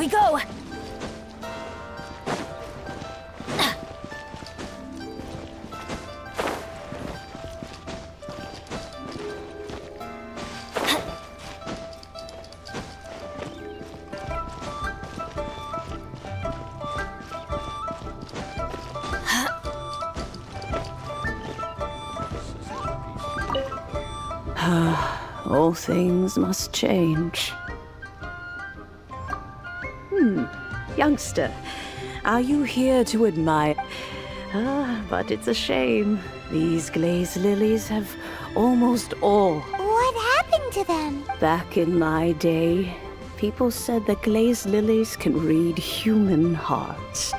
we go! All things must change. Youngster, are you here to admire? But it's a shame. These glazed lilies have almost all. What happened to them? Back in my day, people said that glazed lilies can read human hearts.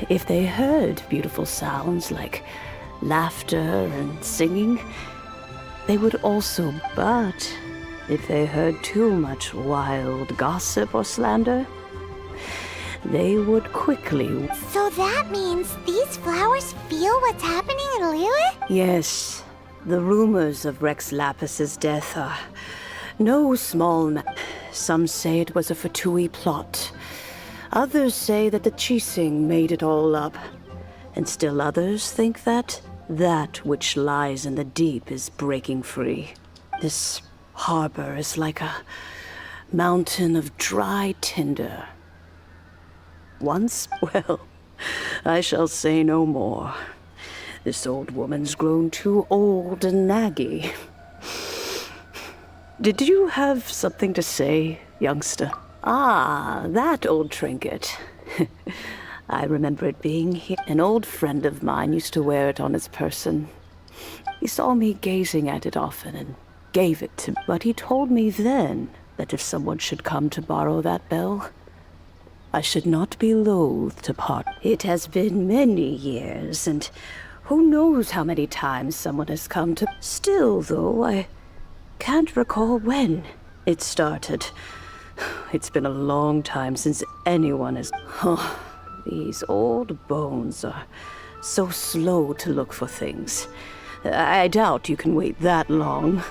If they heard beautiful sounds like laughter and singing, they would also, but if they heard too much wild gossip or slander, they would quickly. So that means these flowers feel what's happening in Lilith? Yes, the rumors of Rex Lapis's death are no small Some say it was a Fatui plot. Others say that the Chising made it all up. And still others think that which lies in the deep is breaking free. This harbor is like a mountain of dry tinder. Once, well, I shall say no more. This old woman's grown too old and naggy. Did you have something to say, youngster? Ah, that old trinket. I remember it being here. An old friend of mine used to wear it on his person. He saw me gazing at it often and gave it to me. But he told me then that if someone should come to borrow that bell, I should not be loath to part. It has been many years, and who knows how many times someone has come to... Still, though, I can't recall when it started. It's been a long time since anyone has... Oh, these old bones are so slow to look for things. I doubt you can wait that long.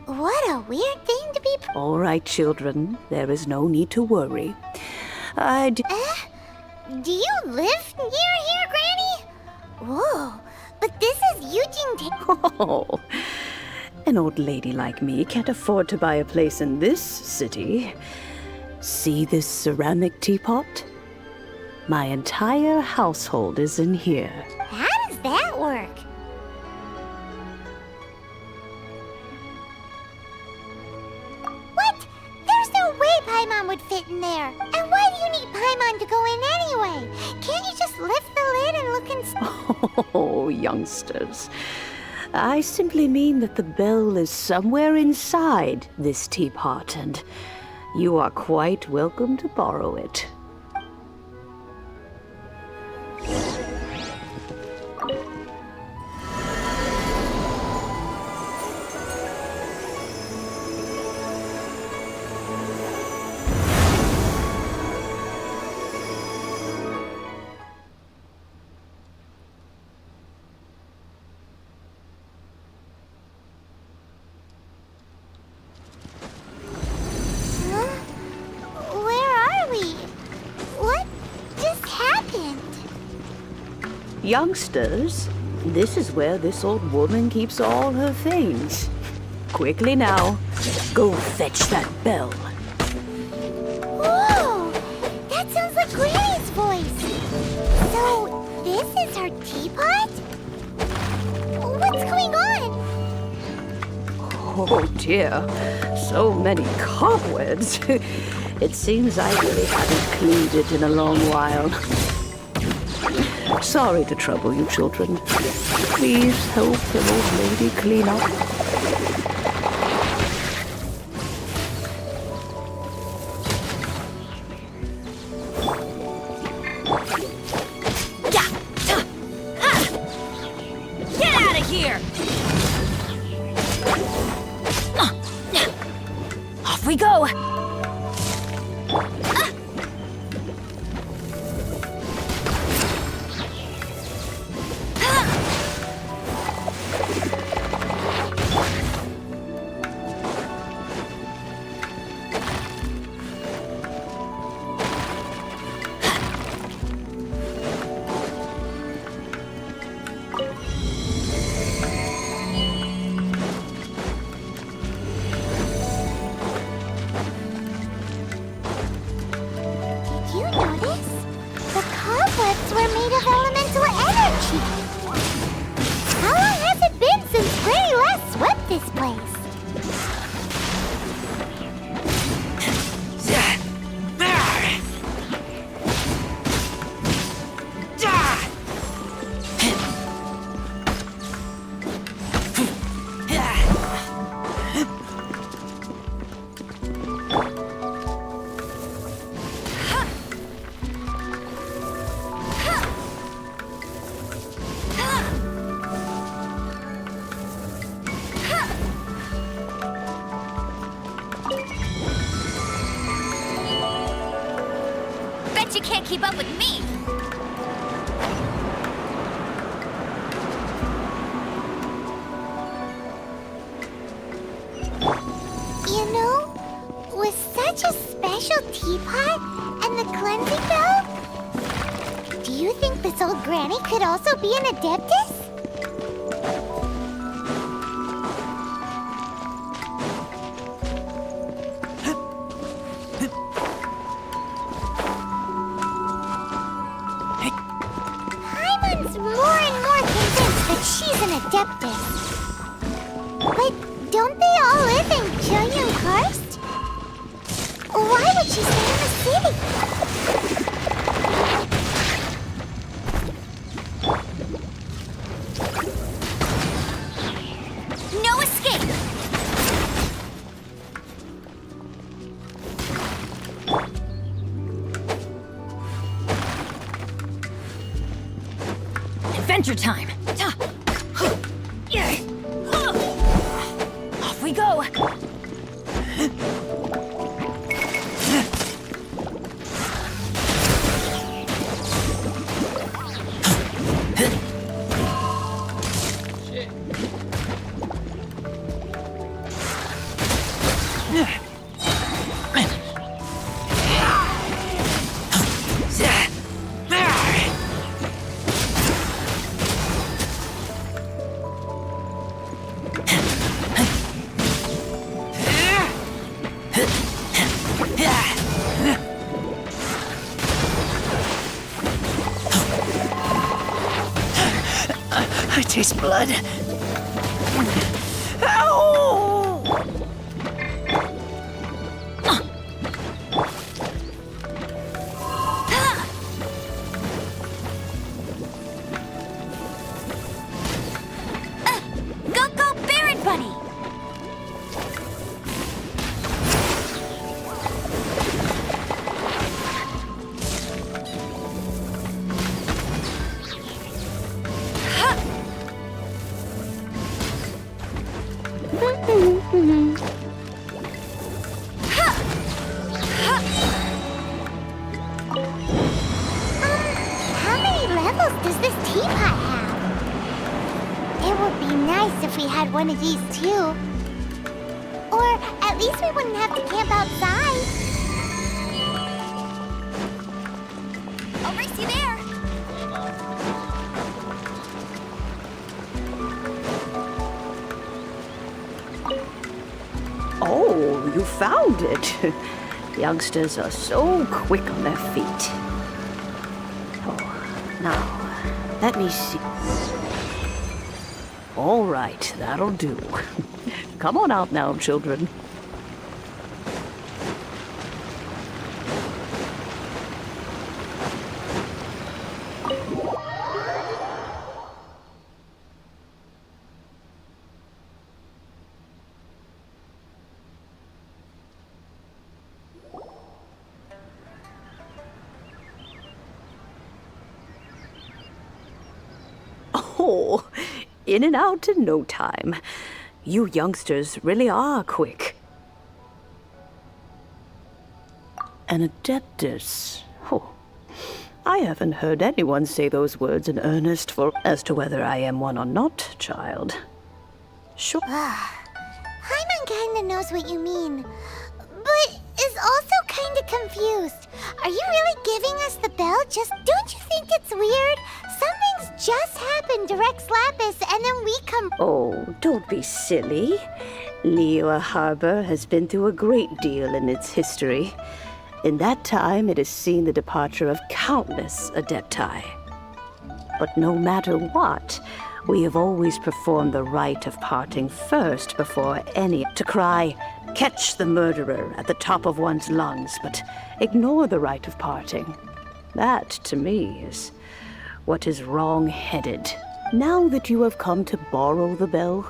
What a weird thing to be... All right, children. There is no need to worry. Do you live near here, Granny? Whoa, but this is Eugene... Oh, an old lady like me can't afford to buy a place in this city. See this ceramic teapot? My entire household is in here. How does that work? What? There's no way Paimon would fit in there. And why do you need Paimon to go in anyway? Can't you just lift the lid and look inside? Oh, youngsters. I simply mean that the bell is somewhere inside this teapot, and you are quite welcome to borrow it. Youngsters, this is where this old woman keeps all her things. Quickly now, go fetch that bell. Whoa! That sounds like Granny's voice! So, this is her teapot? What's going on? Oh dear, so many cobwebs. It seems I really haven't cleaned it in a long while. Sorry to trouble you, children. Please help an old lady clean up. Get out of here! Off we go! keep up with me! You know, with such a special teapot and the cleansing bell, do you think this old granny could also be an adeptus? Paimon's more and more convinced that she's an adeptus. But don't they all live in Junyun Karst? Why would she stay in the city? No escape! Adventure time! Off we go! I taste blood. Ow! Go, Barret Bunny! How many levels does this teapot have? It would be nice if we had one of these too. Or at least we wouldn't have to camp outside. I'll race you there! Oh, you found it. Youngsters are so quick on their feet. Oh, now, let me see. All right, that'll do. Come on out now, children. Oh, in and out in no time. You youngsters really are quick. An adeptus. Oh, I haven't heard anyone say those words in earnest for as to whether I am one or not, child. Sure. Paimon kinda knows what you mean, but is also kinda confused. Are you really giving us the bell? Don't you think it's weird? Something's just happened to Rex Lapis and then we come. Oh, don't be silly. Liyue Harbor has been through a great deal in its history. In that time, it has seen the departure of countless adepti. But no matter what, we have always performed the rite of parting first before any to cry, "Catch the murderer," at the top of one's lungs, but ignore the rite of parting. That, to me, is what is wrong-headed. Now that you have come to borrow the bell,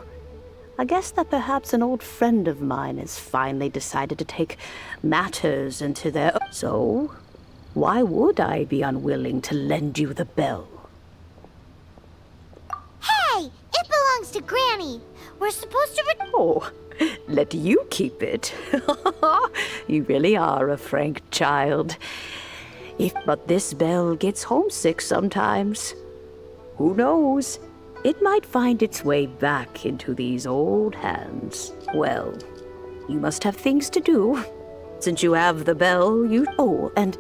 I guess that perhaps an old friend of mine has finally decided to take matters into their own. So, why would I be unwilling to lend you the bell? Hey, it belongs to Granny. We're supposed to. Oh, let you keep it. You really are a frank child. But this bell gets homesick sometimes. Who knows? It might find its way back into these old hands. Well, you must have things to do. Since you have the bell, Oh, and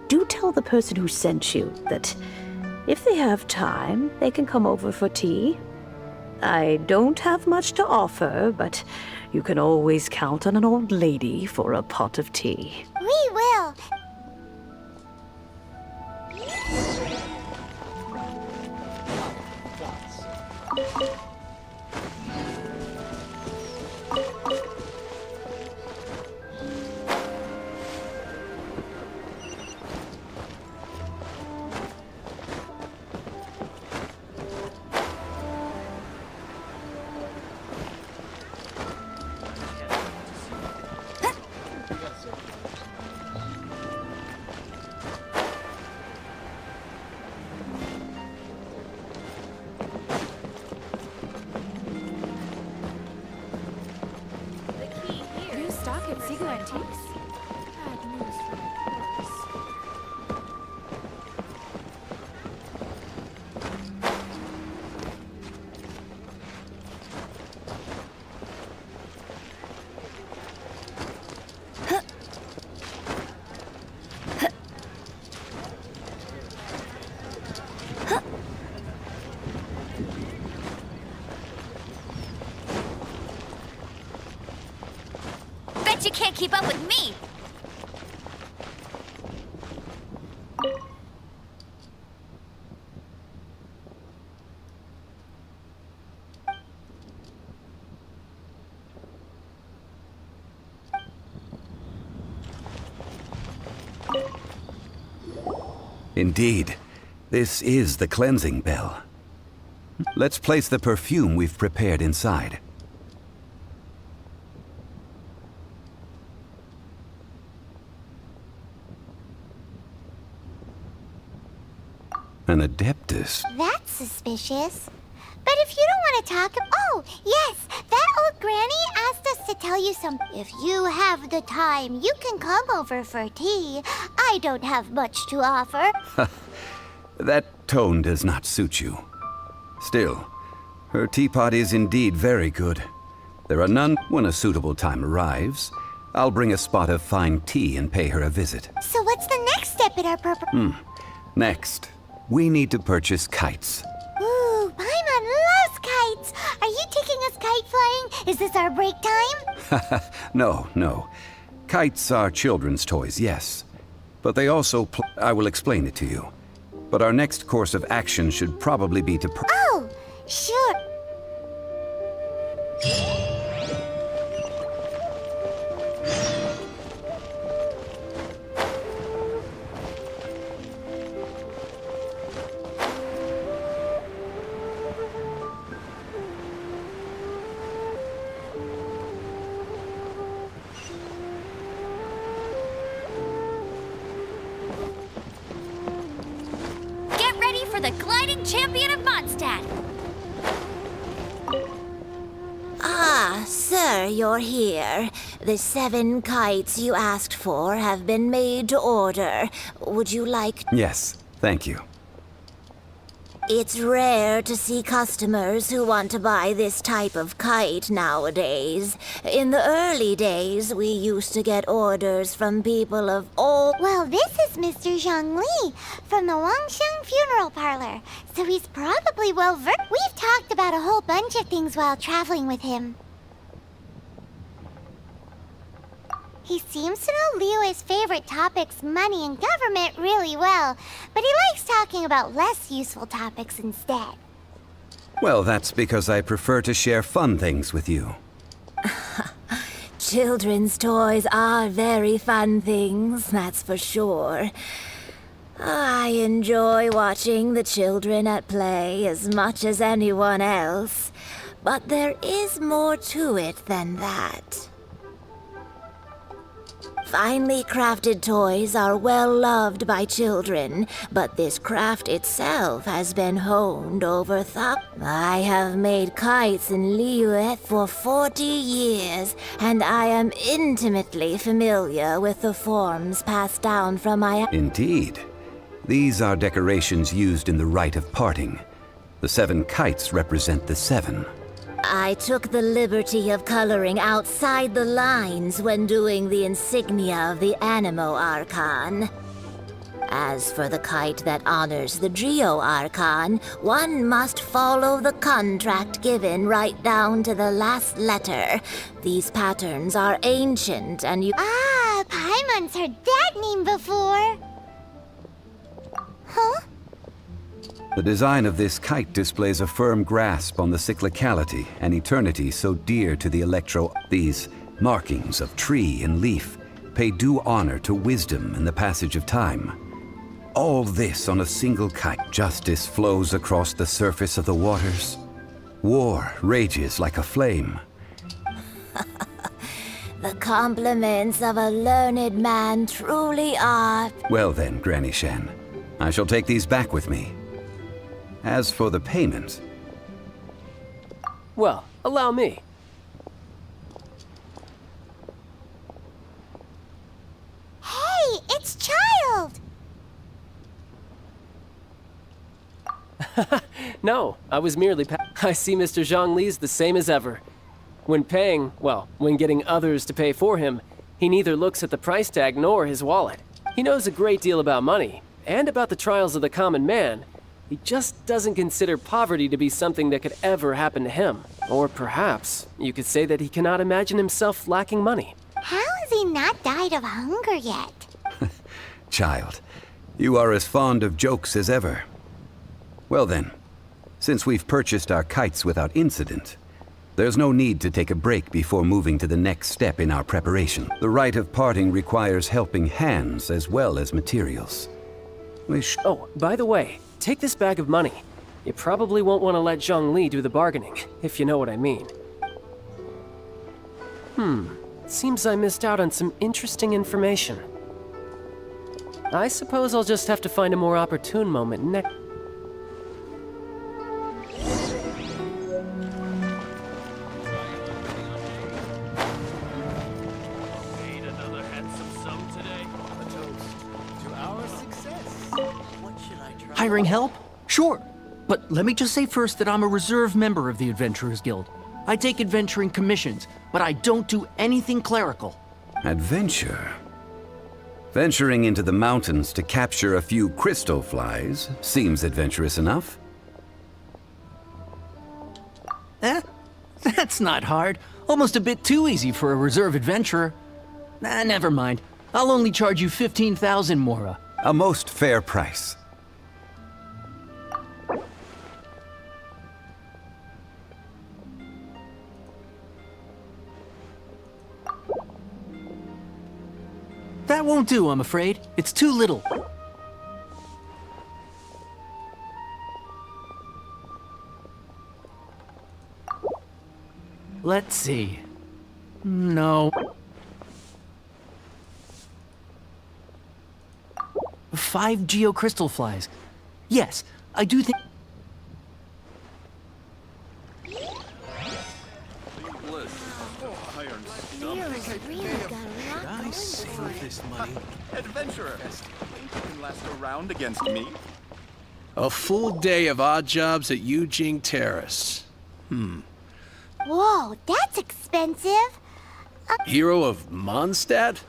do tell the person who sent you that if they have time, they can come over for tea. I don't have much to offer, but you can always count on an old lady for a pot of tea. We will. New stock at Sigo Antiques? Bad news from Paris. Bet you can't keep up with me! Indeed, this is the cleansing bell. Let's place the perfume we've prepared inside. An Adeptus? That's suspicious. But if you don't want to talk... Oh, yes! That old granny asked us to tell you some... If you have the time, you can come over for tea. I don't have much to offer. That tone does not suit you. Still, her teapot is indeed very good. There are none when a suitable time arrives. I'll bring a spot of fine tea and pay her a visit. So what's the next step in our Next, we need to purchase kites. Ooh, Paimon loves kites! Are you taking us kite flying? Is this our break time? No. Kites are children's toys, yes. But they also I will explain it to you. But our next course of action should probably be to Oh, sure. Get ready for the gliding champion of Mondstadt! Ah, sir, you're here. The 7 kites you asked for have been made to order. Would you like... Yes, thank you. It's rare to see customers who want to buy this type of kite nowadays. In the early days, we used to get orders from people of all... Well, this is Mr. Zhang Li from the Wangsheng Funeral Parlor, so he's probably well-versed. We've talked about a whole bunch of things while traveling with him. He seems to know Liyue's favorite topics, money and government, really well, but he likes talking about less useful topics instead. Well, that's because I prefer to share fun things with you. Children's toys are very fun things, that's for sure. I enjoy watching the children at play as much as anyone else, but there is more to it than that. Finely crafted toys are well loved by children, but this craft itself has been honed over I have made kites in Liyue for 40 years, and I am intimately familiar with the forms passed down from my... Indeed. These are decorations used in the rite of parting. The 7 kites represent the 7. I took the liberty of coloring outside the lines when doing the insignia of the Animo Archon. As for the kite that honors the Geo Archon, one must follow the contract given right down to the last letter. These patterns are ancient and you... Ah, Paimon's heard that name before. Huh? The design of this kite displays a firm grasp on the cyclicality and eternity so dear to the Electro. These markings of tree and leaf pay due honor to wisdom and the passage of time. All this on a single kite. Justice flows across the surface of the waters. War rages like a flame. The compliments of a learned man truly are... Well then, Granny Shen, I shall take these back with me. As for the payment... Well, allow me. Hey, it's Child! No, I was merely I see Mr. Zhongli's the same as ever. When paying, well, when getting others to pay for him, he neither looks at the price tag nor his wallet. He knows a great deal about money, and about the trials of the common man. He just doesn't consider poverty to be something that could ever happen to him. Or perhaps, you could say that he cannot imagine himself lacking money. How has he not died of hunger yet? Child, you are as fond of jokes as ever. Well then, since we've purchased our kites without incident, there's no need to take a break before moving to the next step in our preparation. The rite of parting requires helping hands as well as materials. Oh, by the way, take this bag of money. You probably won't want to let Zhongli do the bargaining, if you know what I mean. Seems I missed out on some interesting information. I suppose I'll just have to find a more opportune moment next. Hiring help? Sure. But let me just say first that I'm a reserve member of the Adventurers Guild. I take adventuring commissions, but I don't do anything clerical. Adventure? Venturing into the mountains to capture a few crystal flies seems adventurous enough. That's not hard. Almost a bit too easy for a reserve adventurer. Never mind. I'll only charge you 15,000 Mora. A most fair price. That won't do, I'm afraid. It's too little. Let's see. No. 5 geocrystal flies. Yes, I do think... This money. Adventurer! Think you can last a round against me? A full day of odd jobs at Yujing Terrace. Whoa, that's expensive. Hero of Mondstadt?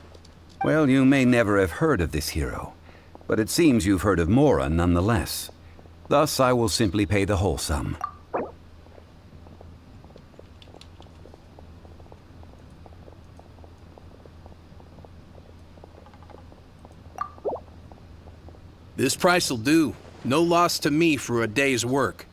Well, you may never have heard of this hero, but it seems you've heard of Mora nonetheless. Thus, I will simply pay the whole sum. This price'll do. No loss to me for a day's work.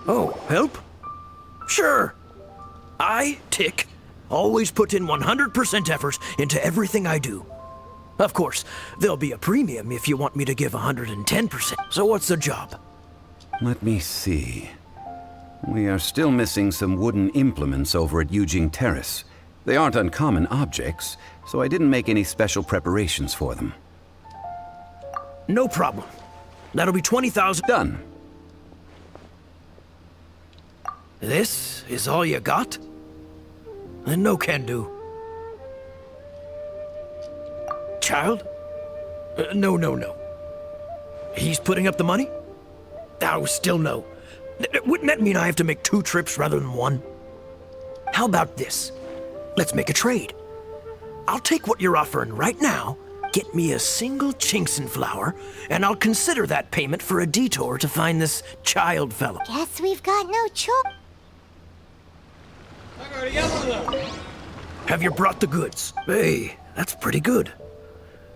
Oh, help? Sure. I, Tick, always put in 100% effort into everything I do. Of course, there'll be a premium if you want me to give 110%. So what's the job? Let me see. We are still missing some wooden implements over at Yujing Terrace. They aren't uncommon objects, so I didn't make any special preparations for them. No problem. That'll be 20,000. Done. This is all you got? Then no can do. Child? No. He's putting up the money? Oh, still no. Wouldn't that mean I have to make 2 trips rather than 1? How about this? Let's make a trade. I'll take what you're offering right now, get me a single Chinkson flower, and I'll consider that payment for a detour to find this child fellow. Guess we've got no choice. Have you brought the goods? Hey, that's pretty good.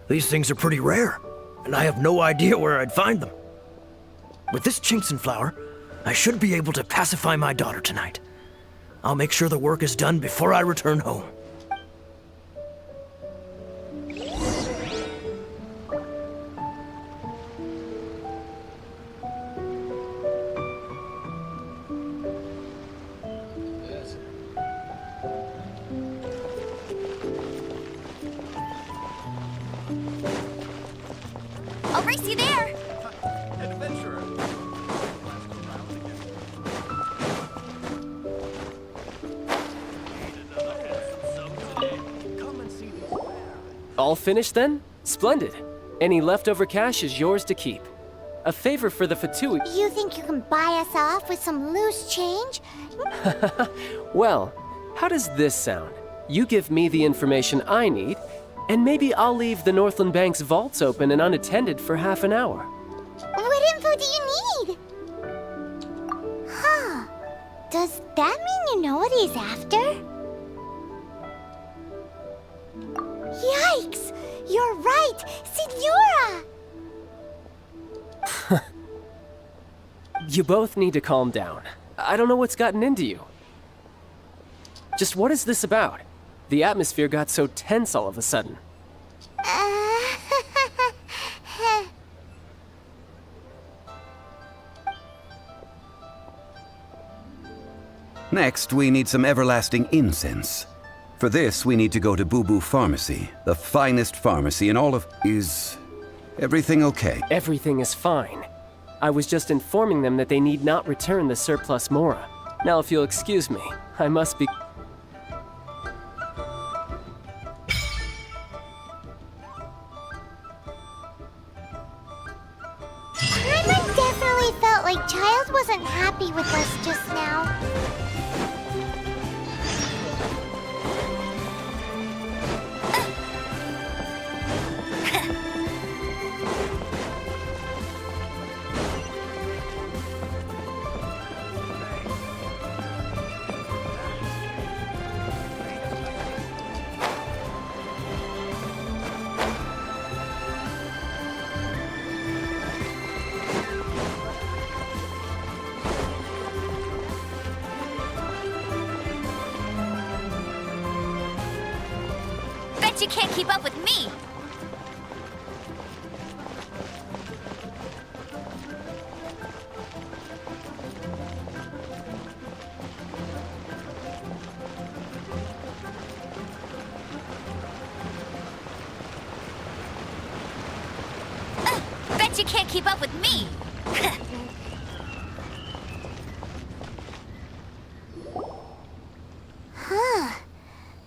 These things are pretty rare, and I have no idea where I'd find them. With this Chinkson flower, I should be able to pacify my daughter tonight. I'll make sure the work is done before I return home. I'll race you there. Adventurer. All finished then? Splendid. Any leftover cash is yours to keep. A favor for the Fatui. You think you can buy us off with some loose change? Well, how does this sound? You give me the information I need, and maybe I'll leave the Northland Bank's vaults open and unattended for half an hour. What info do you need? Huh. Does that mean you know what he's after? Yikes! You're right! Signora! You both need to calm down. I don't know what's gotten into you. Just what is this about? The atmosphere got so tense all of a sudden. Next, we need some everlasting incense. For this, we need to go to Boo Boo Pharmacy, the finest pharmacy in all of... Is everything okay? Everything is fine. I was just informing them that they need not return the surplus Mora. Now, if you'll excuse me, I must be... Paimon definitely felt like Child wasn't happy with us just now. Bet you can't keep up with me. Bet you can't keep up with me.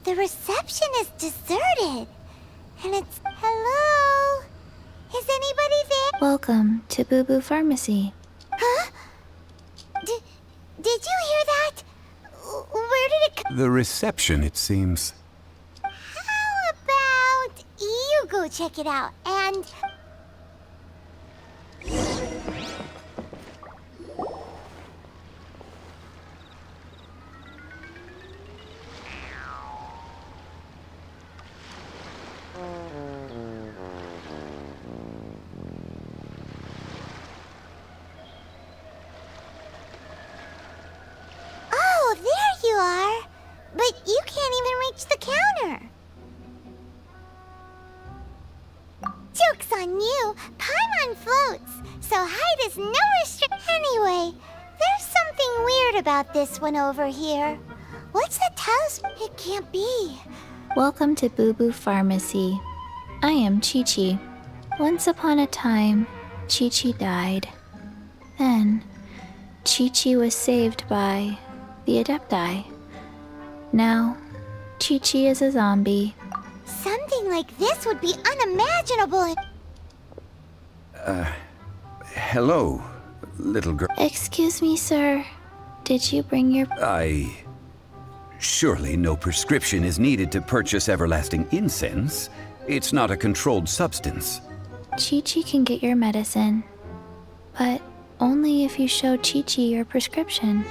The reception is deserted. And it's... Hello? Is anybody there? Welcome to Boo Boo Pharmacy. Huh? Did you hear that? Where did it come... The reception, it seems. How about you go check it out and... Oh, there you are. But you can't even reach the counter. about this one over here. What's the talisman? It can't be. Welcome to Boo Boo Pharmacy. I am Chi Chi. Once upon a time, Chi Chi died. Then, Chi Chi was saved by the Adepti. Now, Chi Chi is a zombie. Something like this would be unimaginable. Hello, little girl. Excuse me, sir. Did you bring your... Surely no prescription is needed to purchase everlasting incense. It's not a controlled substance. Chi Chi can get your medicine, but only if you show Chi Chi your prescription.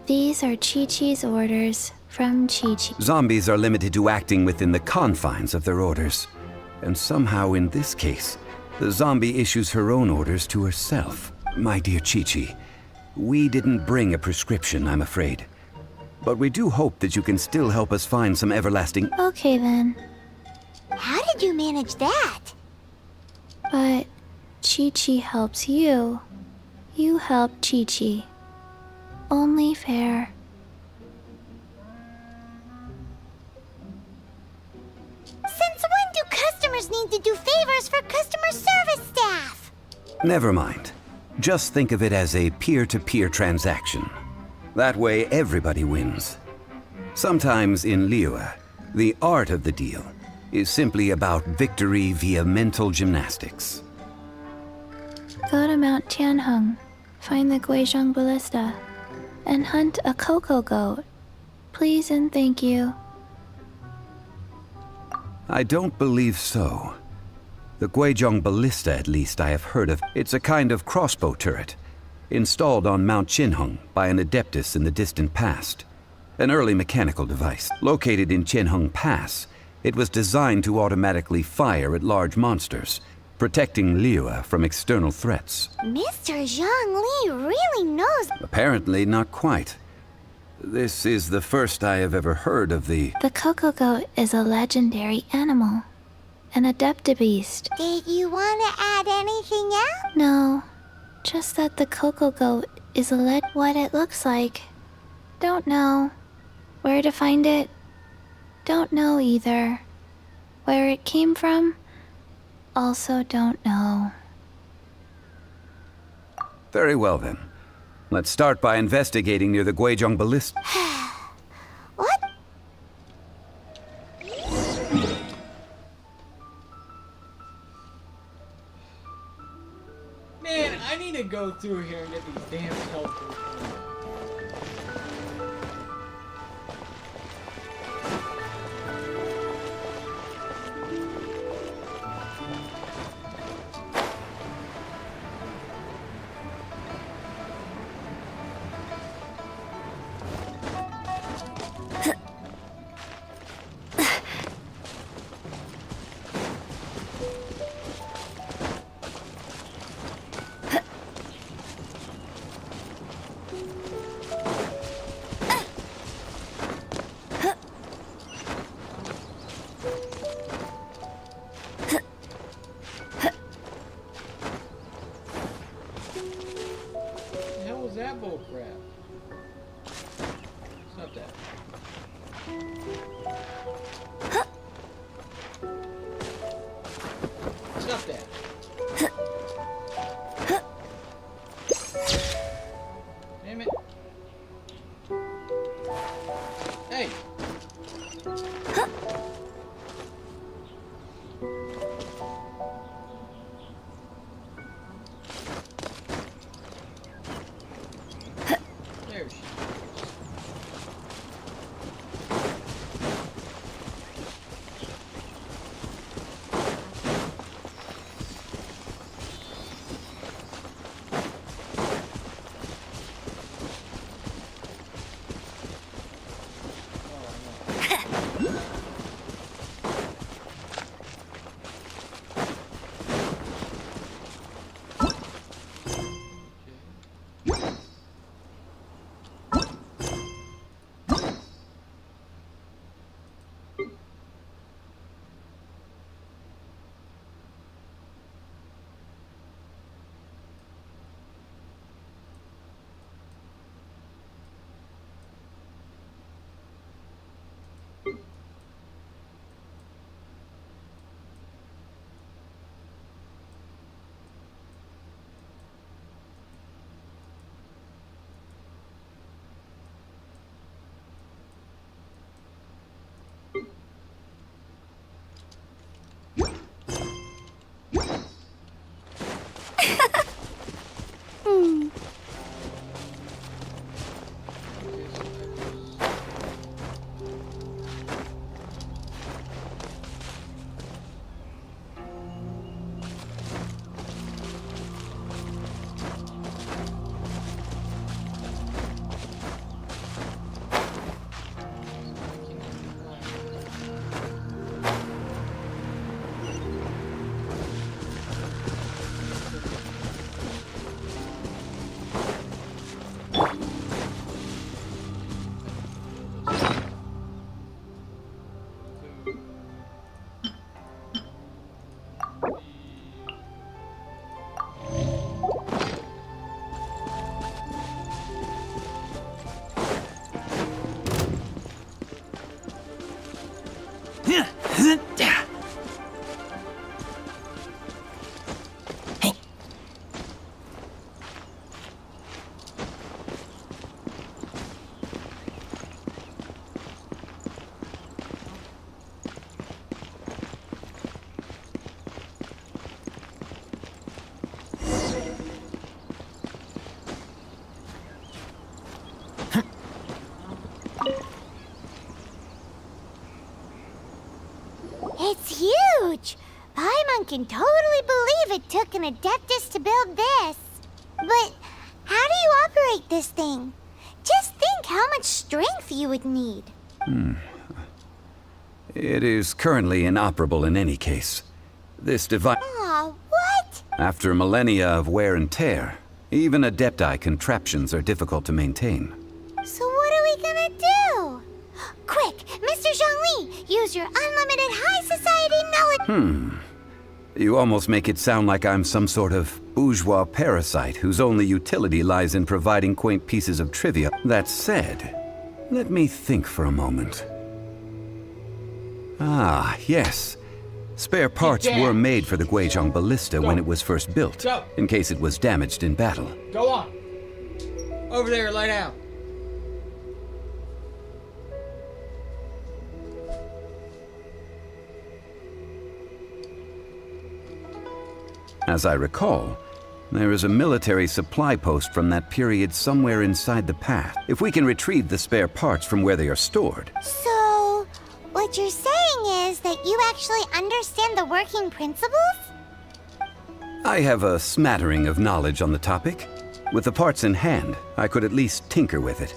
These are Chi Chi's orders from Chi Chi. Zombies are limited to acting within the confines of their orders. And somehow in this case, the zombie issues her own orders to herself. My dear Chi-Chi, we didn't bring a prescription, I'm afraid. But we do hope that you can still help us find some everlasting... Okay then, How did you manage that? but Chi Chi helps you. You help Chi Chi. Only fair. Since when do customers need to do favors for customer service staff? Never mind. Just think of it as a peer-to-peer transaction. That way everybody wins. Sometimes in Liyue, the art of the deal is simply about victory via mental gymnastics. Go to Mount Tianheng, find the Guizhong Ballista, and hunt a cocoa goat. Please and thank you. I don't believe so. The Guizhong Ballista, at least, I have heard of. It's a kind of crossbow turret, installed on Mount Tianheng by an adeptus in the distant past. An early mechanical device. Located in Tianheng Pass, it was designed to automatically fire at large monsters, protecting Liyue from external threats. Mr. Zhang Li really knows. Apparently not quite. This is the first I have ever heard of the... The cocoa goat is a legendary animal. An adeptibeast. Did you want to add anything else? No, just that the cocoa goat is what it looks like. Don't know. Where to find it? Don't know either. Where it came from? Also don't know. Very well then. Let's start by investigating near the Guizhong Ballista. What? Man, I need to go through here and get these damn helpers. that bull crap? Stop that. Stop that. Damn it. Hey. There she is. can totally believe it took an Adeptus to build this. But how do you operate this thing? Just think how much strength you would need. It is currently inoperable in any case. This device... Aw, what? After millennia of wear and tear, even Adepti contraptions are difficult to maintain. So what are we gonna do? Quick, Mr. Zhongli, use your unlimited high society knowledge. You almost make it sound like I'm some sort of bourgeois parasite whose only utility lies in providing quaint pieces of trivia. That said, let me think for a moment. Ah, yes. Spare parts were made for the Guizhong ballista when it was first built, in case it was damaged in battle. Go on. Over there, lie down. As I recall, there is a military supply post from that period somewhere inside the path. If we can retrieve the spare parts from where they are stored. So, what you're saying is that you actually understand the working principles? I have a smattering of knowledge on the topic. With the parts in hand, I could at least tinker with it.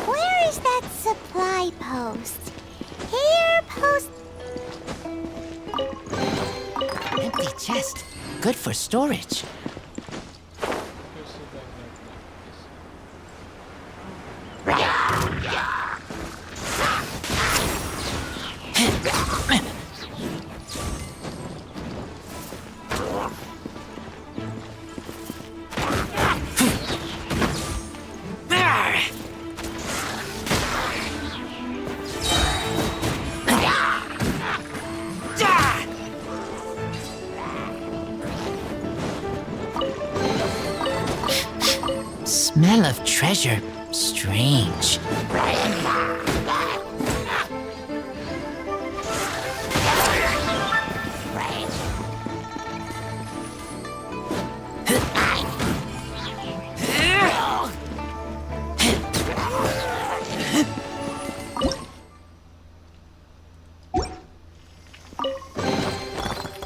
Where is that supply post? Here, post... Empty chest. Good for storage. Smell of treasure. Strange.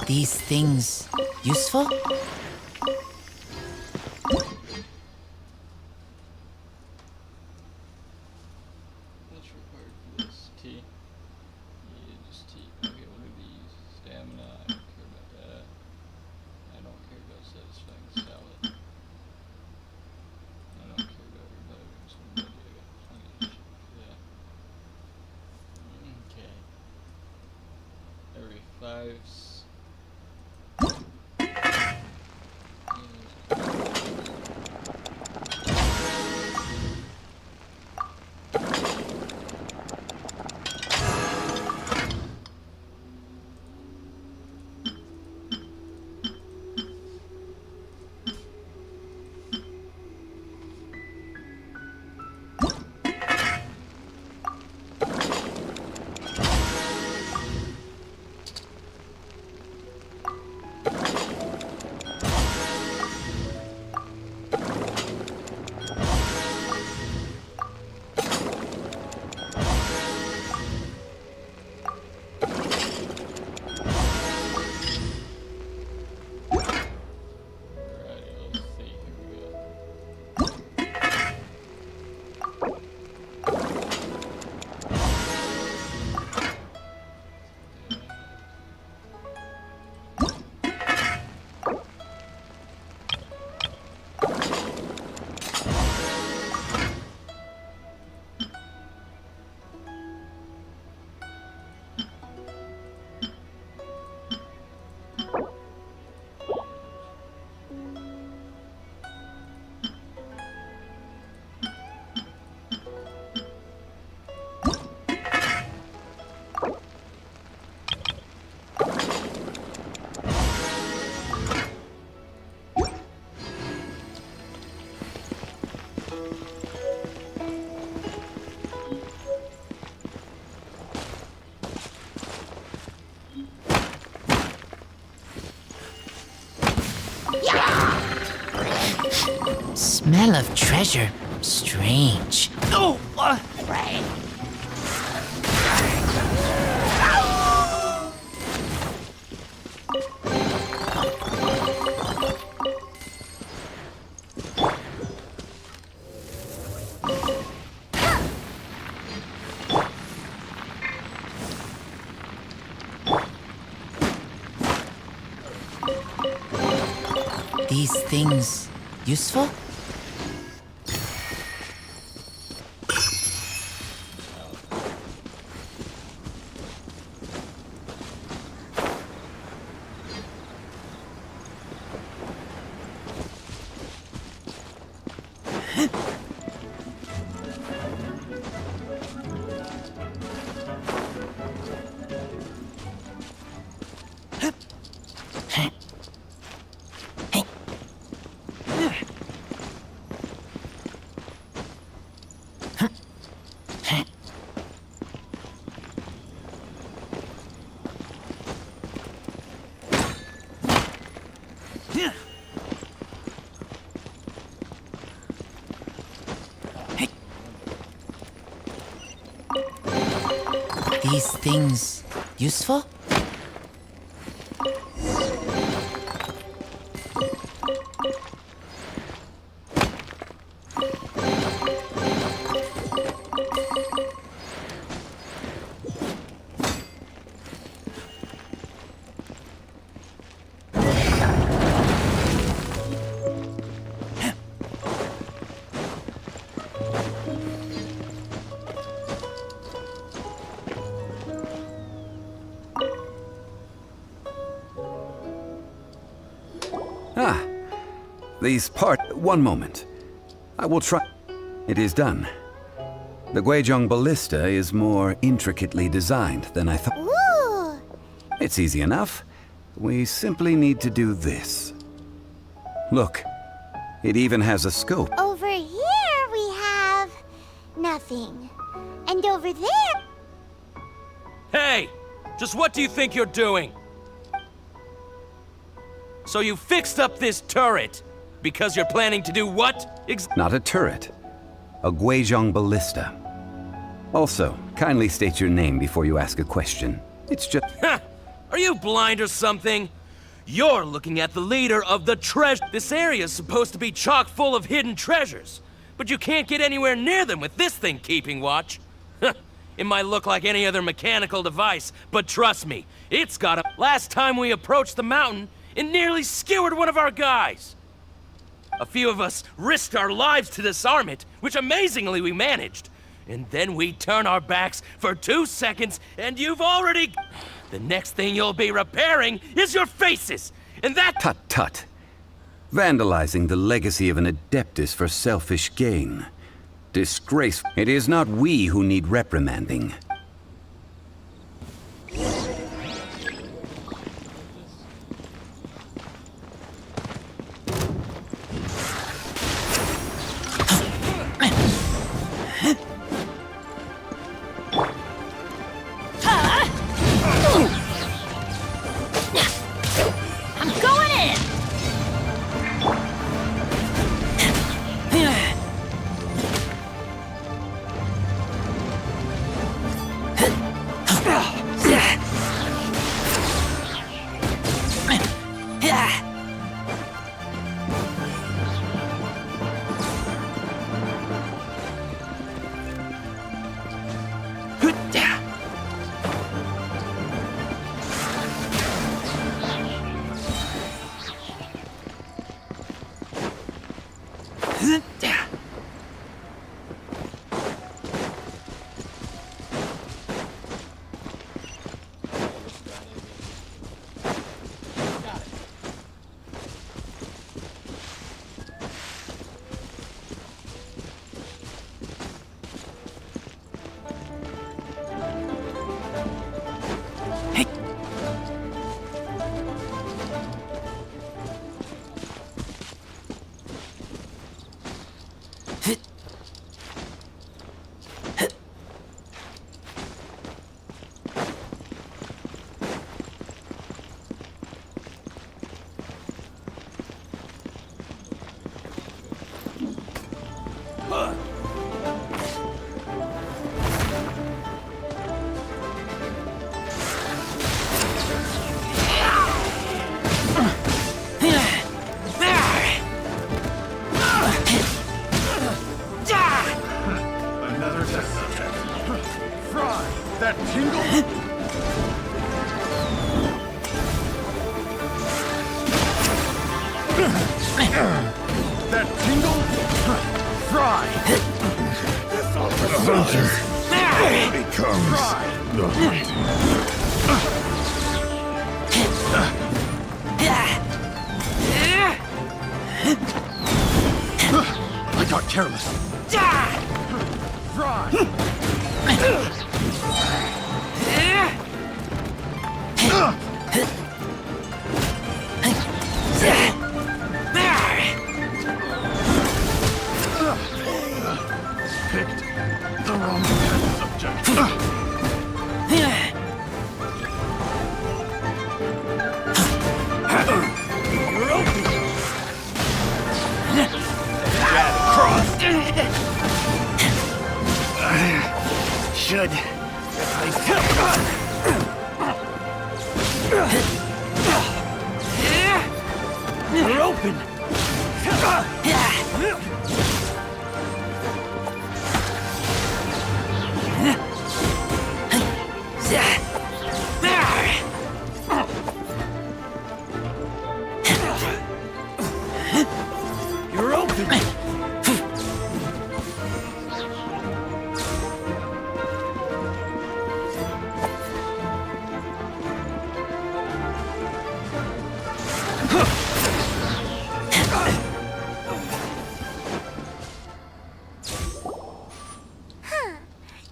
These things useful? What's required for this? T. Yeah, just T. Okay, what are these? Stamina. I don't care about that. I don't care about satisfying salad. I don't care about reviving somebody. I got plenty of shit for that. Okay. Every 5 Smell of treasure. Strange. Oh! These things useful? These things useful? These one moment. I will try. It is done. The Guizhong ballista is more intricately designed than I thought. Ooh! It's easy enough. We simply need to do this. Look, it even has a scope. Over here we have nothing. And over there... Hey! Just what do you think you're doing? So you fixed up this turret because you're planning to do what? Not a turret. A Guizhong ballista. Also, kindly state your name before you ask a question. It's just... Ha! Are you blind or something? You're looking at the leader of the treasure. This area's supposed to be chock full of hidden treasures, but you can't get anywhere near them with this thing keeping watch. It might look like any other mechanical device, but trust me, it's got a... Last time we approached the mountain, it nearly skewered one of our guys. A few of us risked our lives to disarm it, which amazingly we managed. And then we turn our backs for 2 seconds, and you've already... The next thing you'll be repairing is your faces, and that... Tut tut. Vandalizing the legacy of an Adeptus for selfish gain. Disgrace. It is not we who need reprimanding. That tingle? That tingle? Fry! This officer becomes the hunt. I got careless. Fry! Picked the wrong subject. You're open. Jab across. Should. You're open. You're open.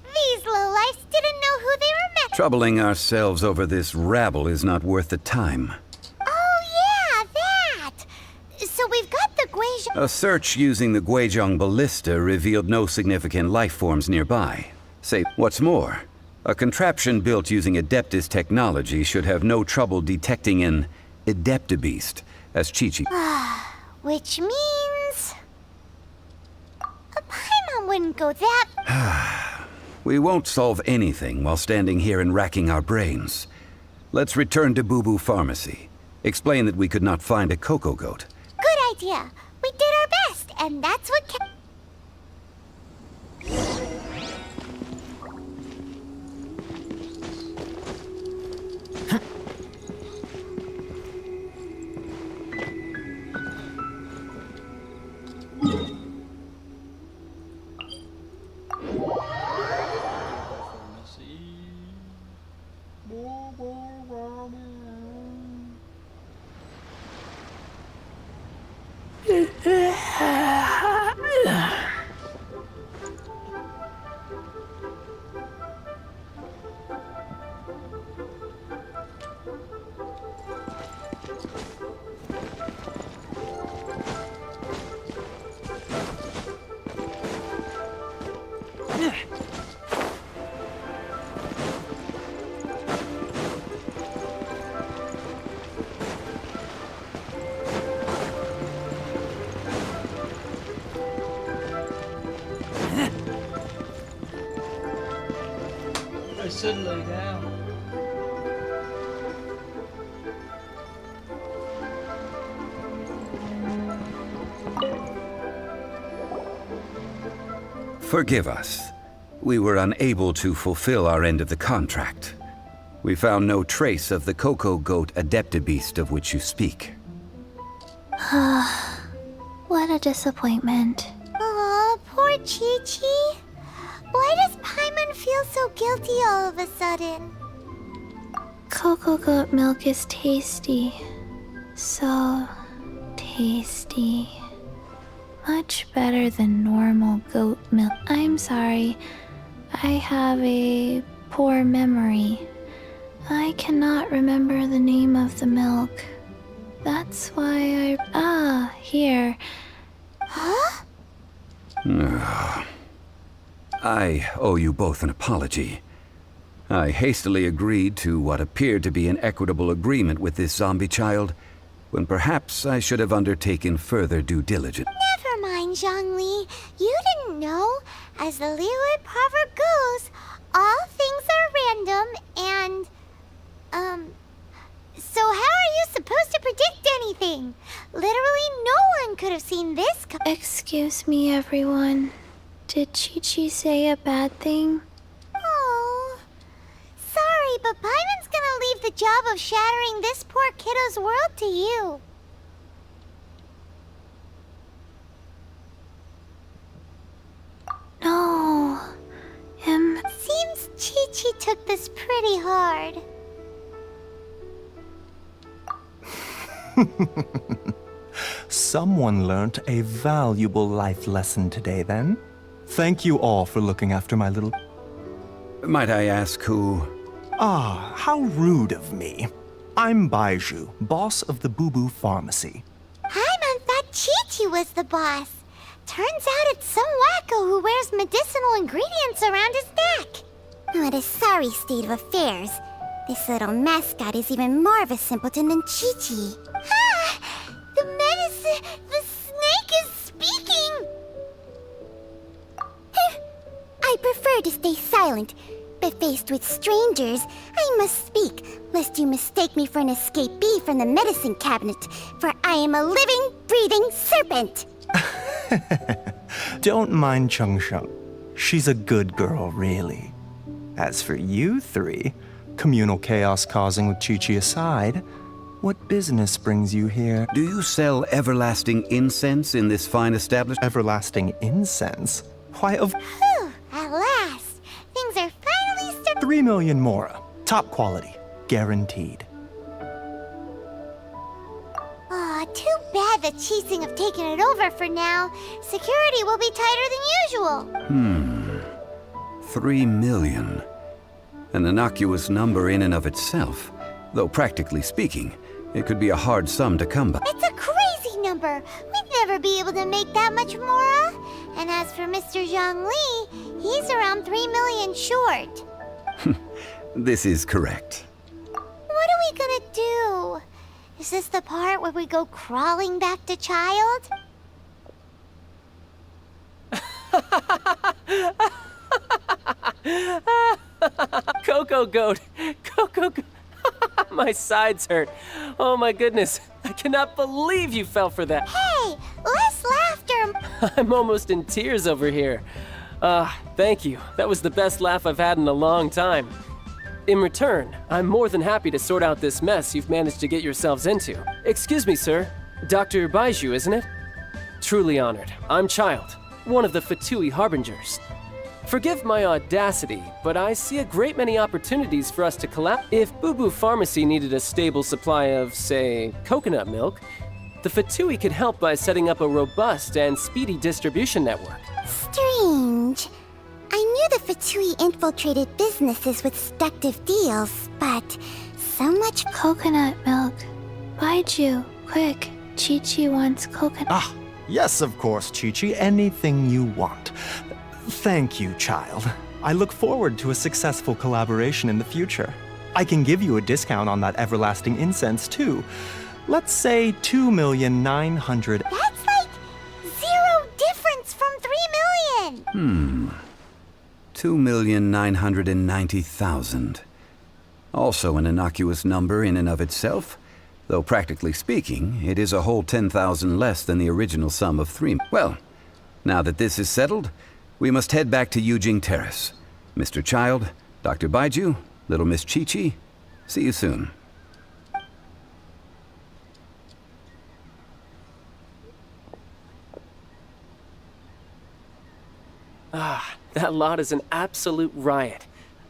These lowlifes didn't know who they were met. Troubling ourselves over this rabble is not worth the time. Oh yeah, that! So we've got the Guizhou. A search using the Guizhong ballista revealed no significant life forms nearby. Say, what's more, a contraption built using Adeptus technology should have no trouble detecting an Adeptabeast, as Chi-Chi. Which means... a Paimon wouldn't go that... We won't solve anything while standing here and racking our brains. Let's return to Boo Boo Pharmacy. Explain that we could not find a cocoa goat. Good idea. We did our best, and that's what I said lay down. Forgive us. We were unable to fulfill our end of the contract. We found no trace of the cocoa goat Adeptabeast of which you speak. What a disappointment. Aw, poor Chi-Chi. Why does Paimon feel so guilty all of a sudden? Cocoa goat milk is tasty. So tasty. Much better than normal goat milk. I'm sorry. I have a poor memory. I cannot remember the name of the milk. That's why here. Huh? I owe you both an apology. I hastily agreed to what appeared to be an equitable agreement with this zombie child, when perhaps I should have undertaken further due diligence. Never mind, Zhongli. You didn't know. As the Liyue proverb goes, all things are random and, so how are you supposed to predict anything? Literally no one could have seen this Excuse me, everyone. Did Chi-Chi say a bad thing? Oh, but Paimon's gonna leave the job of shattering this poor kiddo's world to you. No. Seems Chi-Chi took this pretty hard. Someone learnt a valuable life lesson today, then. Thank you all for looking after my little... Might I ask who... Ah, how rude of me. I'm Baiju, boss of the Boo Boo Pharmacy. Paimon thought Chi-Chi was the boss. Turns out it's some wacko who wears medicinal ingredients around his neck. What a sorry state of affairs. This little mascot is even more of a simpleton than Chi-Chi. Ah! The medicine... The snake is speaking! I prefer to stay silent, but faced with strangers, I must speak, lest you mistake me for an escapee from the medicine cabinet, for I am a living, breathing serpent! Don't mind Chung Sheng. She's a good girl, really. As for you three, communal chaos causing with Chi-Chi aside, what business brings you here? Do you sell everlasting incense in this fine establishment? Everlasting incense? Why, of... Whew, at last. Things are finally 3 million mora. Top quality. Guaranteed. Aw, too bad the Chising have taken it over for now. Security will be tighter than usual. 3 million. An innocuous number in and of itself. Though practically speaking, it could be a hard sum to come by. It's a crazy number. We'd never be able to make that much mora. And as for Mr. Zhongli, he's around 3 million short. This is correct. What are we gonna do? Is this the part where we go crawling back to Child? Coco Goat! Coco Goat! My sides hurt. Oh my goodness. I cannot believe you fell for that. Hey, less laughter! I'm almost in tears over here. Thank you. That was the best laugh I've had in a long time. In return, I'm more than happy to sort out this mess you've managed to get yourselves into. Excuse me, sir. Dr. Baiju, isn't it? Truly honored. I'm Child, one of the Fatui Harbingers. Forgive my audacity, but I see a great many opportunities for us to collab. If Boo Boo Pharmacy needed a stable supply of, say, coconut milk, the Fatui could help by setting up a robust and speedy distribution network. Strange. I knew the Fatui infiltrated businesses with seductive deals, but so much Coconut milk. Baiju, quick. Chi-Chi wants coconut. Ah, yes, of course, Chi-Chi. Anything you want. Thank you, Child. I look forward to a successful collaboration in the future. I can give you a discount on that everlasting incense, too. Let's say 2,900,000. That's like 0 difference from 3 million! 2,990,000. Also an innocuous number in and of itself, though practically speaking, it is a whole 10,000 less than the original sum of 3. Well, now that this is settled, we must head back to Yujing Terrace. Mr. Child, Dr. Baiju, little Miss Chi-Chi, see you soon. That lot is an absolute riot.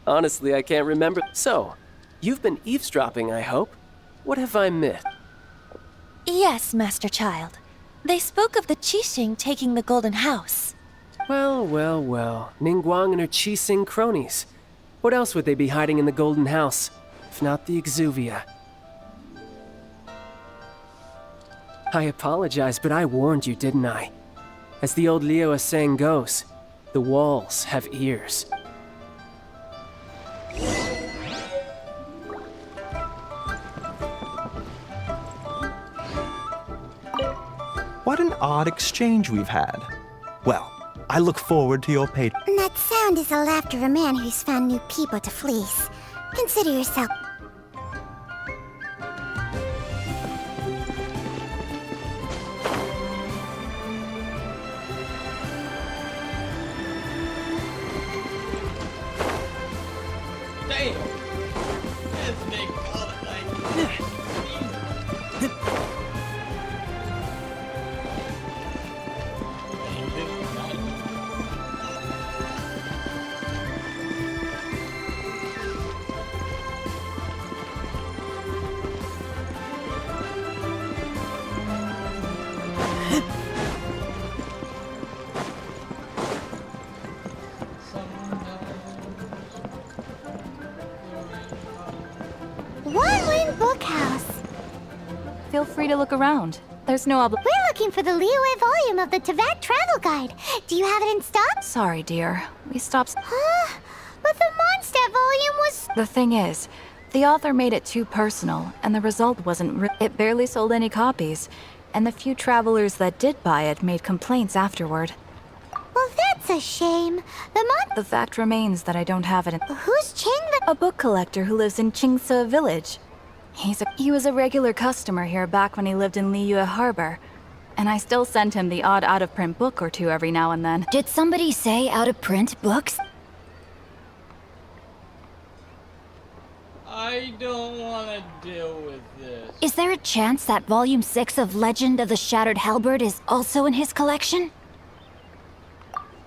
Honestly, I can't remember. So, you've been eavesdropping, I hope? What have I missed? Yes, Master Child. They spoke of the Qixing taking the Golden House. Well, well, well. Ningguang and her Qixing cronies. What else would they be hiding in the Golden House, if not the Exuvia? I apologize, but I warned you, didn't I? As the old Liu saying goes, the walls have ears. What an odd exchange we've had. Well, I look forward to your pay. That sound is the laughter of a man who's found new people to fleece. Consider yourself... Damn! free to look around. There's no We're looking for the Liyue volume of the Tevat Travel Guide. Do you have it in stock? Sorry, dear. We stopped. Huh? But the Mondstadt volume was... The thing is, the author made it too personal, and the result wasn't. It barely sold any copies, and the few travelers that did buy it made complaints afterward. Well, that's a shame. The fact remains that I don't have it in. Who's Ching the... A book collector who lives in Chingsa Village. He was a regular customer here back when he lived in Liyue Harbor, and I still send him the odd out-of-print book or two every now and then. Did somebody say out-of-print books? I don't want to deal with this. Is there a chance that Volume 6 of Legend of the Shattered Halberd is also in his collection?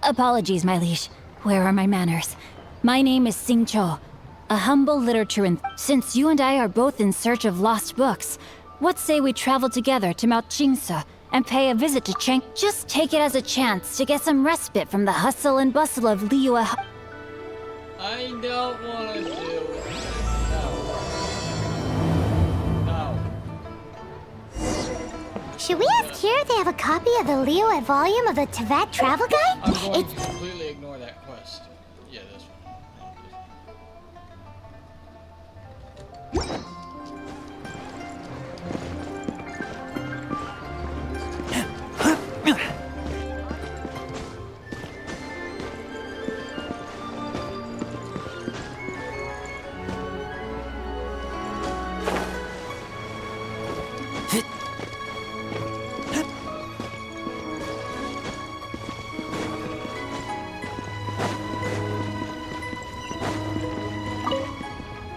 Apologies, my liege. Where are my manners? My name is Sing Cho, a humble literature Since you and I are both in search of lost books, what say we travel together to Mount Jingsa and pay a visit to Cheng? Just take it as a chance to get some respite from the hustle and bustle of Liyue. I don't want to deal with this. No. Should we ask here if they have a copy of the Liyue volume of the Tevat Travel Guide? I'm going to completely ignore that quest. Yeah, this one.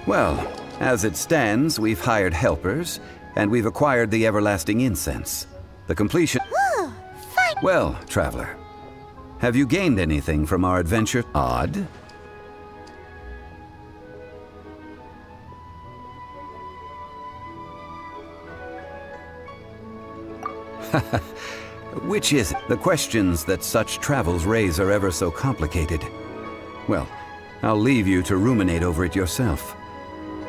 Well, as it stands, we've hired helpers, and we've acquired the everlasting incense. The completion... Ooh, fine. Well, traveler, have you gained anything from our adventure? Odd? Which is it? The questions that such travels raise are ever so complicated. Well, I'll leave you to ruminate over it yourself.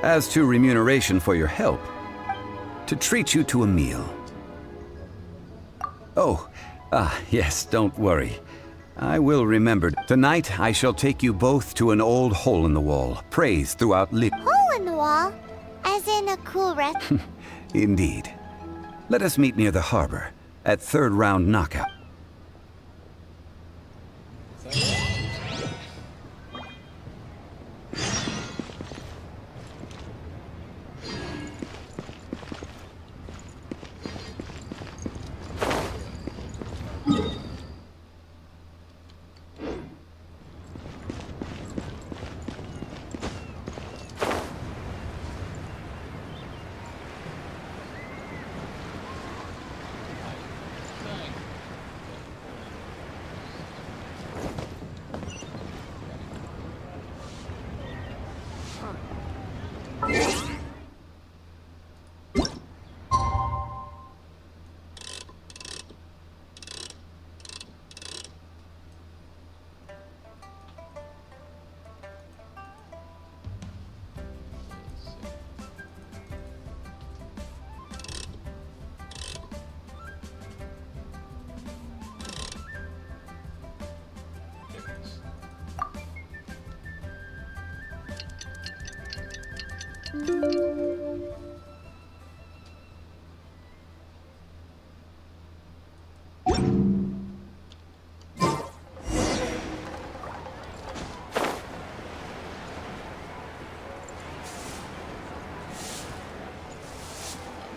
As to remuneration for your help, to treat you to a meal. Oh, yes, don't worry. I will remember. Tonight, I shall take you both to an old hole in the wall, praised throughout Hole in the wall? As in a cool rest? Indeed. Let us meet near the harbor, at third round knockout.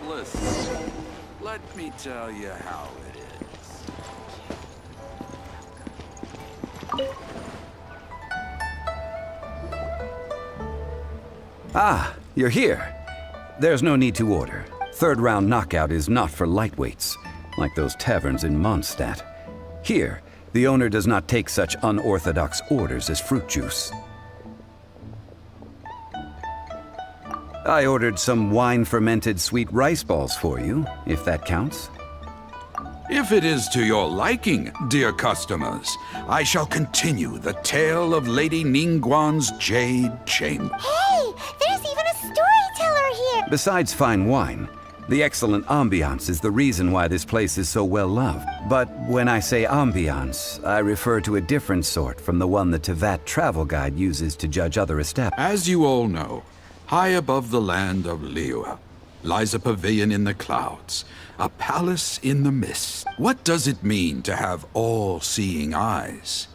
Listen, let me tell you how it is. Ah, you're here. There's no need to order. Third round knockout is not for lightweights, like those taverns in Mondstadt. Here, the owner does not take such unorthodox orders as fruit juice. I ordered some wine-fermented sweet rice balls for you, if that counts. If it is to your liking, dear customers, I shall continue the tale of Lady Ningguan's Jade Chamber. Hey, there's even a storyteller here! Besides fine wine, The excellent ambiance is the reason why this place is so well loved. But when I say ambiance, I refer to a different sort from the one the Tevat travel guide uses to judge other establishments. As you all know, high above the land of Liyue lies a pavilion in the clouds, a palace in the mist. What does it mean to have all-seeing eyes?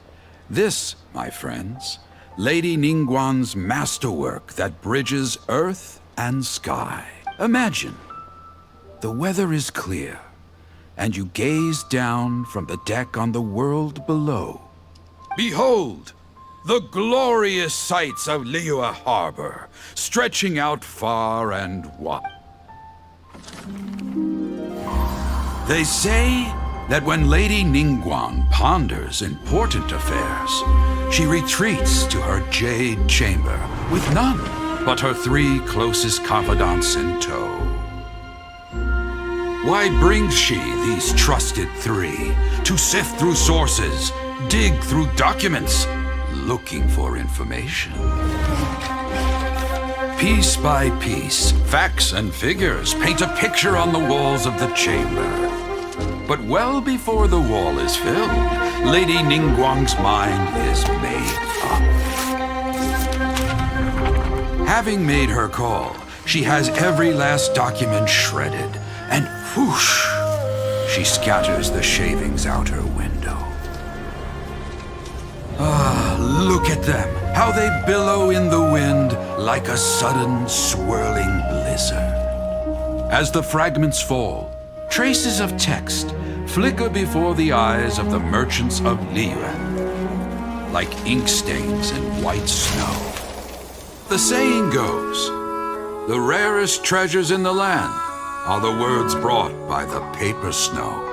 This, my friends, Lady Ningguang's masterwork that bridges earth and sky. Imagine, the weather is clear, and you gaze down from the deck on the world below. Behold, the glorious sights of Liyue Harbor, stretching out far and wide. They say that when Lady Ningguang ponders important affairs, she retreats to her jade chamber with none but her 3 closest confidants in tow. Why brings she these trusted 3 to sift through sources, dig through documents, looking for information? Piece by piece, facts and figures paint a picture on the walls of the chamber. But well before the wall is filled, Lady Ningguang's mind is made up. Having made her call, she has every last document shredded, and whoosh, she scatters the shavings out her window. Ah, look at them, how they billow in the wind like a sudden swirling blizzard. As the fragments fall, traces of text flicker before the eyes of the merchants of Liyue, like ink stains in white snow. The saying goes, the rarest treasures in the land are the words brought by the paper snow.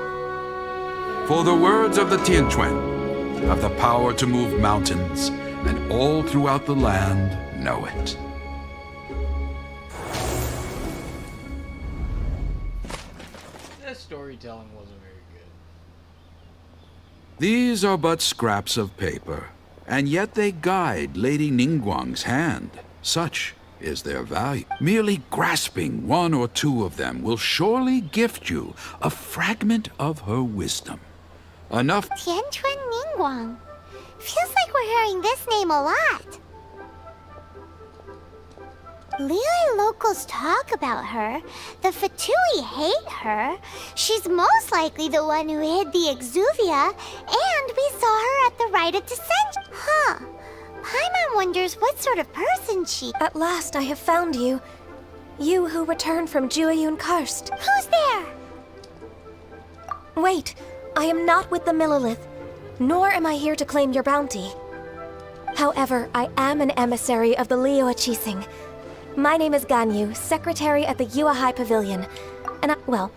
For the words of the Tianquan have the power to move mountains, and all throughout the land know it. That storytelling wasn't very good. These are but scraps of paper, and yet they guide Lady Ningguang's hand. Such is their value. Merely grasping 1 or 2 of them will surely gift you a fragment of her wisdom. Enough. Tianquan Ningguang. Feels like we're hearing this name a lot. Liyue locals talk about her. The Fatui hate her. She's most likely the one who hid the Exuvia, and we saw her at the rite of descent. Huh. Paimon wonders what sort of person she... At last I have found you. You who returned from Jueyun Karst. Who's there? Wait, I am not with the Millelith, nor am I here to claim your bounty. However, I am an emissary of the Liyue Qixing. My name is Ganyu, secretary at the Yuehai Pavilion, and well,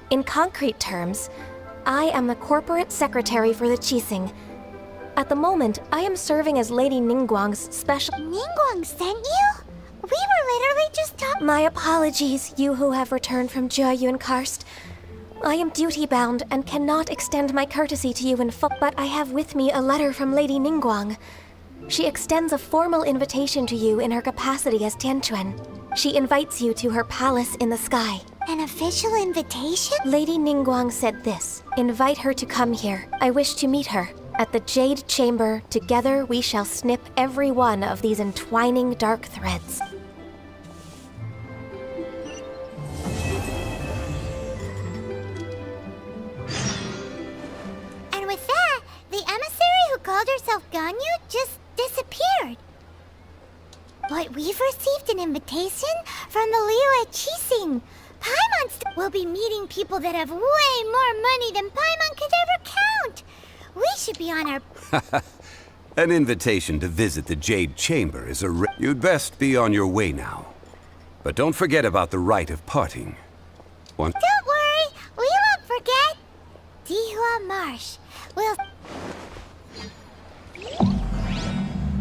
in concrete terms, I am the corporate secretary for the Qixing. At the moment, I am serving as Lady Ningguang's special... Ningguang sent you? We were literally just talking... My apologies, you who have returned from Jueyun Karst. I am duty-bound and cannot extend my courtesy to you in full, but I have with me a letter from Lady Ningguang. She extends a formal invitation to you in her capacity as Tianquan. She invites you to her palace in the sky. An official invitation? Lady Ningguang said this. Invite her to come here. I wish to meet her. At the Jade Chamber, together we shall snip every one of these entwining dark threads. And with that, the emissary who called herself Ganyu just disappeared. But we've received an invitation from the Liyue Qixing. Paimon will be meeting people that have way more money than Paimon could ever count. We should be on our... An invitation to visit the Jade Chamber is You'd best be on your way now. But don't forget about the rite of parting. Don't worry, we won't forget. Dihua Marsh. We'll...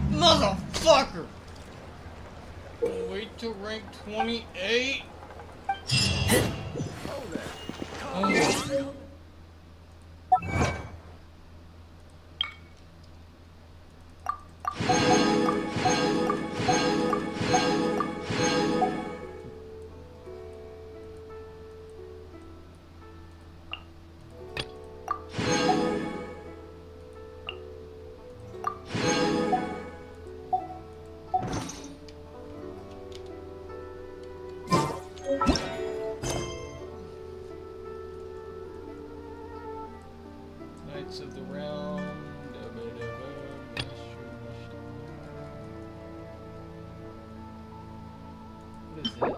Motherfucker! Wait till rank 28? Oh. What is this?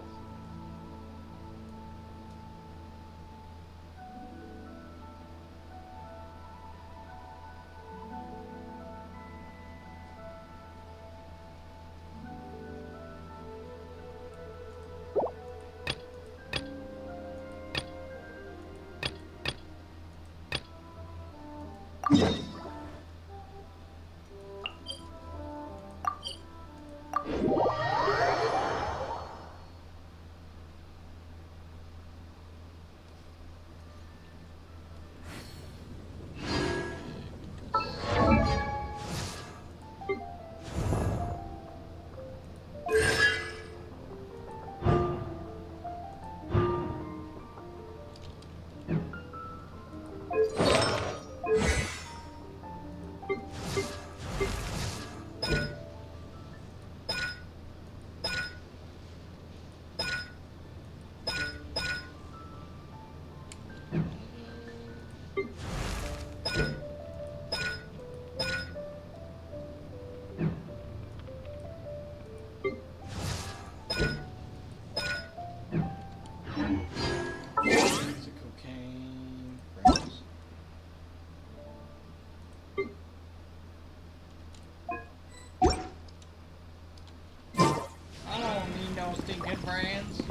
Stinking brands.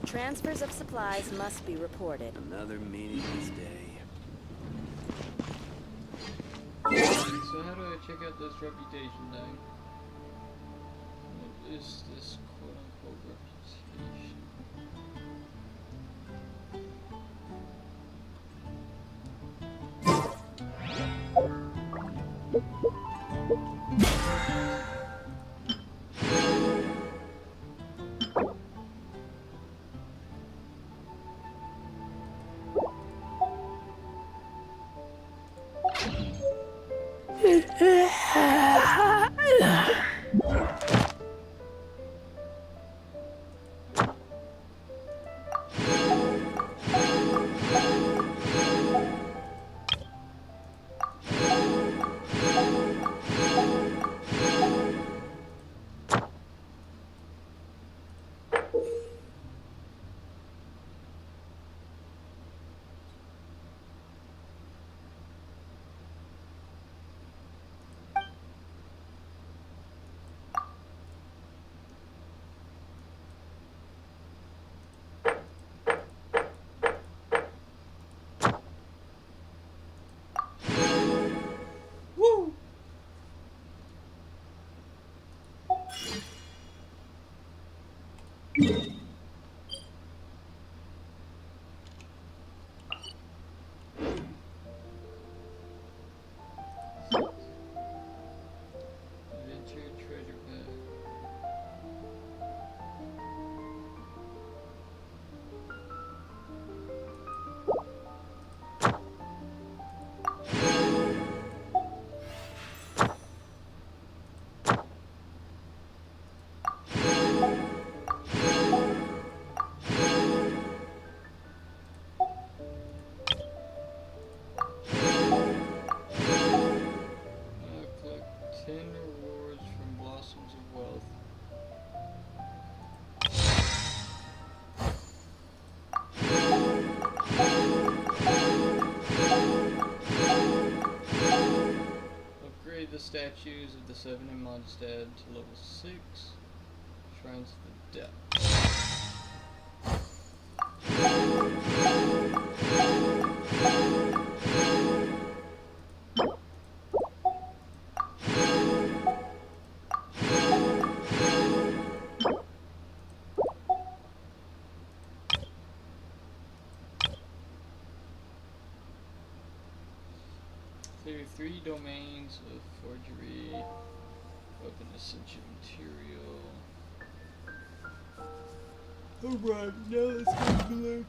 Transfers of supplies must be reported. Another meaningless day. So how do I check out this reputation thing? What is this quote-unquote reputation? statues of the seven in Mondstadt to level 6. Shrines of the Depth. 3 domains of forgery, weapon essential material. Alright, now let's go collect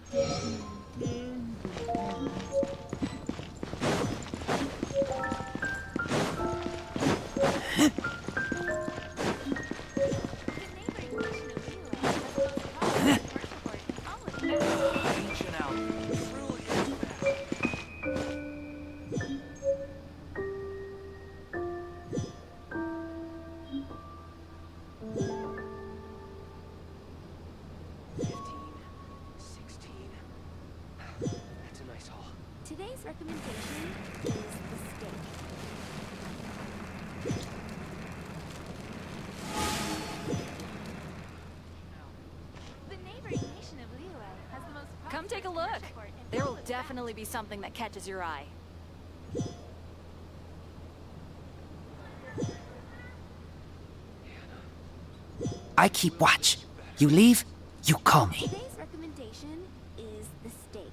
Today's recommendation is the steak. The neighboring nation of Liyue has the most. Come take a look. There will definitely be something that catches your eye. I keep watch. You leave, you call me. Today's recommendation is the steak.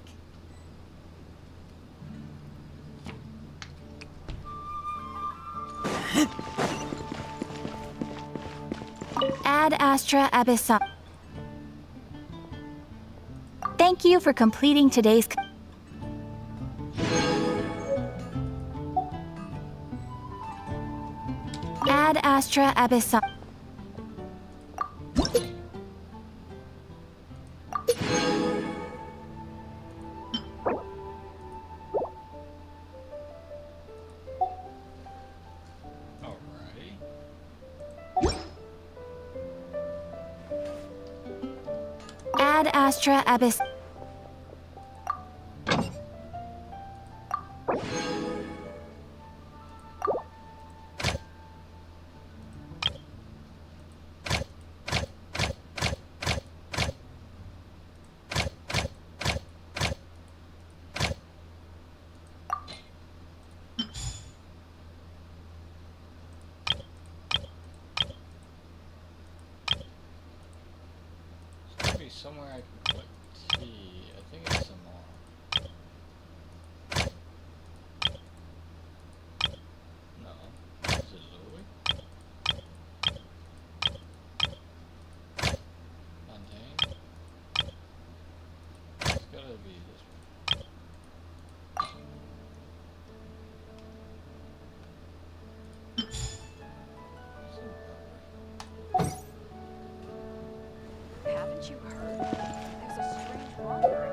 Ad Astra Abyssal. Thank you for completing today's. Ad Astra Abyssal. Ad Astra Abyss. Somewhere I can collect tea. I think it's some more. No. Is it Louis? Montaigne? It's gotta be this one. Haven't you heard? There's a strange wanderer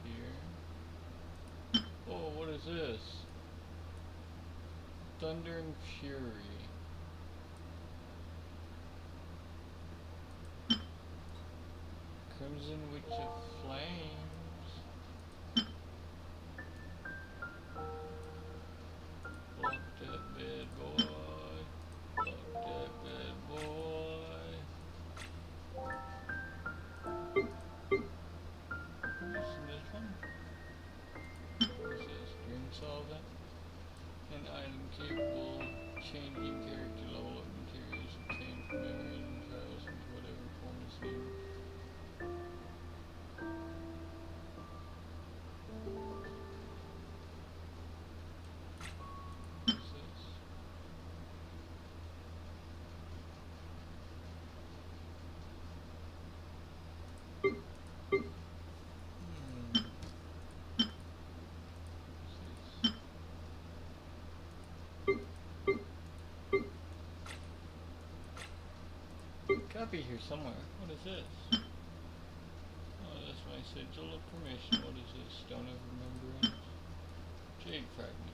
here. Oh, what is this? Thunder and Fury. Crimson Witch of Flames. Block that bad boy. Block that bad boy. What's this one? What is this? Dream Solvent? An item capable of changing character level of materials obtained from memories and trials into whatever form is needed. gotta be here somewhere. What is this? Oh, that's my sigil of permission. What is this? Stone of remembrance. Jade fragment.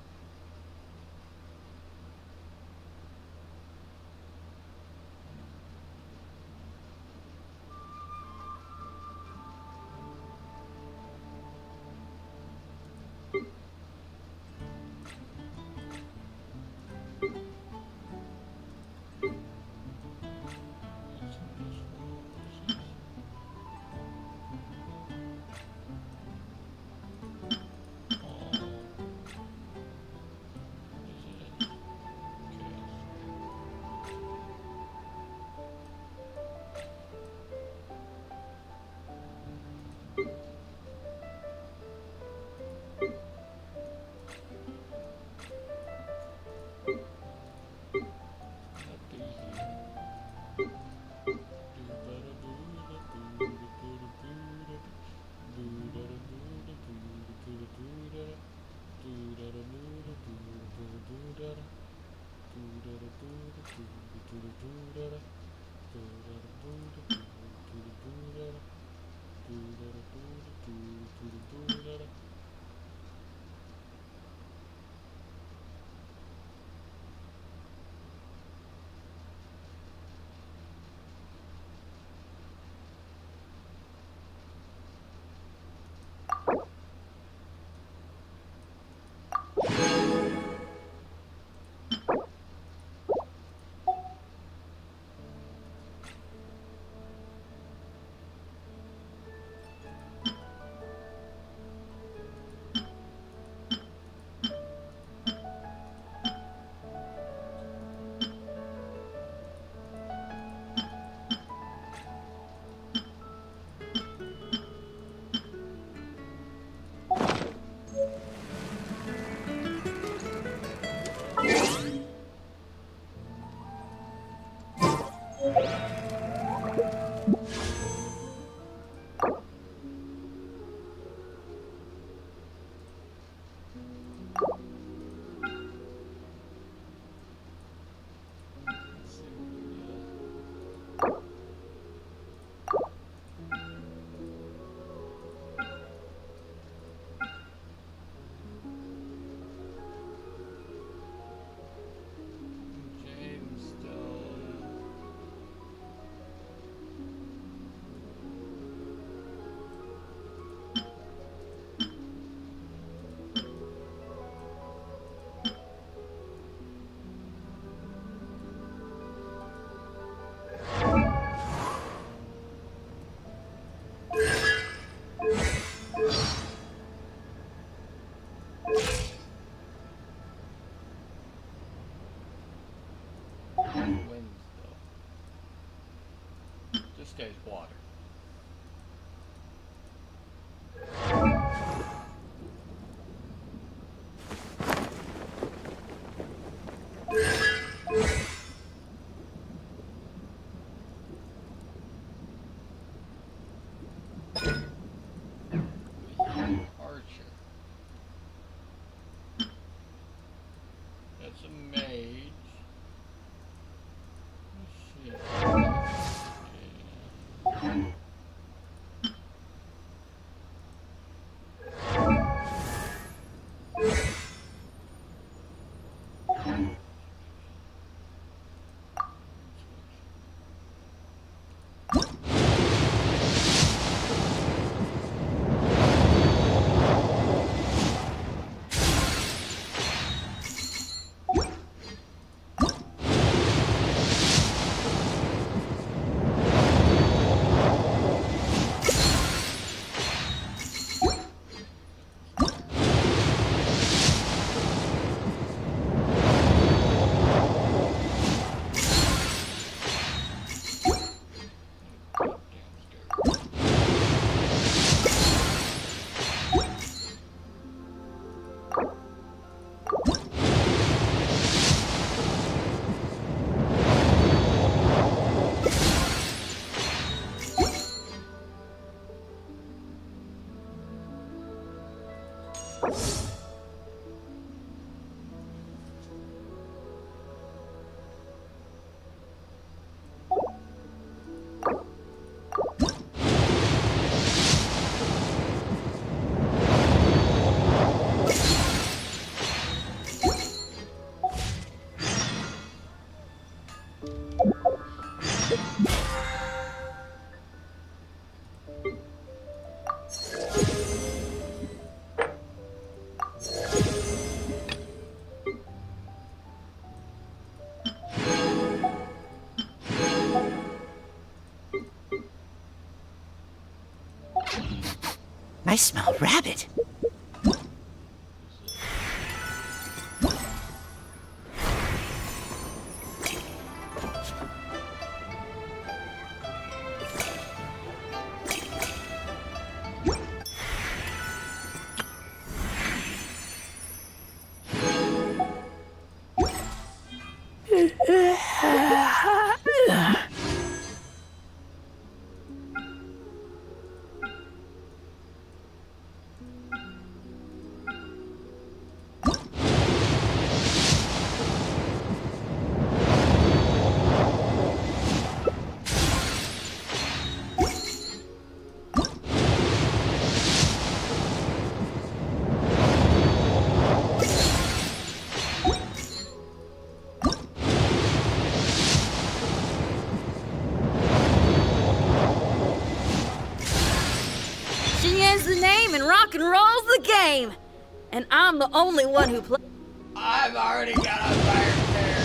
This guy's water. Archer. That's a mage. Let's see. Okay. I smell rabbit. Xinyan's the name and rock and roll's the game. And I'm the only one who plays. I've already got a fire there.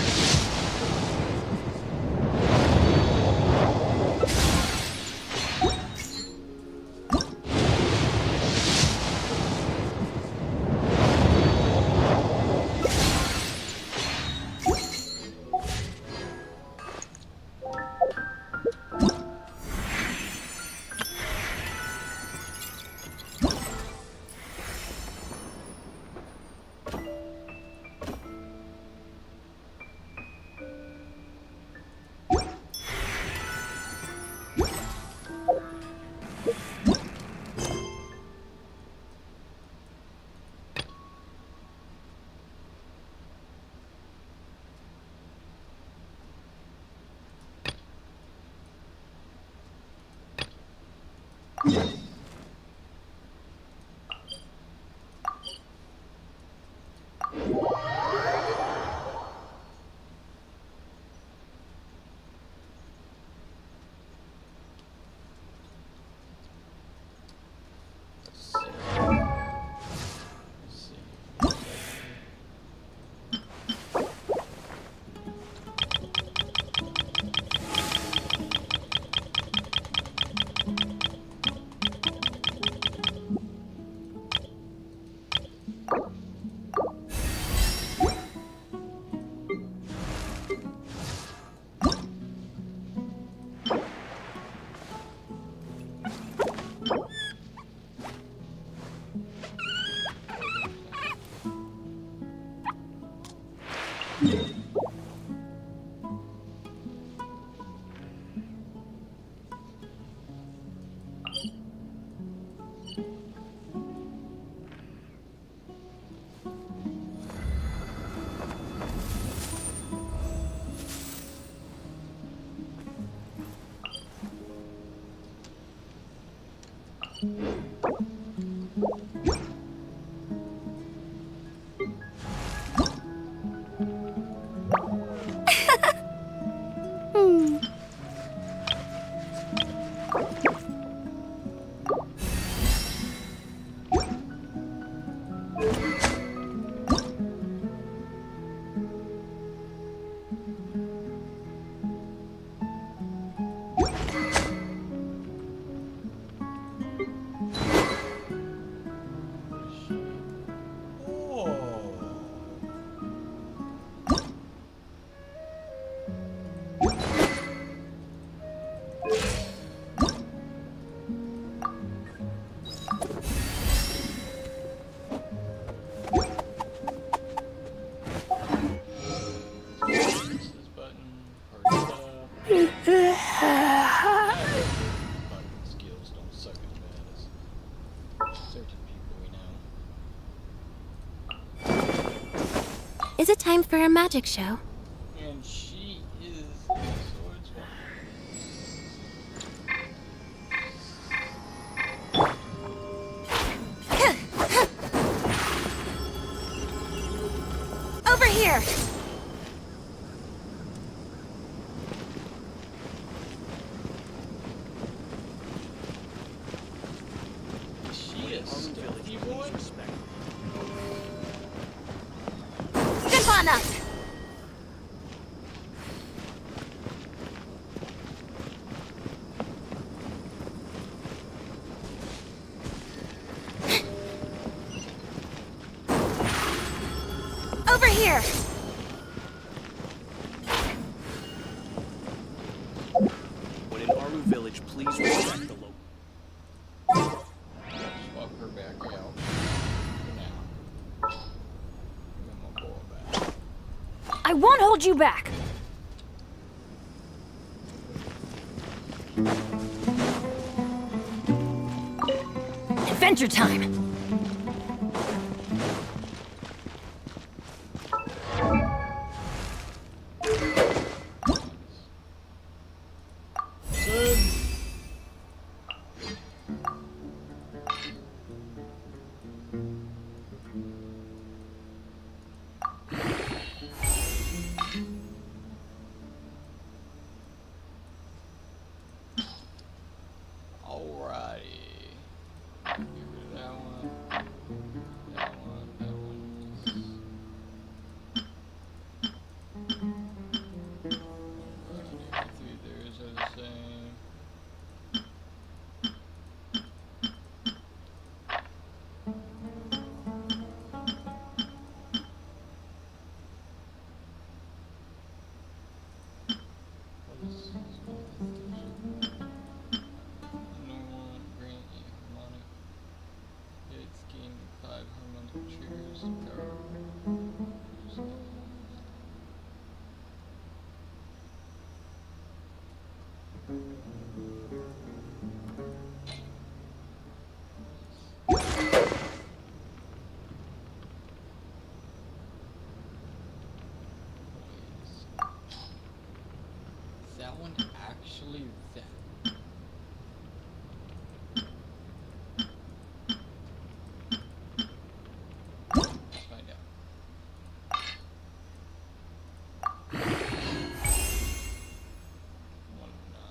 Is it time for a magic show? And she is the swordswoman. Over here! Is she a stealthy boy? Step on up! here! When in Aru Village, please respect the local. Swap her back out for now. Get my ball back. I won't hold you back! Adventure time! Alrighty. Get rid of that one. That one. That one. Alrighty. The three theirs are the same. What is normal grant you harmonic hits, gain 5 harmonic triggers, power. Is that one actually that? Let's find out. One, 9.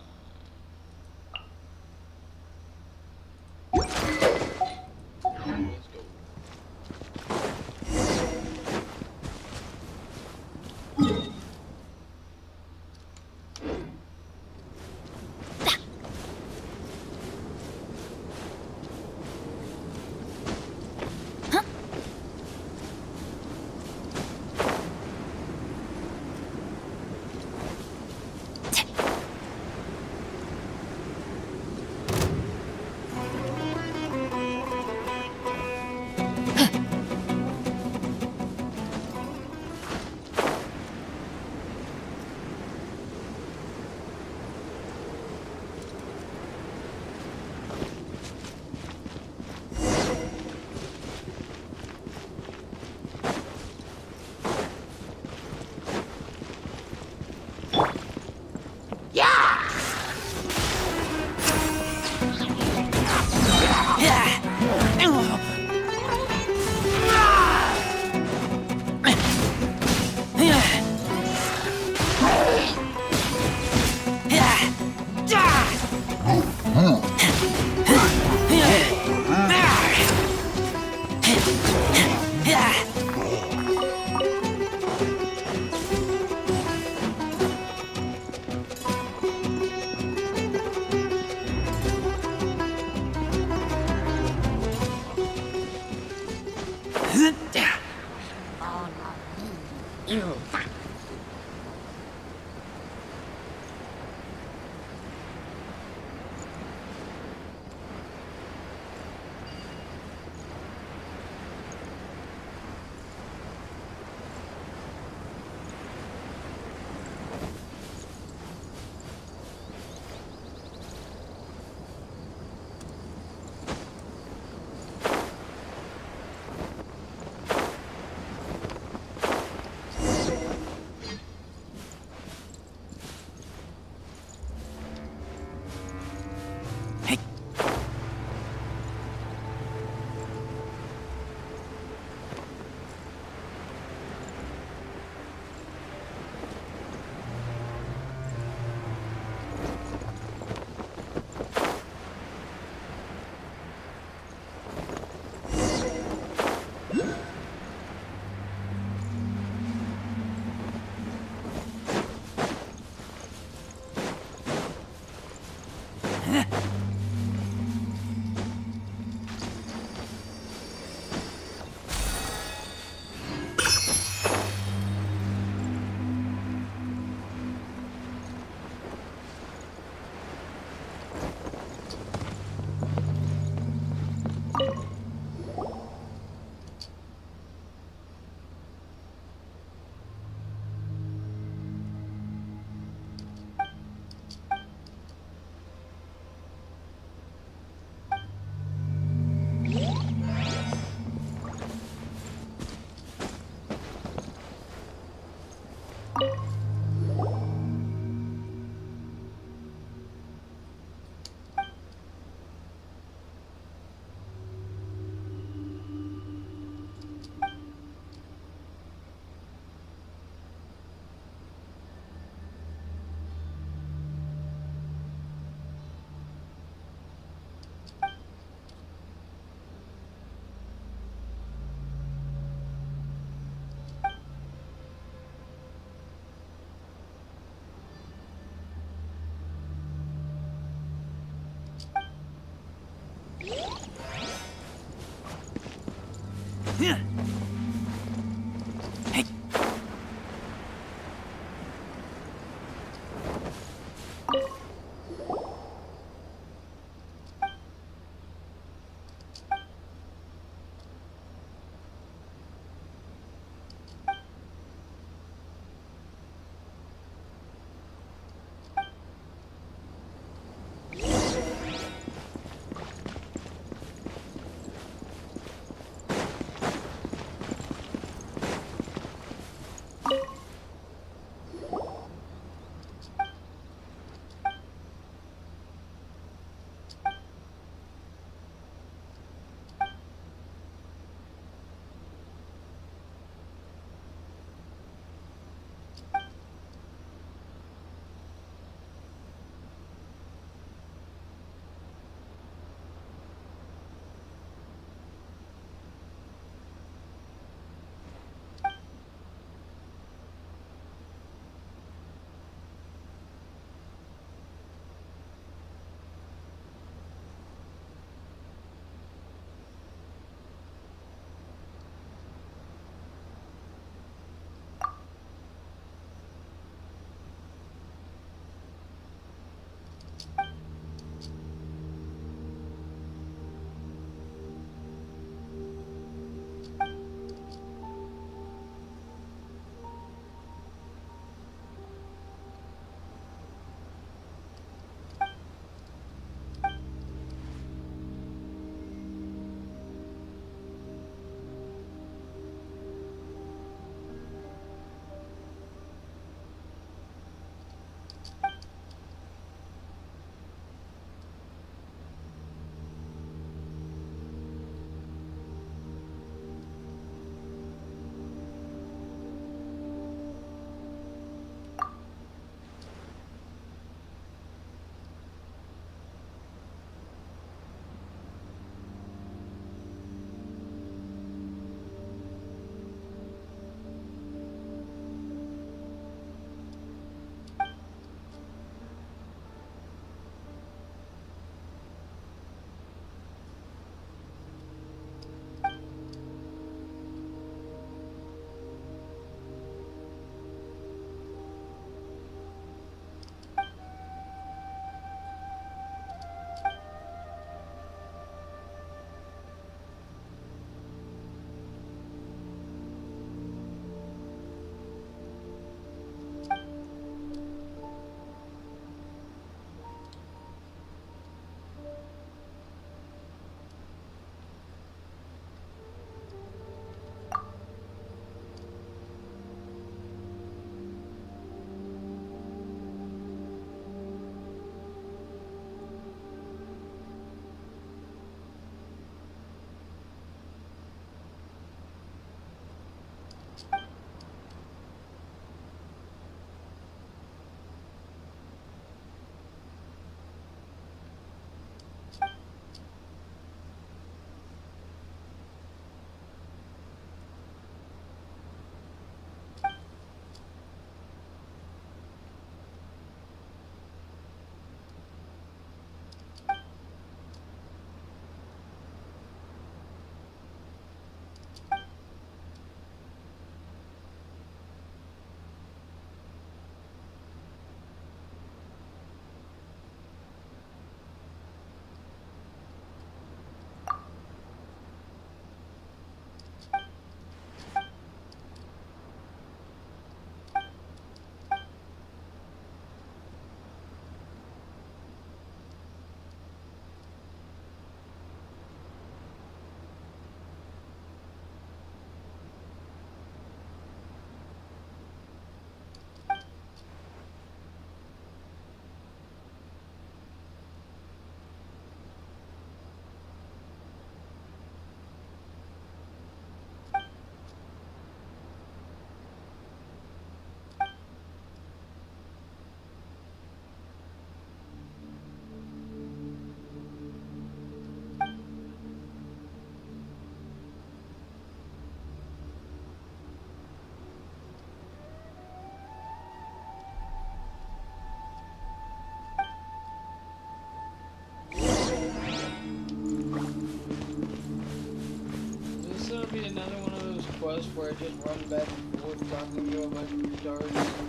us where I just run back and forth talking to a bunch of retards.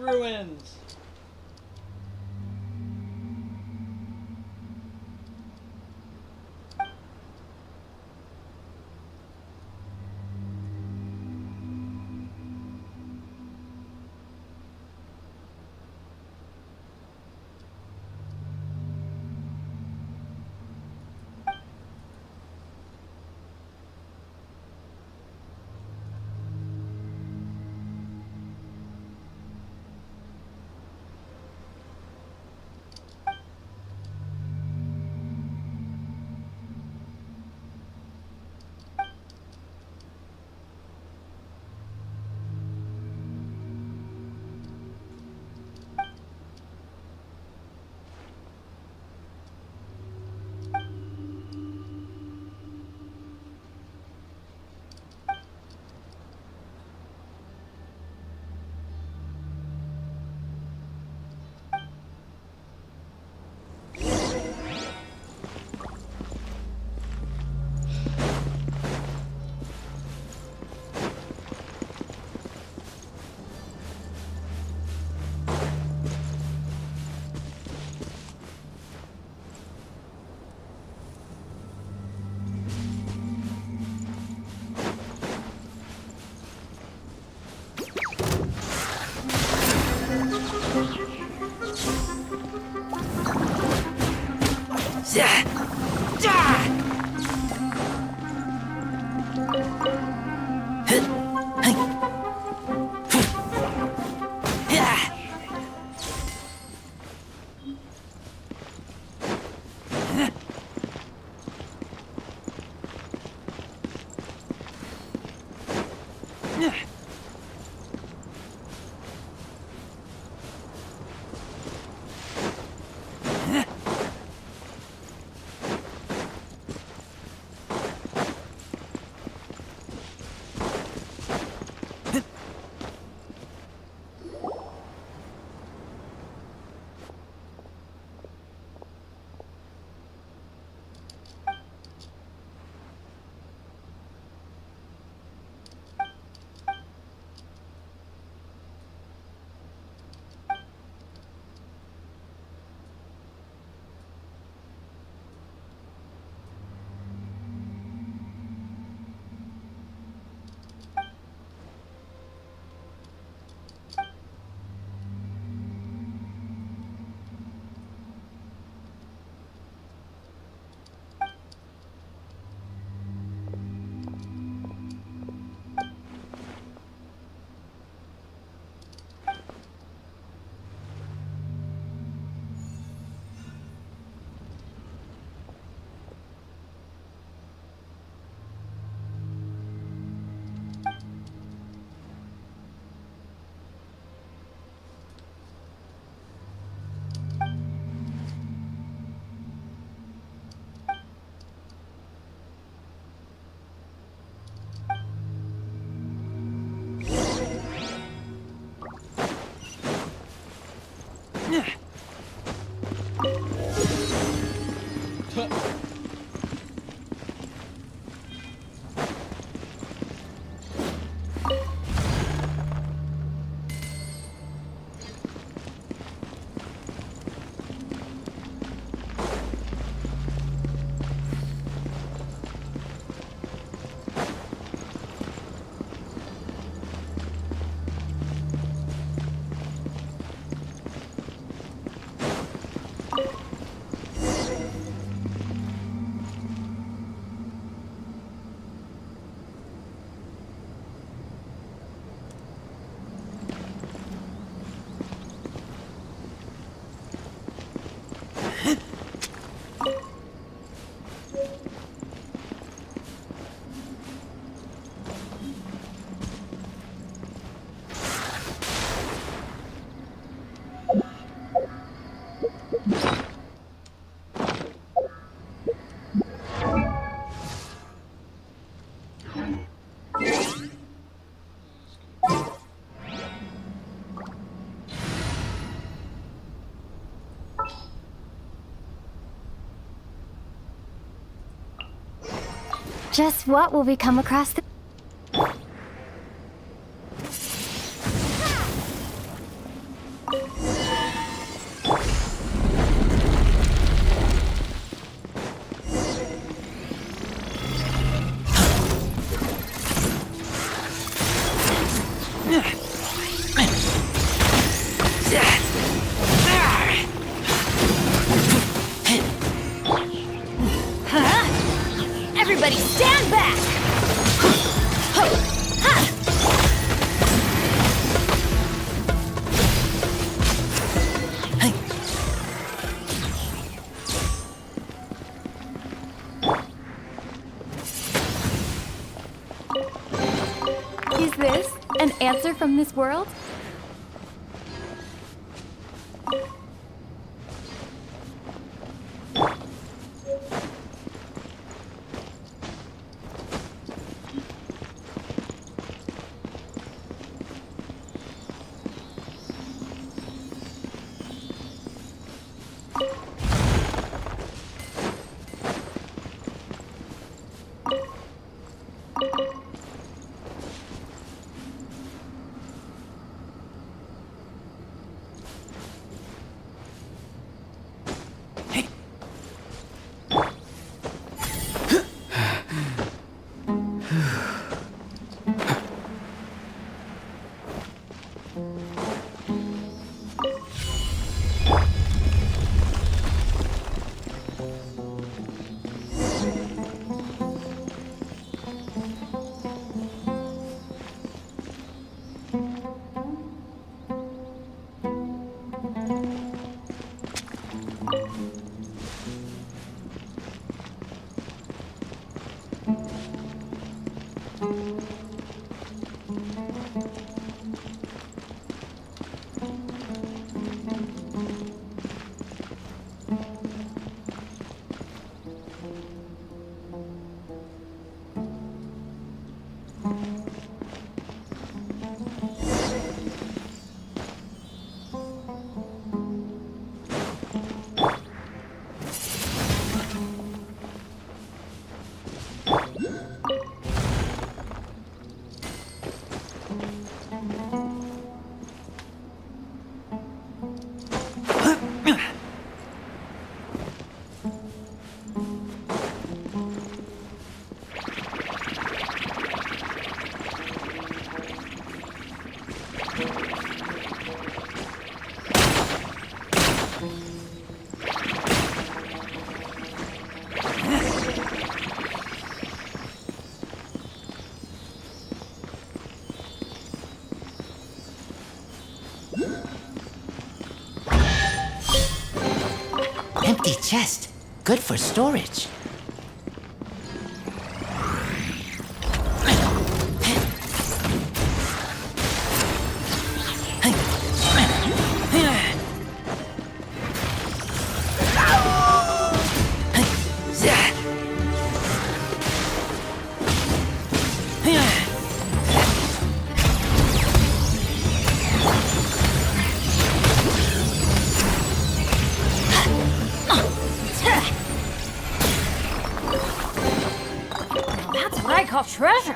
ruins! Just what will we come across the... Everybody stand back! Is this an answer from this world? Empty chest. Good for storage. Call treasure.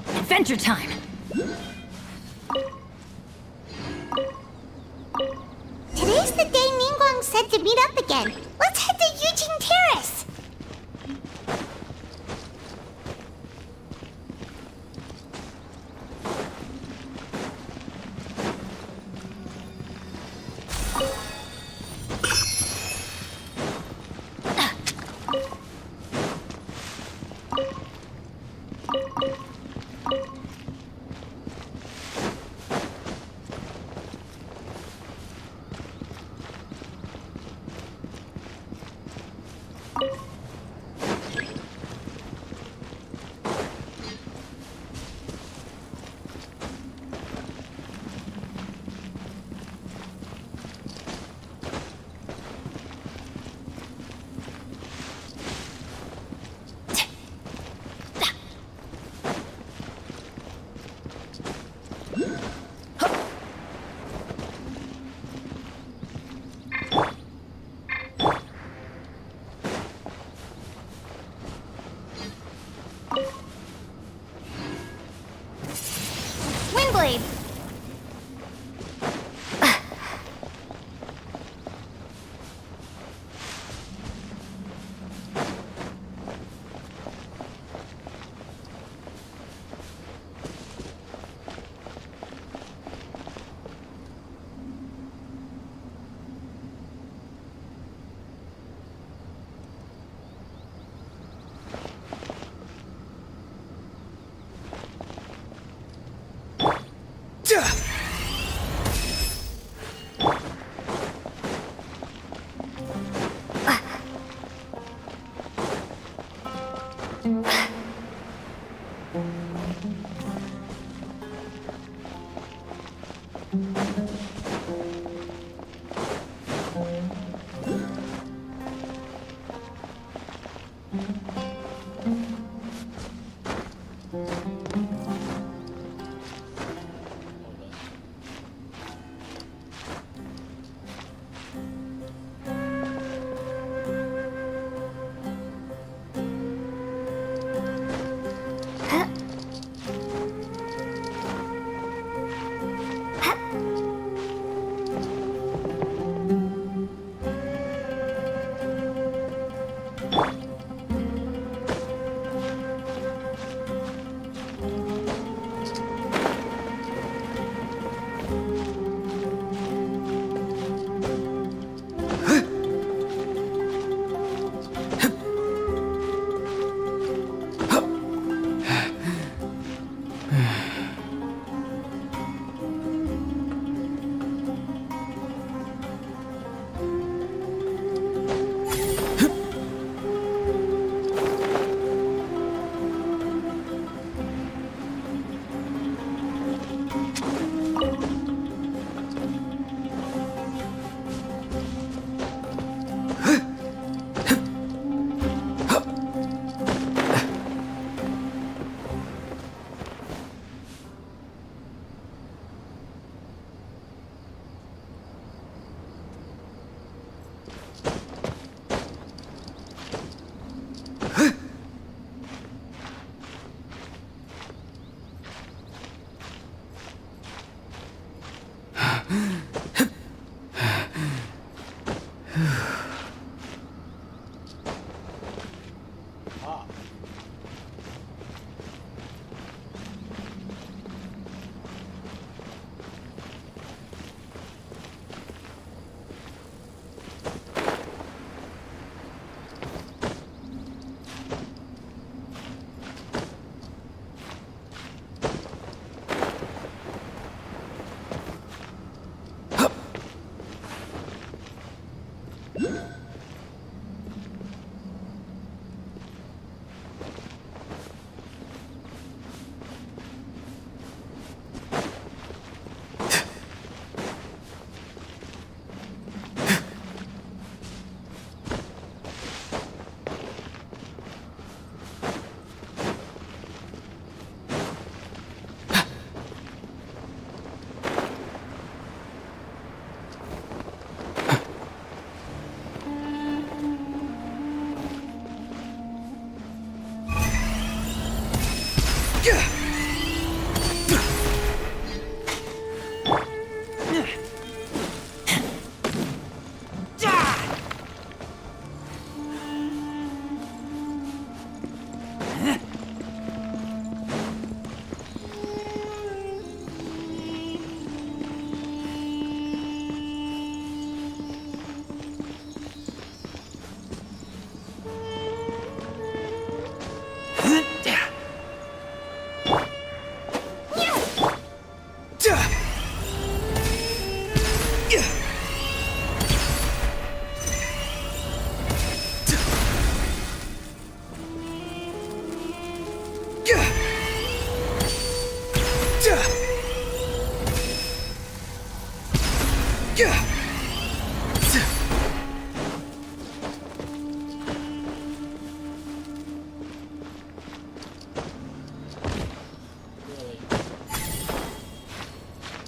Adventure time. Today's the day Ningguang said to meet up again. Let's head to Yujing Terrace.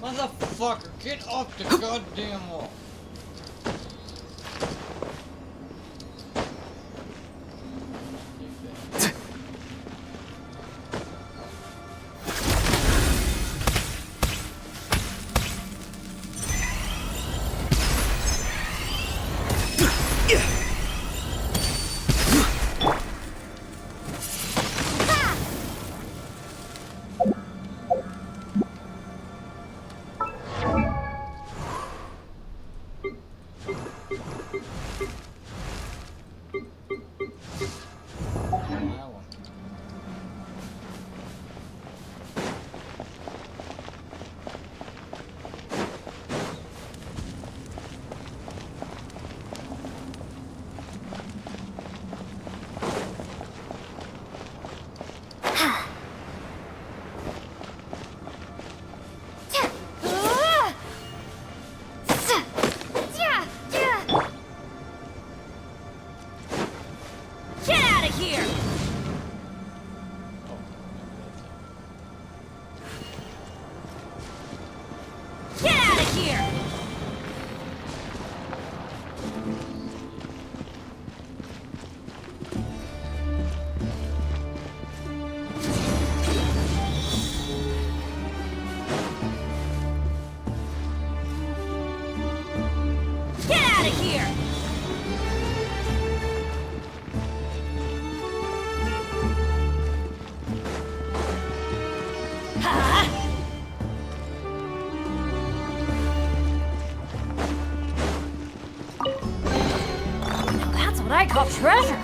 Motherfucker, get off the goddamn wall. Now that's what I call treasure.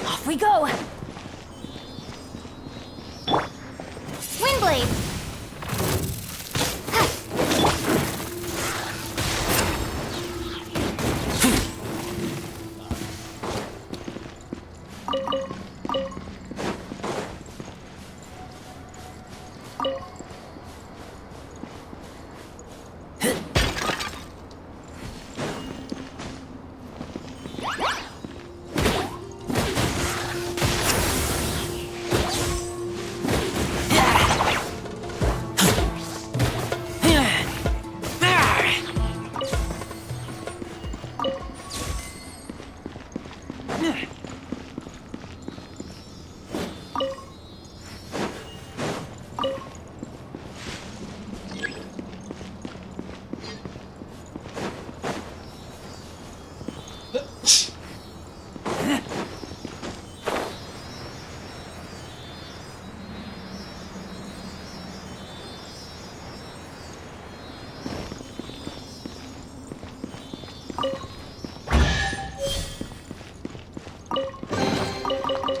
Off we go! Windblade!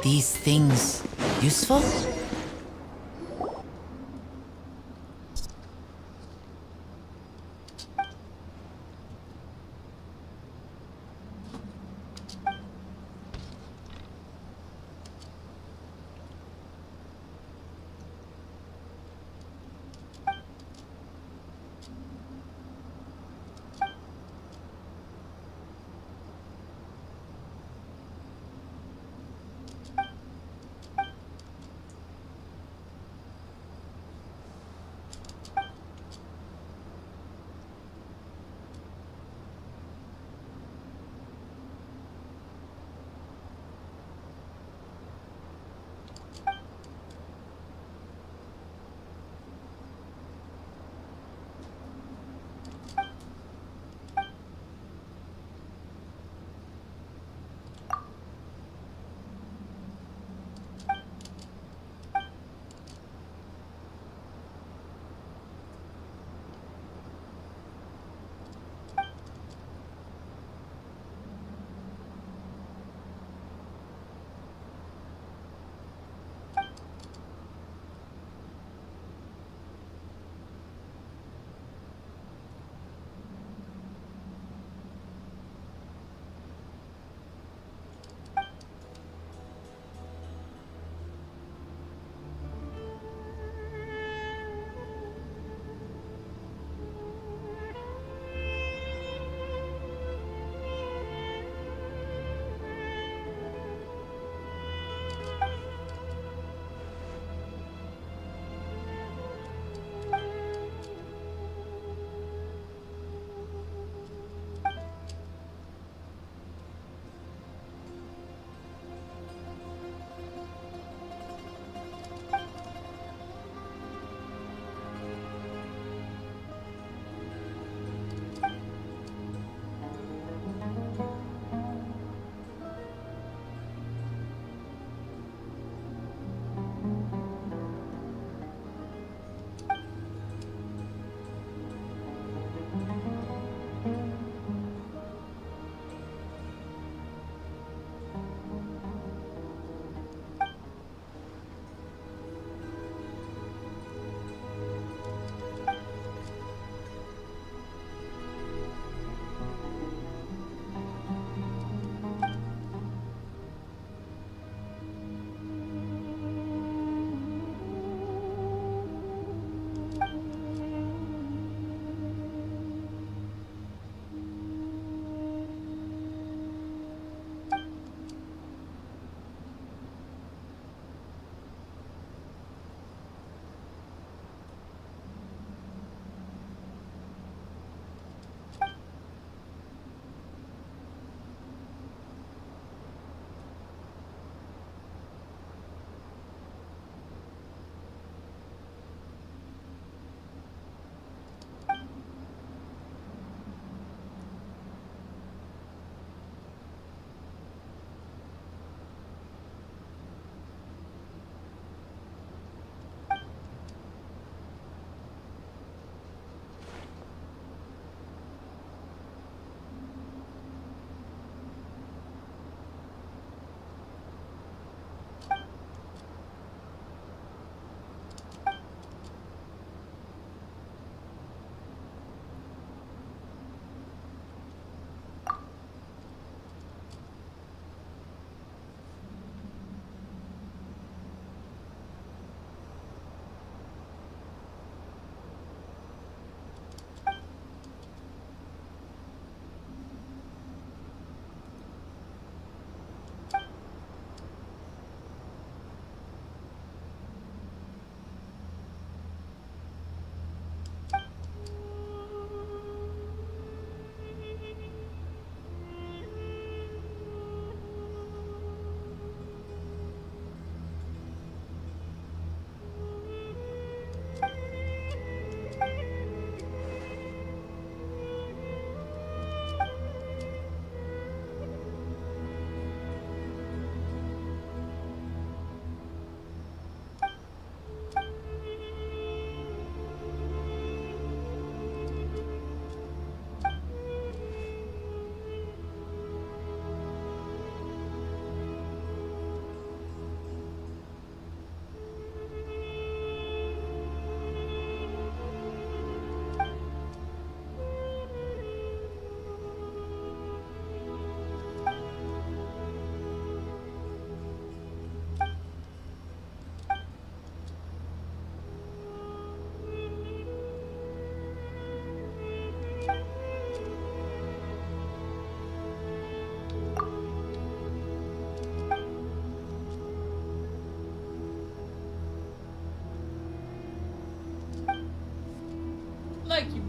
These things useful?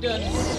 Done.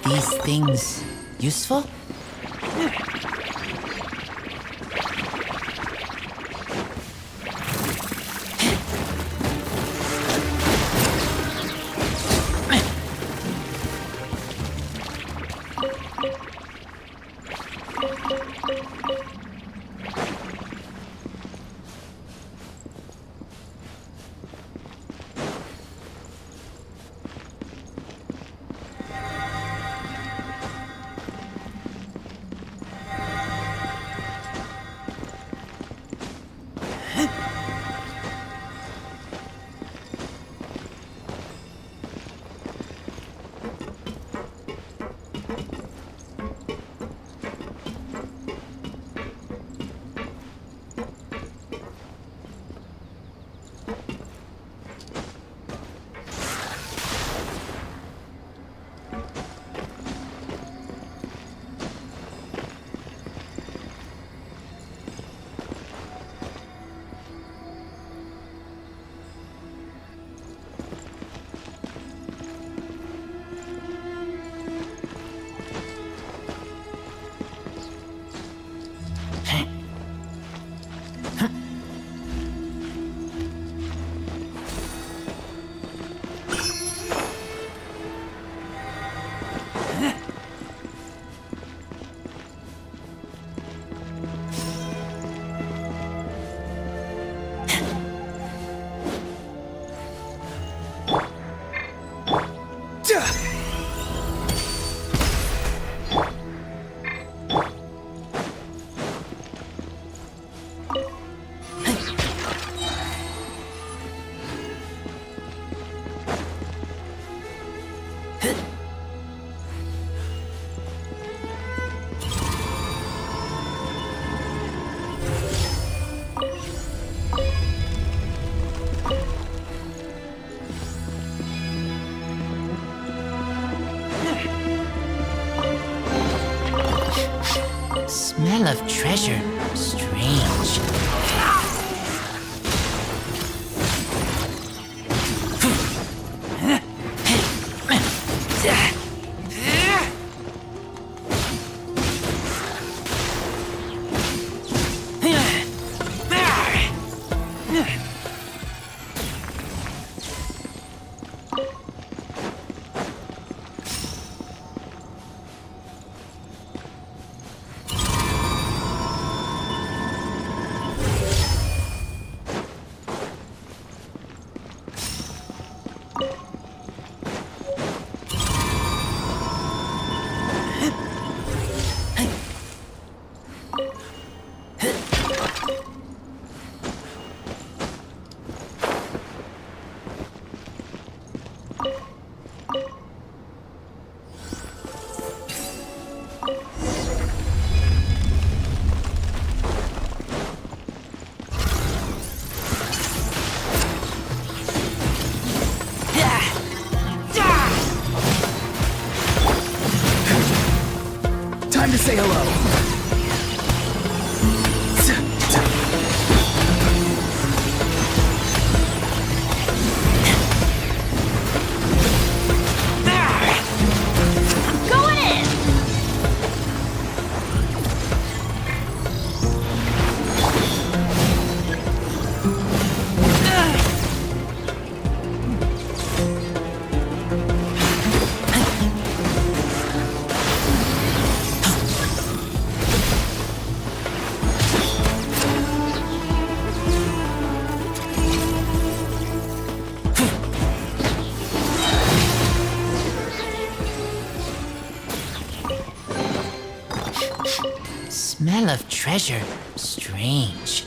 These things useful? Smell of treasure. Strange. Time to say hello. Going in! smell of treasure. Strange.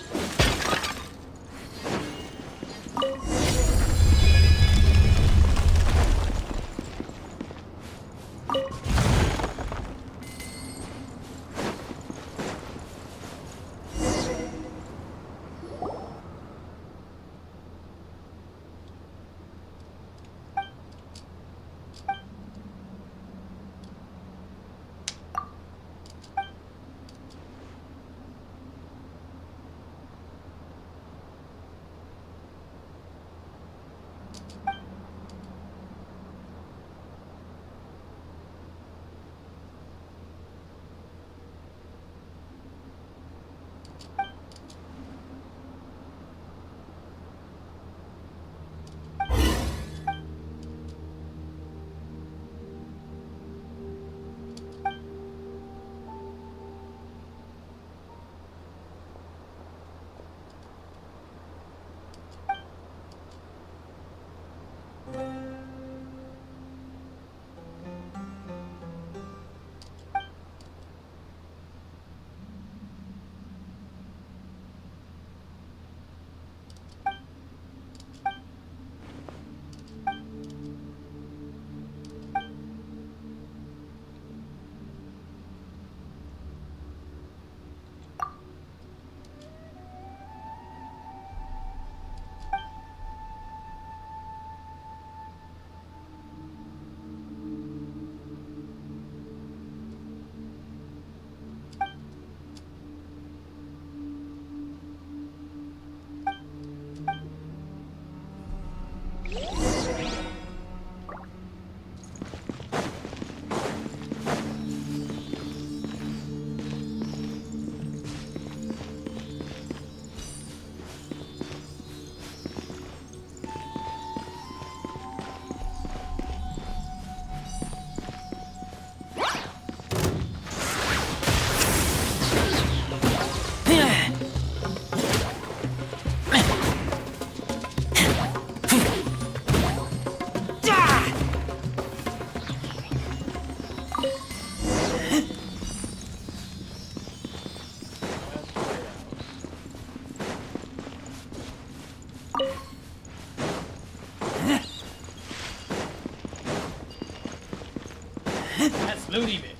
That's Looney Bits.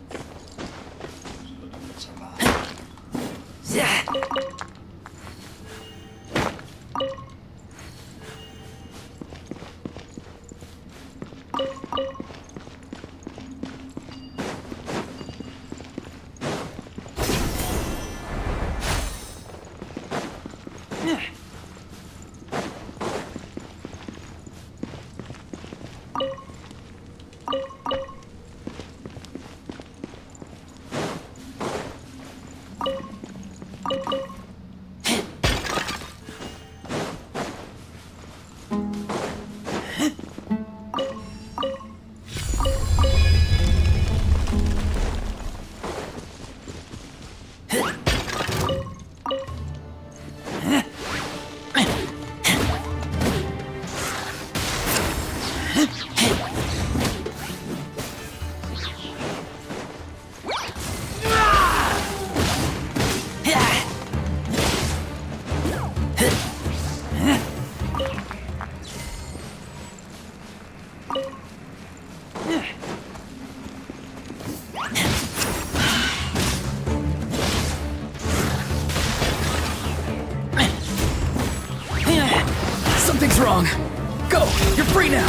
Something's wrong. Go! You're free now!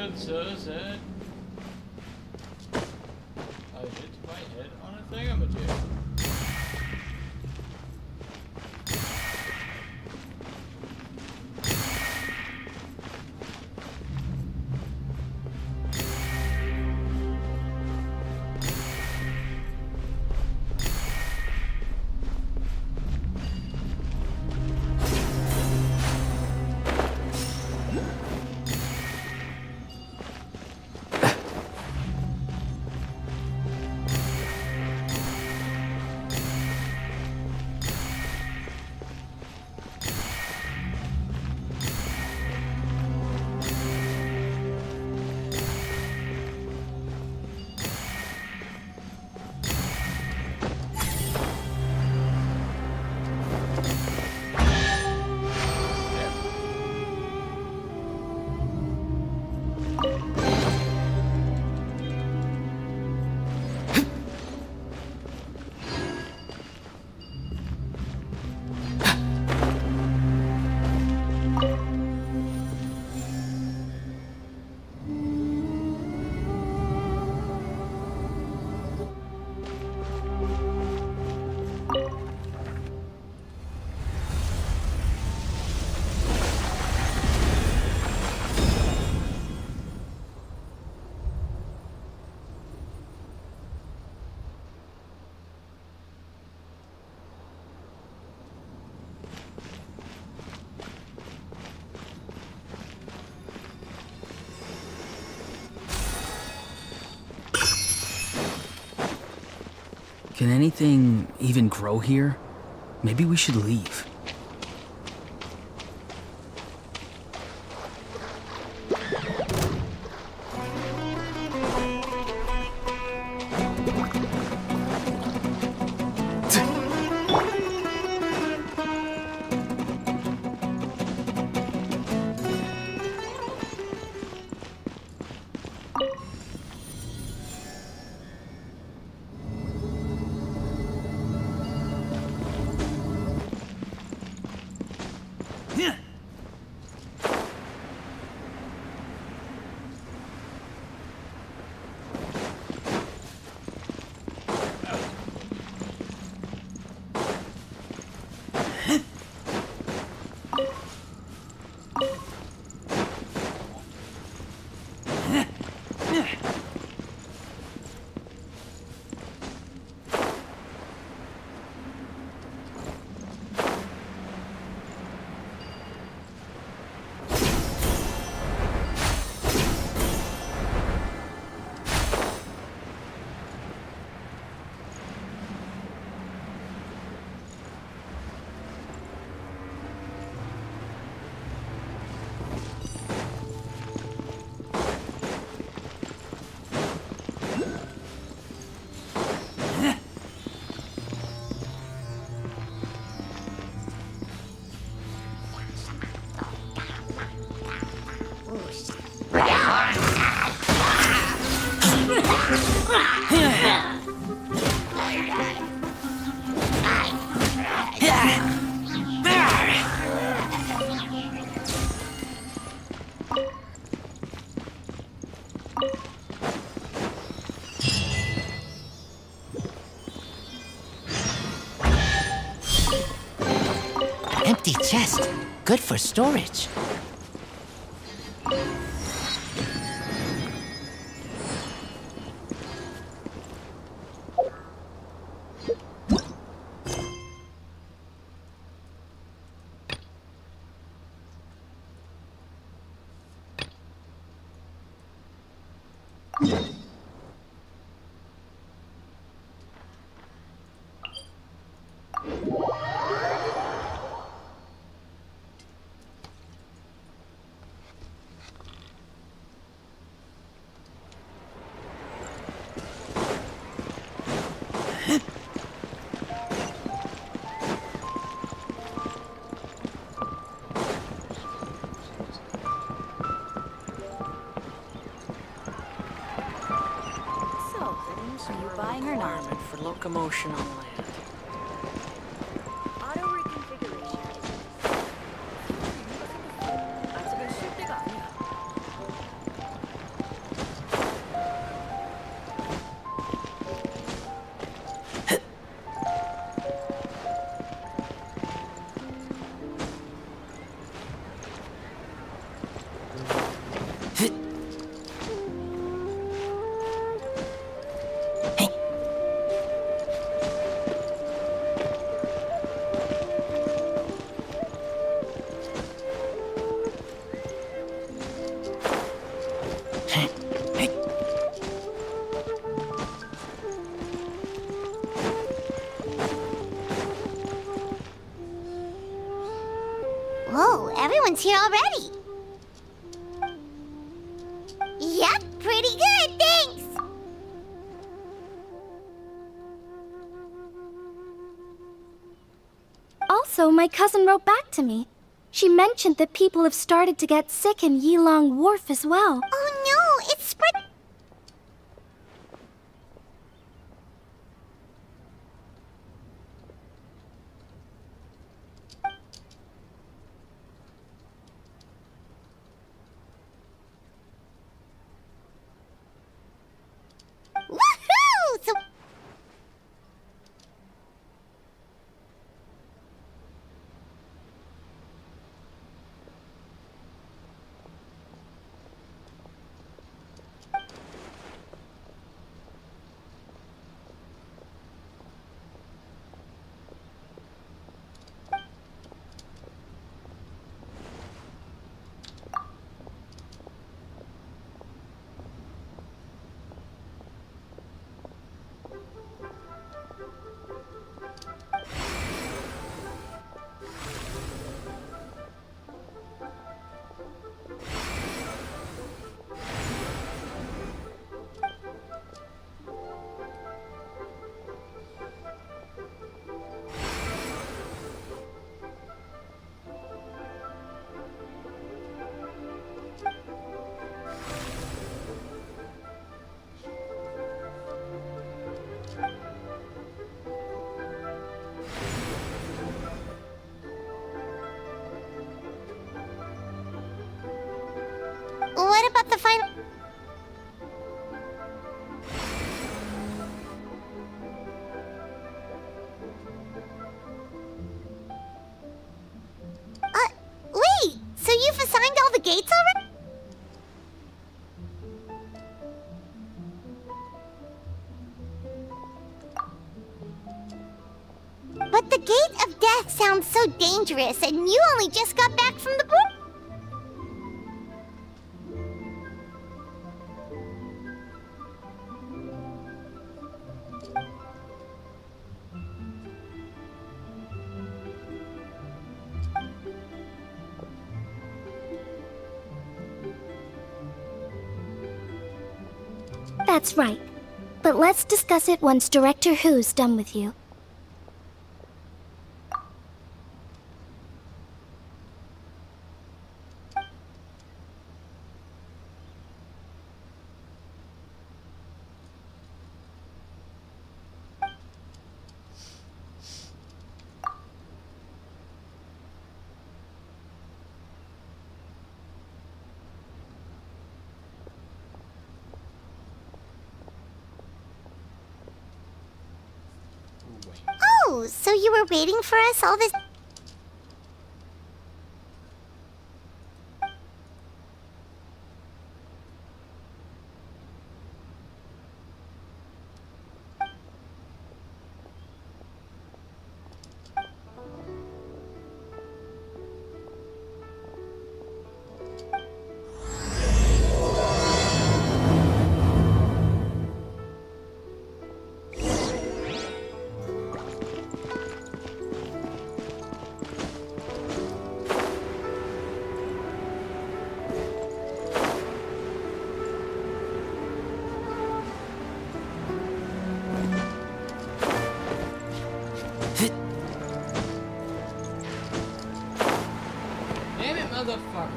good, sir said. I hit my head on a thingamajig. Can anything even grow here? Maybe we should leave. Empty chest. Good for storage. For locomotion on land. Auto reconfiguration. 아직은 쉴 때가 아니야. everyone's here already. Yep, pretty good, thanks. Also, my cousin wrote back to me. She mentioned that people have started to get sick in Yilong Wharf as well. Oh no, it's spread. Woohoo! So what about the final? Wait, so you've assigned all the gates already? But the Gate of Death sounds so dangerous, and you only just got back from the board. That's right. But let's discuss it once Director Who's done with you. Oh, so you were waiting for us all this... Damn it, motherfucker.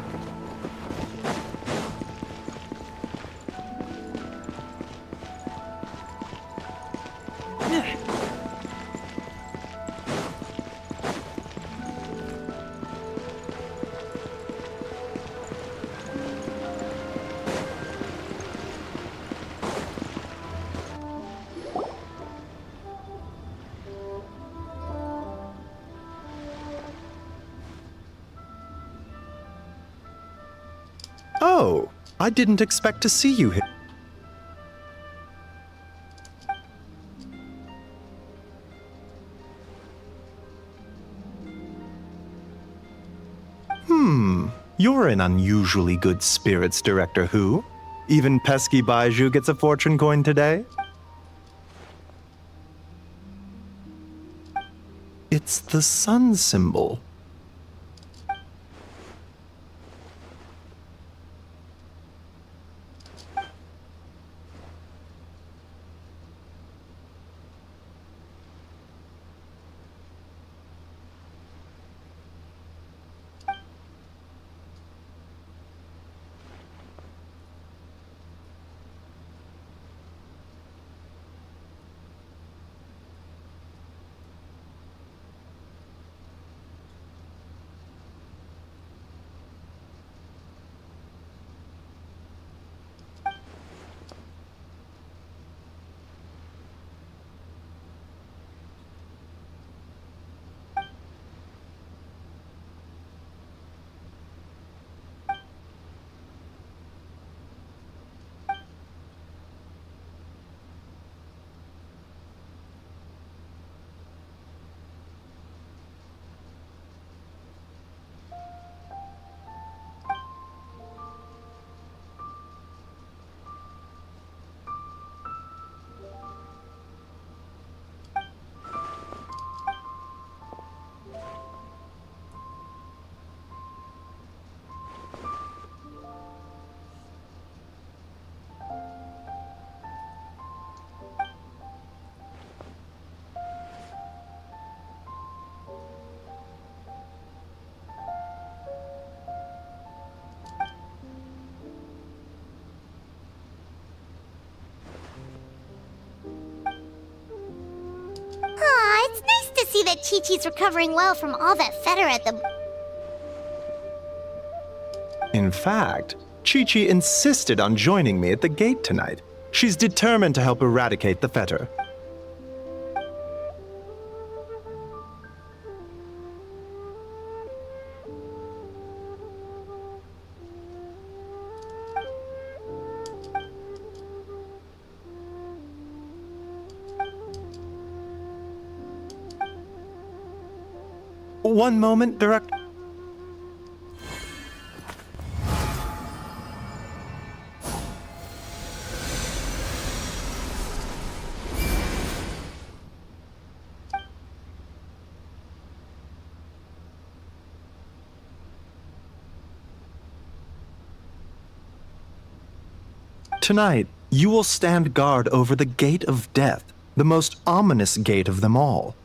Oh, I didn't expect to see you here. You're in unusually good spirits, Director Who. Even pesky Baiju gets a fortune coin today. It's the sun symbol. see that Chi-Chi's recovering well from all that fetter at the... In fact, Chi-Chi insisted on joining me at the gate tonight. She's determined to help eradicate the fetter. One moment, Direct. Tonight, you will stand guard over the Gate of Death, the most ominous gate of them all.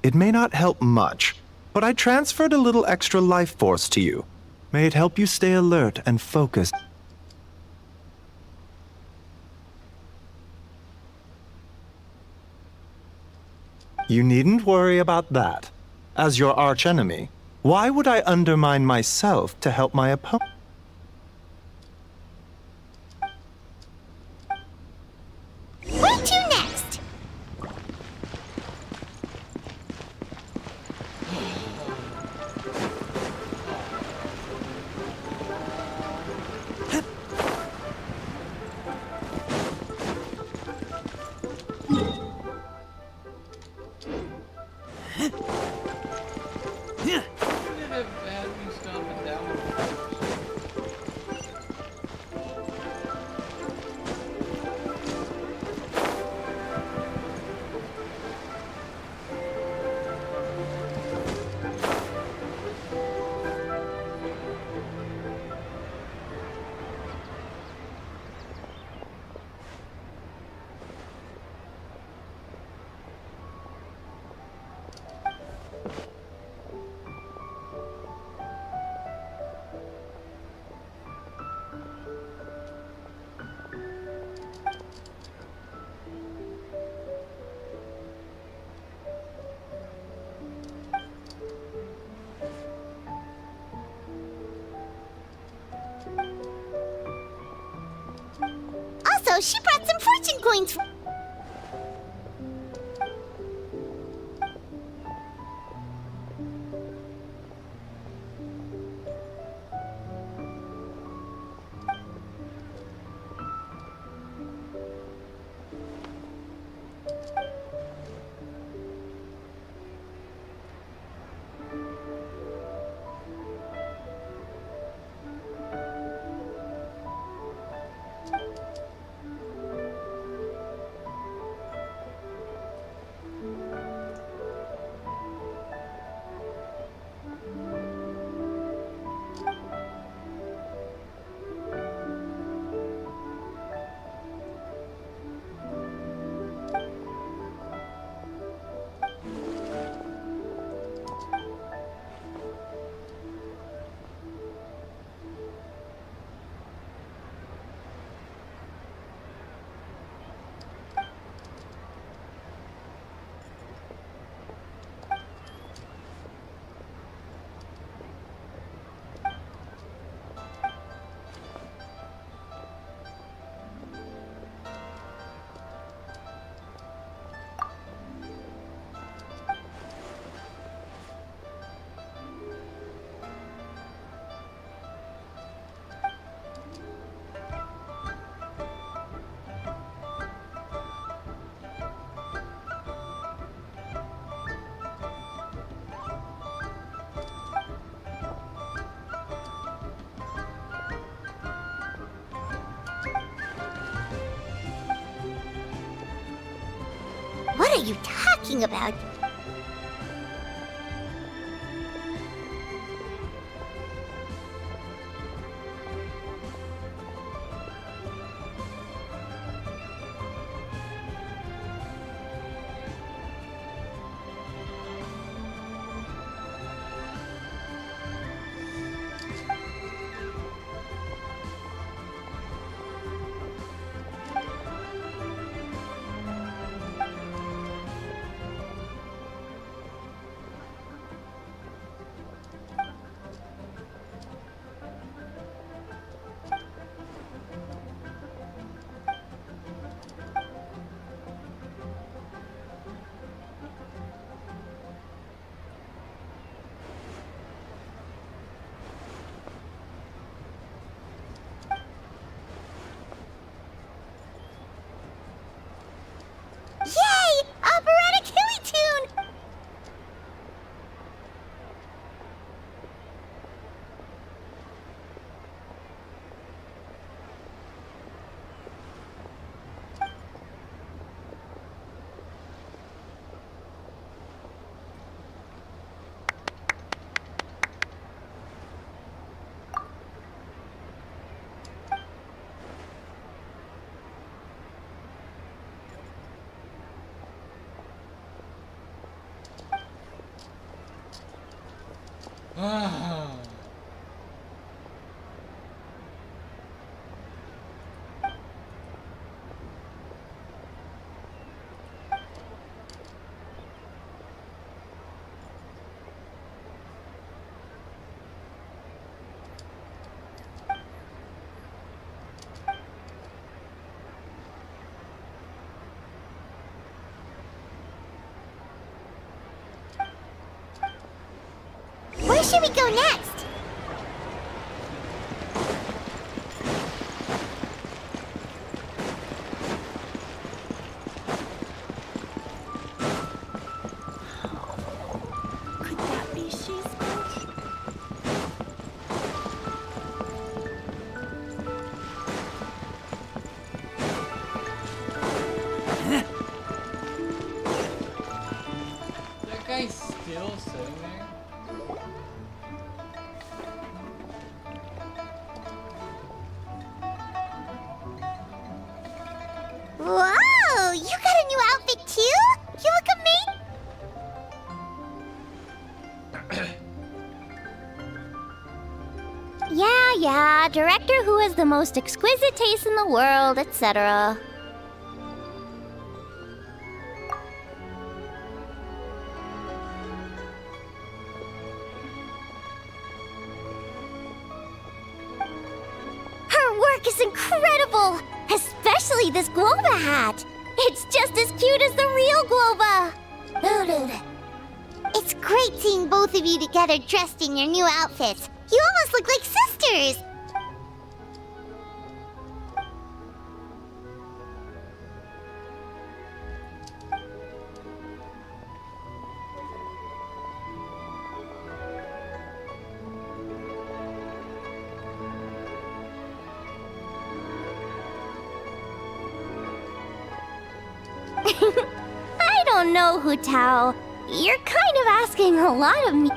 It may not help much, but I transferred a little extra life force to you. May it help you stay alert and focused. You needn't worry about that. As your archenemy, why would I undermine myself to help my opponent? Where to next? Also, she brought some fortune coins for... What are you talking about? should we go next? Could that be she's boat? That guy's still sitting there? Whoa! You got a new outfit too? You look amazing! Yeah, director who has the most exquisite taste in the world, etc. Her work is incredible! Especially this Guava hat! It's just as cute as the real Guava! It's great seeing both of you together dressed in your new outfits. You almost look like sisters! I don't know, Hu Tao. You're kind of asking a lot of me.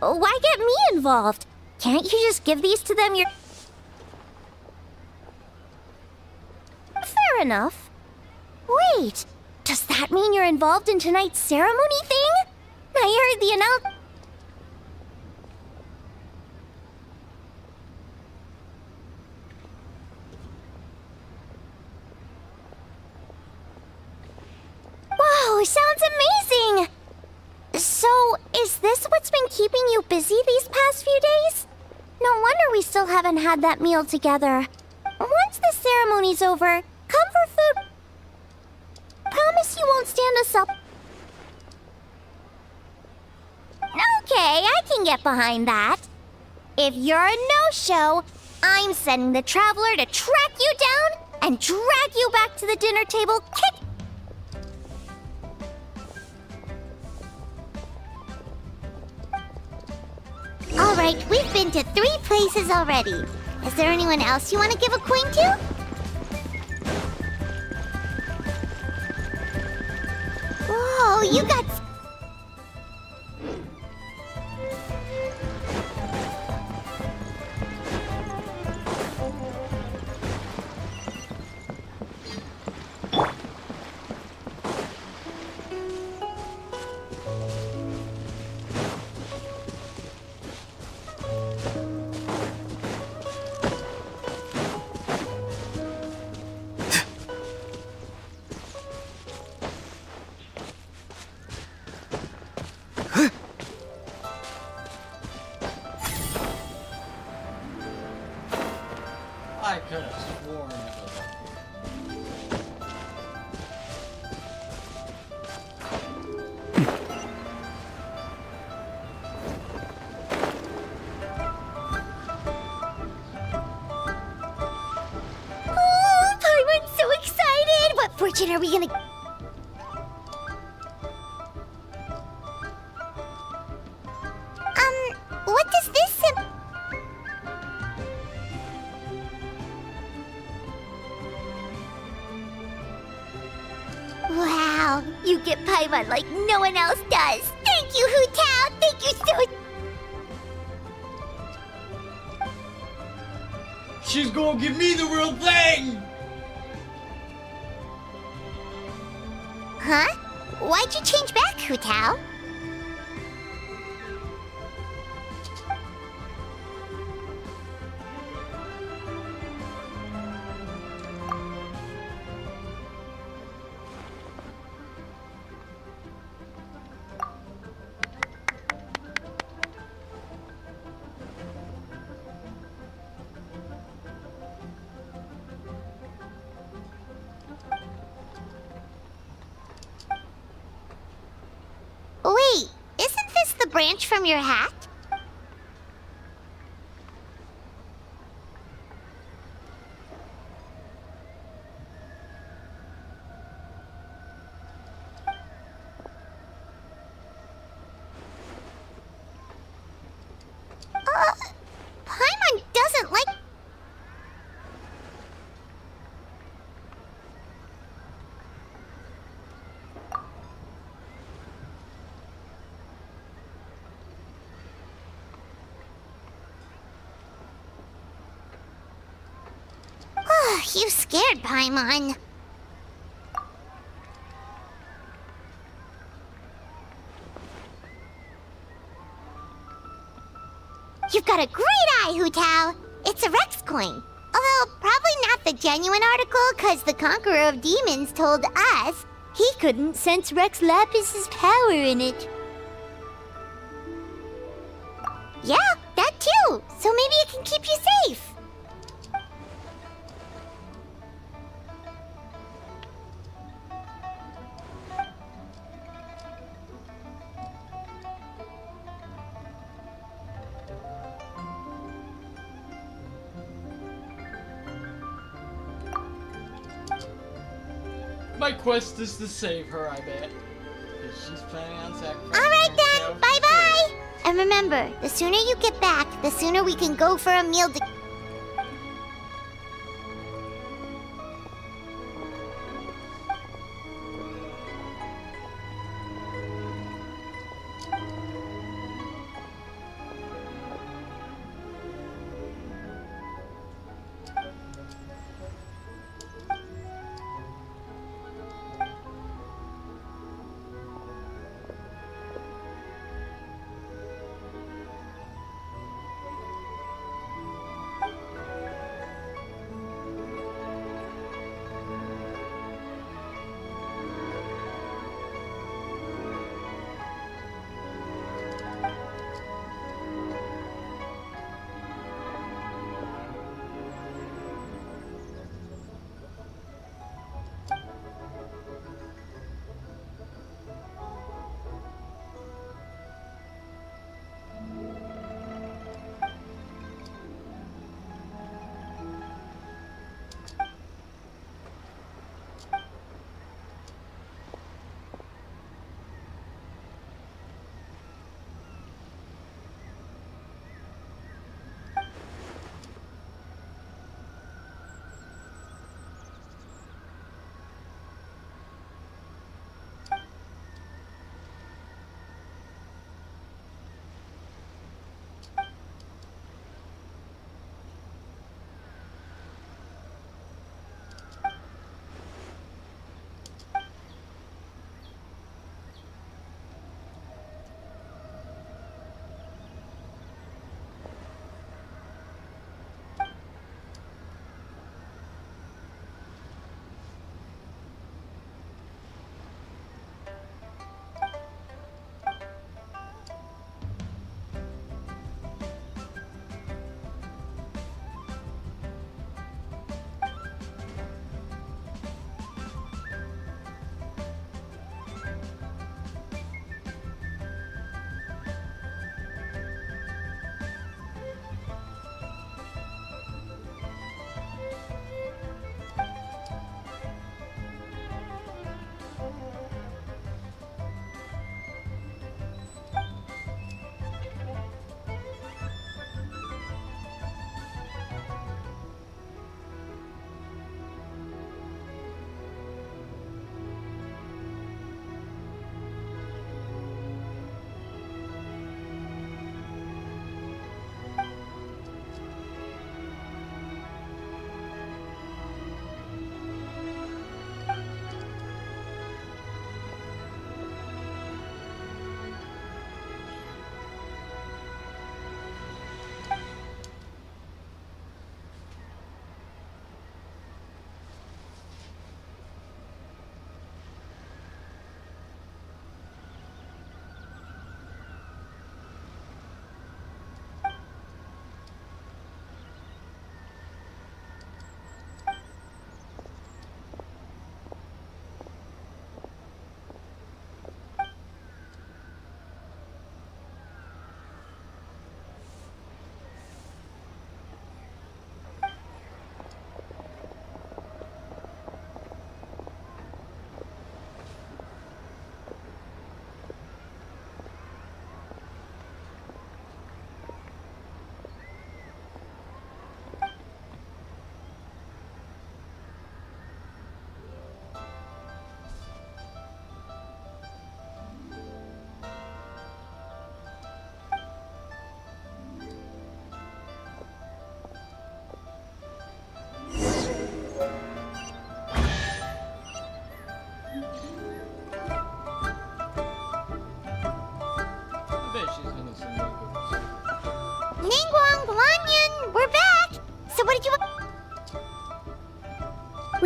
Why get me involved? Can't you just give these to them your... Fair enough. Wait, does that mean you're involved in tonight's ceremony thing? I heard the announcement. Wow, sounds amazing! So, is this what's been keeping you busy these past few days? No wonder we still haven't had that meal together. Once the ceremony's over, come for food. Promise you won't stand us up. Okay, I can get behind that. If you're a no-show, I'm sending the Traveler to track you down and drag you back to the dinner table kick. Alright, we've been to 3 places already. Is there anyone else you want to give a coin to? Whoa, you got... I could have sworn it was up here. Oh, Paimon's so excited! What fortune are we gonna... What does this Wow, you get Paimon like no one else does. Thank you, Hu Tao. Thank you so... She's gonna give me the real thing! Huh? Why'd you change back, Hu Tao? branch from your hat? Paimon doesn't like... You scared Paimon. You've got a great eye, Hu Tao. It's a Rex coin. Although probably not the genuine article, because the Conqueror of Demons told us he couldn't sense Rex Lapis's power in it. Yeah, that too. So maybe it can keep you safe. My quest is to save her, I bet. Because she's planning on sacrificing Alright then, herself. bye-bye! And remember, the sooner you get back, the sooner we can go for a meal to...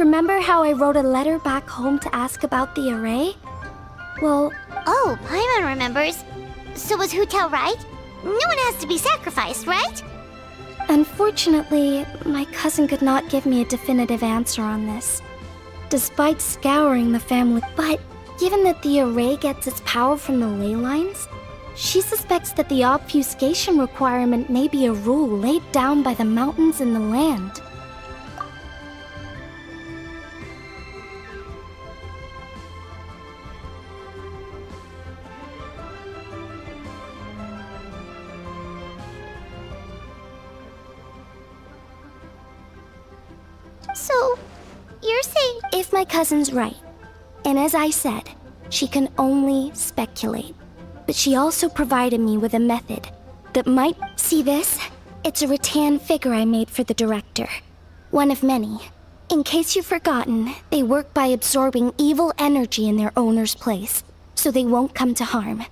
Remember how I wrote a letter back home to ask about the array? Well... Oh, Paimon remembers. So was Hutel right? No one has to be sacrificed, right? Unfortunately, my cousin could not give me a definitive answer on this. Despite scouring the family... But given that the array gets its power from the ley lines, she suspects that the obfuscation requirement may be a rule laid down by the mountains and the land. So, you're saying... If my cousin's right, and as I said, she can only speculate, but she also provided me with a method that might... See this? It's a rattan figure I made for the director. One of many. In case you've forgotten, they work by absorbing evil energy in their owner's place, so they won't come to harm.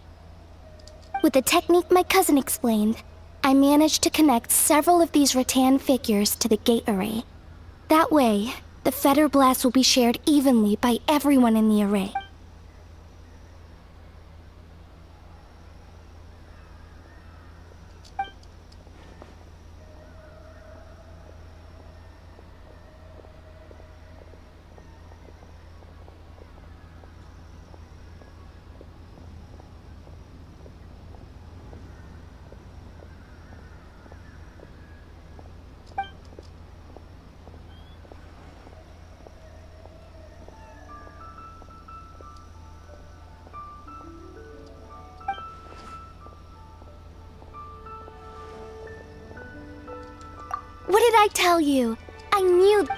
With the technique my cousin explained, I managed to connect several of these rattan figures to the gate array. That way, the fetter blast will be shared evenly by everyone in the array. What did I tell you? I knew...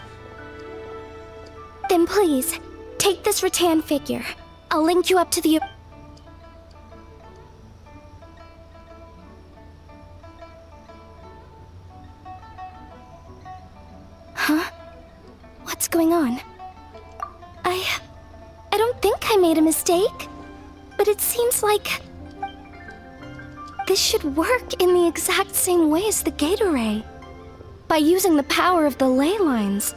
Then please, take this rattan figure. I'll link you up to the... Huh? What's going on? I don't think I made a mistake. But it seems like... this should work in the exact same way as the gate array. By using the power of the ley lines.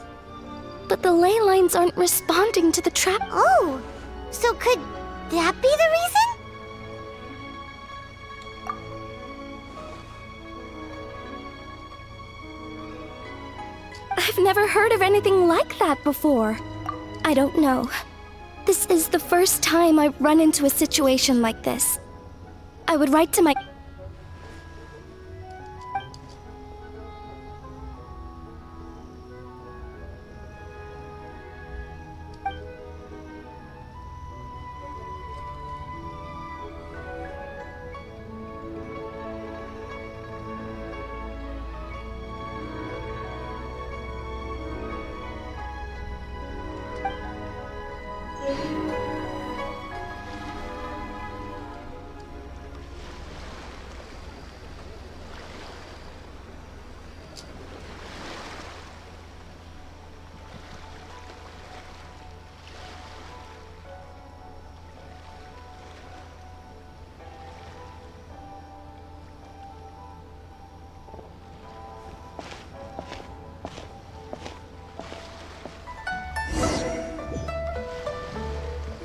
But the ley lines aren't responding to the trap. Oh, so could that be the reason? I've never heard of anything like that before. I don't know. This is the first time I've run into a situation like this. I would write to my...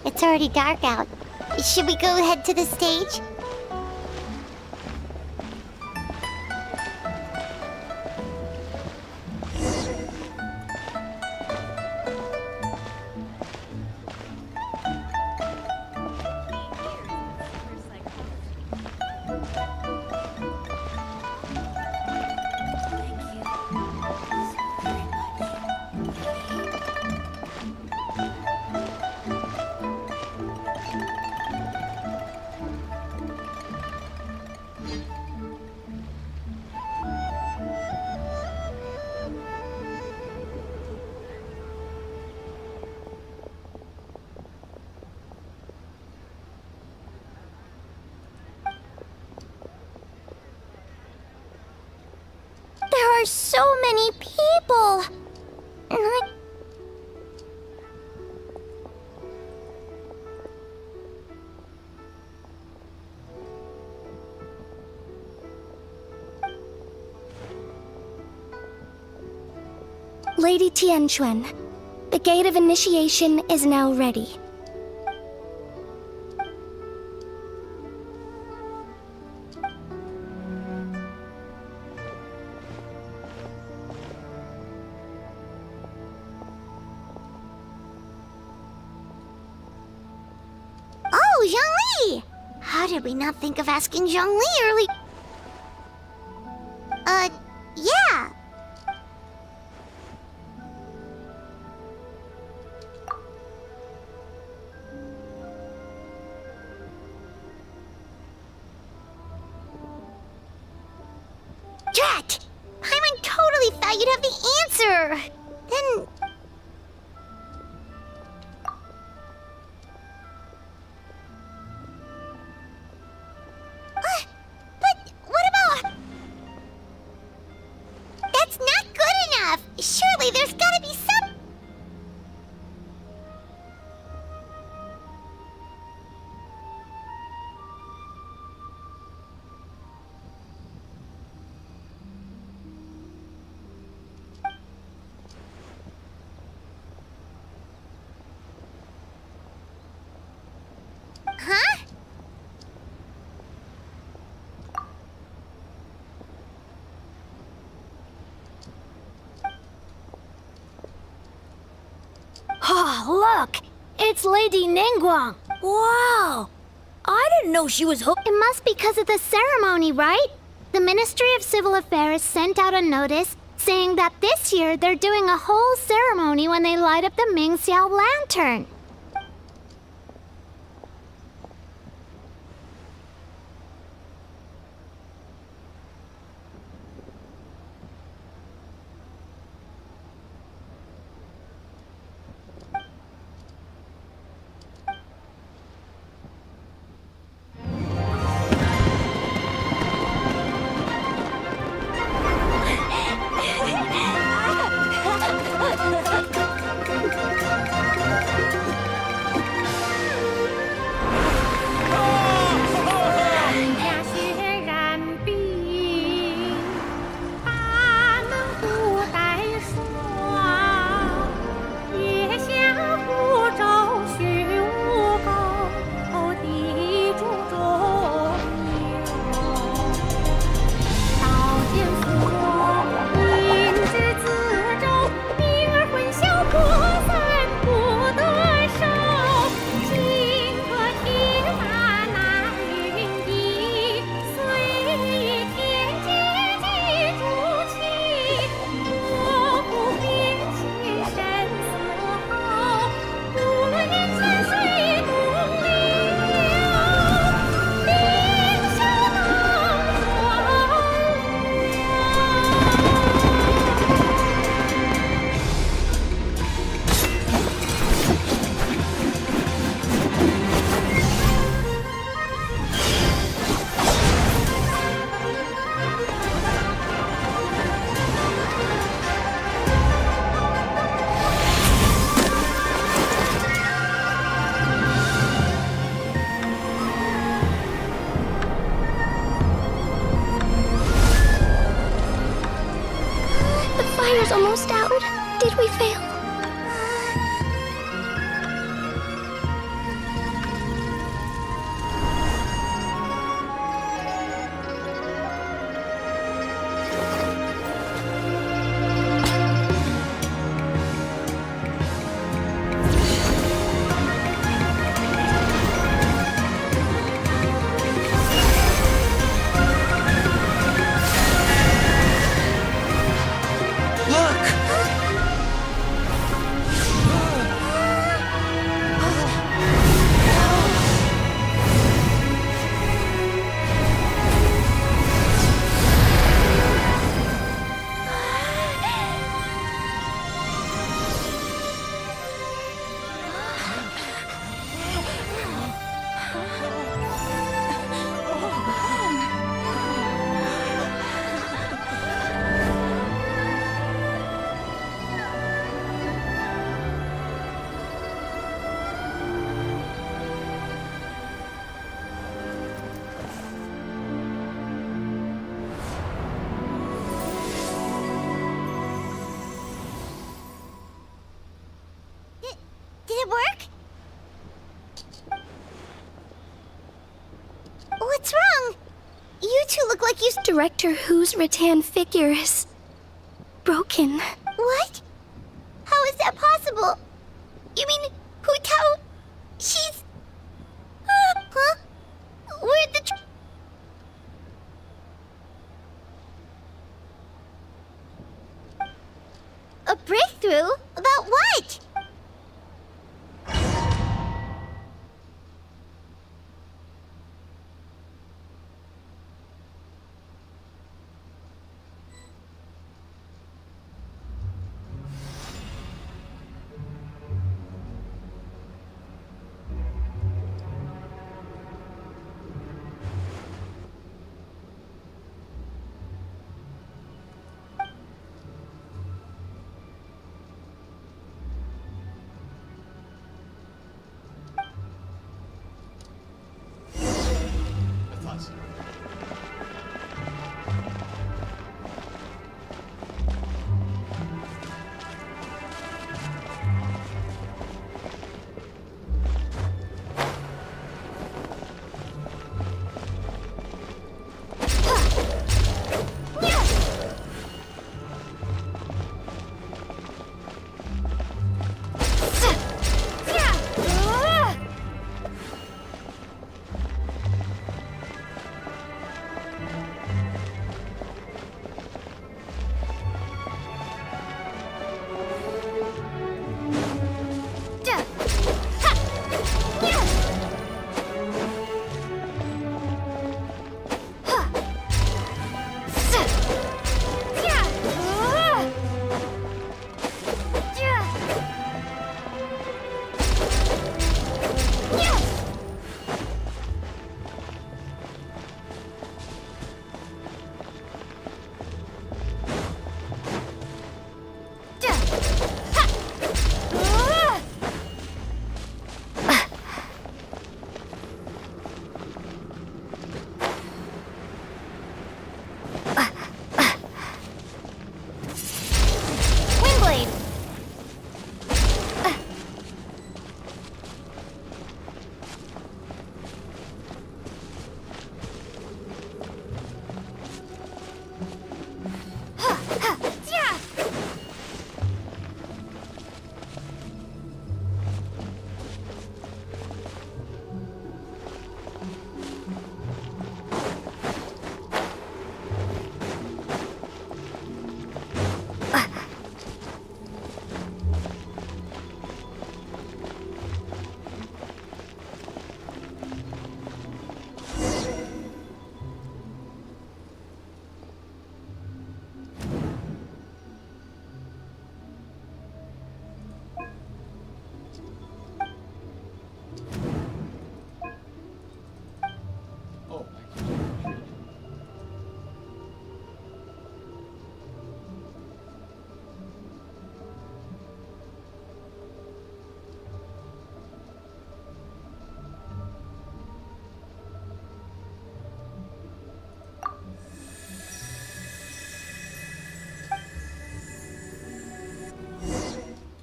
It's already dark out. Should we go head to the stage? There are so many people! And I... Lady Tianquan, The gate of initiation is now ready. Oh, Zhongli! How did we not think of asking Zhongli early? Yeah. Drat! Paimon totally thought you'd have the answer! Then... But what about... That's not good enough! Surely there's gotta be some... Huh? Oh, look! It's Lady Ningguang! Wow! I didn't know she was hooked. It must be because of the ceremony, right? The Ministry of Civil Affairs sent out a notice saying that this year they're doing a whole ceremony when they light up the Ming Xiao lantern. Fire's almost out. Did we fail? work? What's wrong? You two look like you... Director Who's rattan figure is... broken. What? How is that possible? You mean Hu Tao? She's... huh? Where'd the... A breakthrough? About what?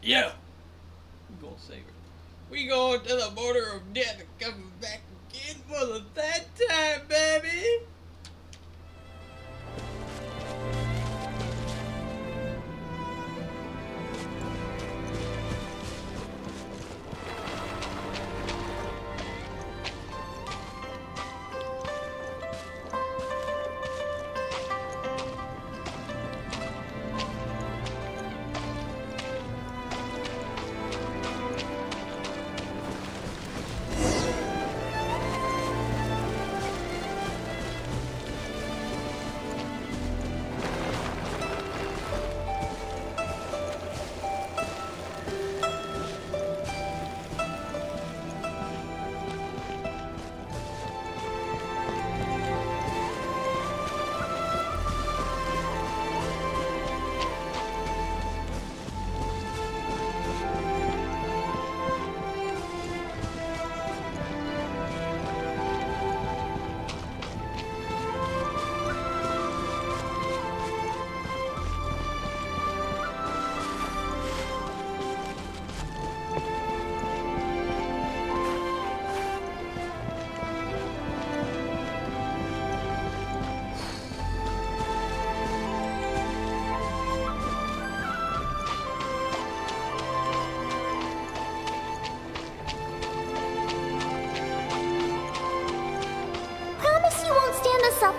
Yeah. We gonna save her. We going to the border of death and coming back again for the third time, baby.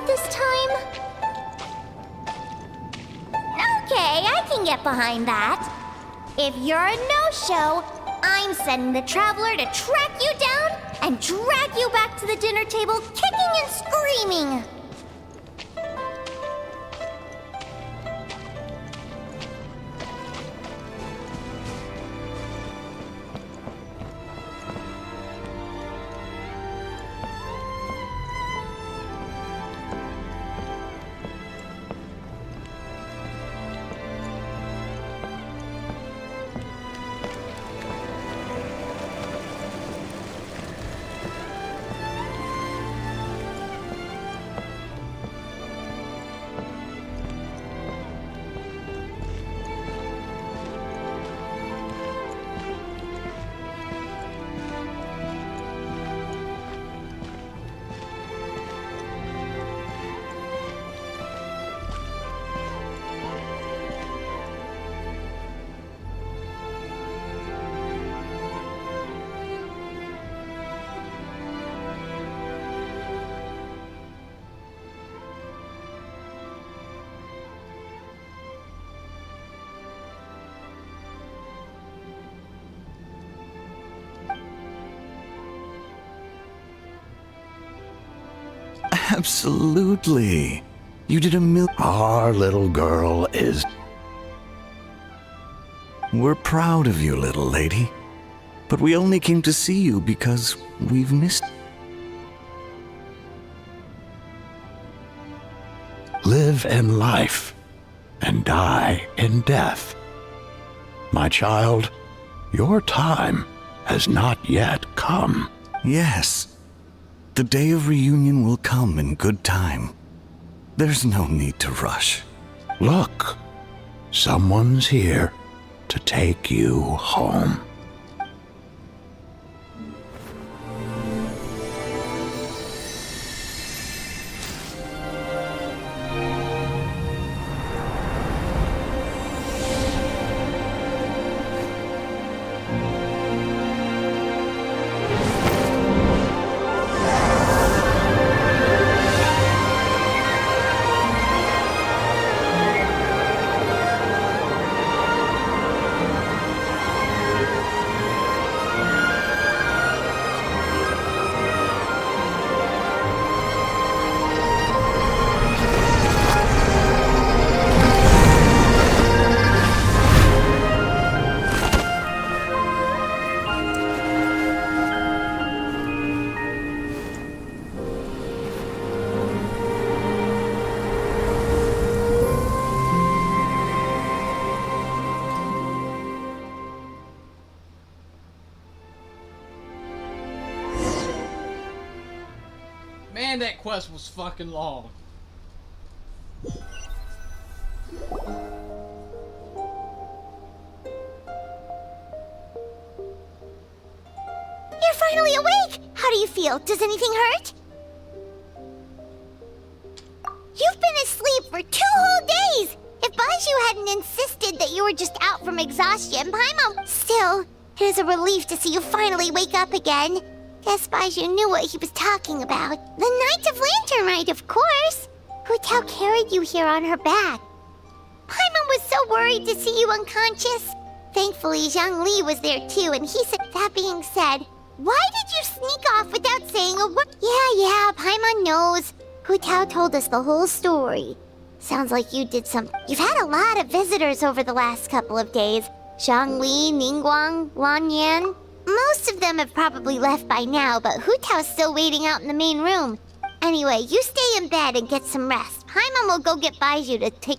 this time? Okay, I can get behind that. If you're a no-show, I'm sending the Traveler to track you down and drag you back to the dinner table kicking and screaming. Absolutely. You did Our little girl is... We're proud of you, little lady. But we only came to see you because we've missed... Live in life and die in death. My child, your time has not yet come. Yes. The day of reunion will come in good time. There's no need to rush. Look, someone's here to take you home. Man, that quest was fucking long. You're finally awake! How do you feel? Does anything hurt? You've been asleep for 2 whole days! If Baiju hadn't insisted that you were just out from exhaustion, Paimon... Still, it is a relief to see you finally wake up again. Guess Baiju knew what he was talking about. The Knight of Lantern Rite, of course! Hu Tao carried you here on her back. Paimon was so worried to see you unconscious. Thankfully, Zhang Li was there too, and he said... That being said, why did you sneak off without saying a word? Yeah, Paimon knows. Hu Tao told us the whole story. Sounds like you did some... You've had a lot of visitors over the last couple of days. Zhang Li, Ningguang, Lan Yan. Most of them have probably left by now, but Hu Tao's still waiting out in the main room. Anyway, you stay in bed and get some rest. Paimon will go get Baiju to take...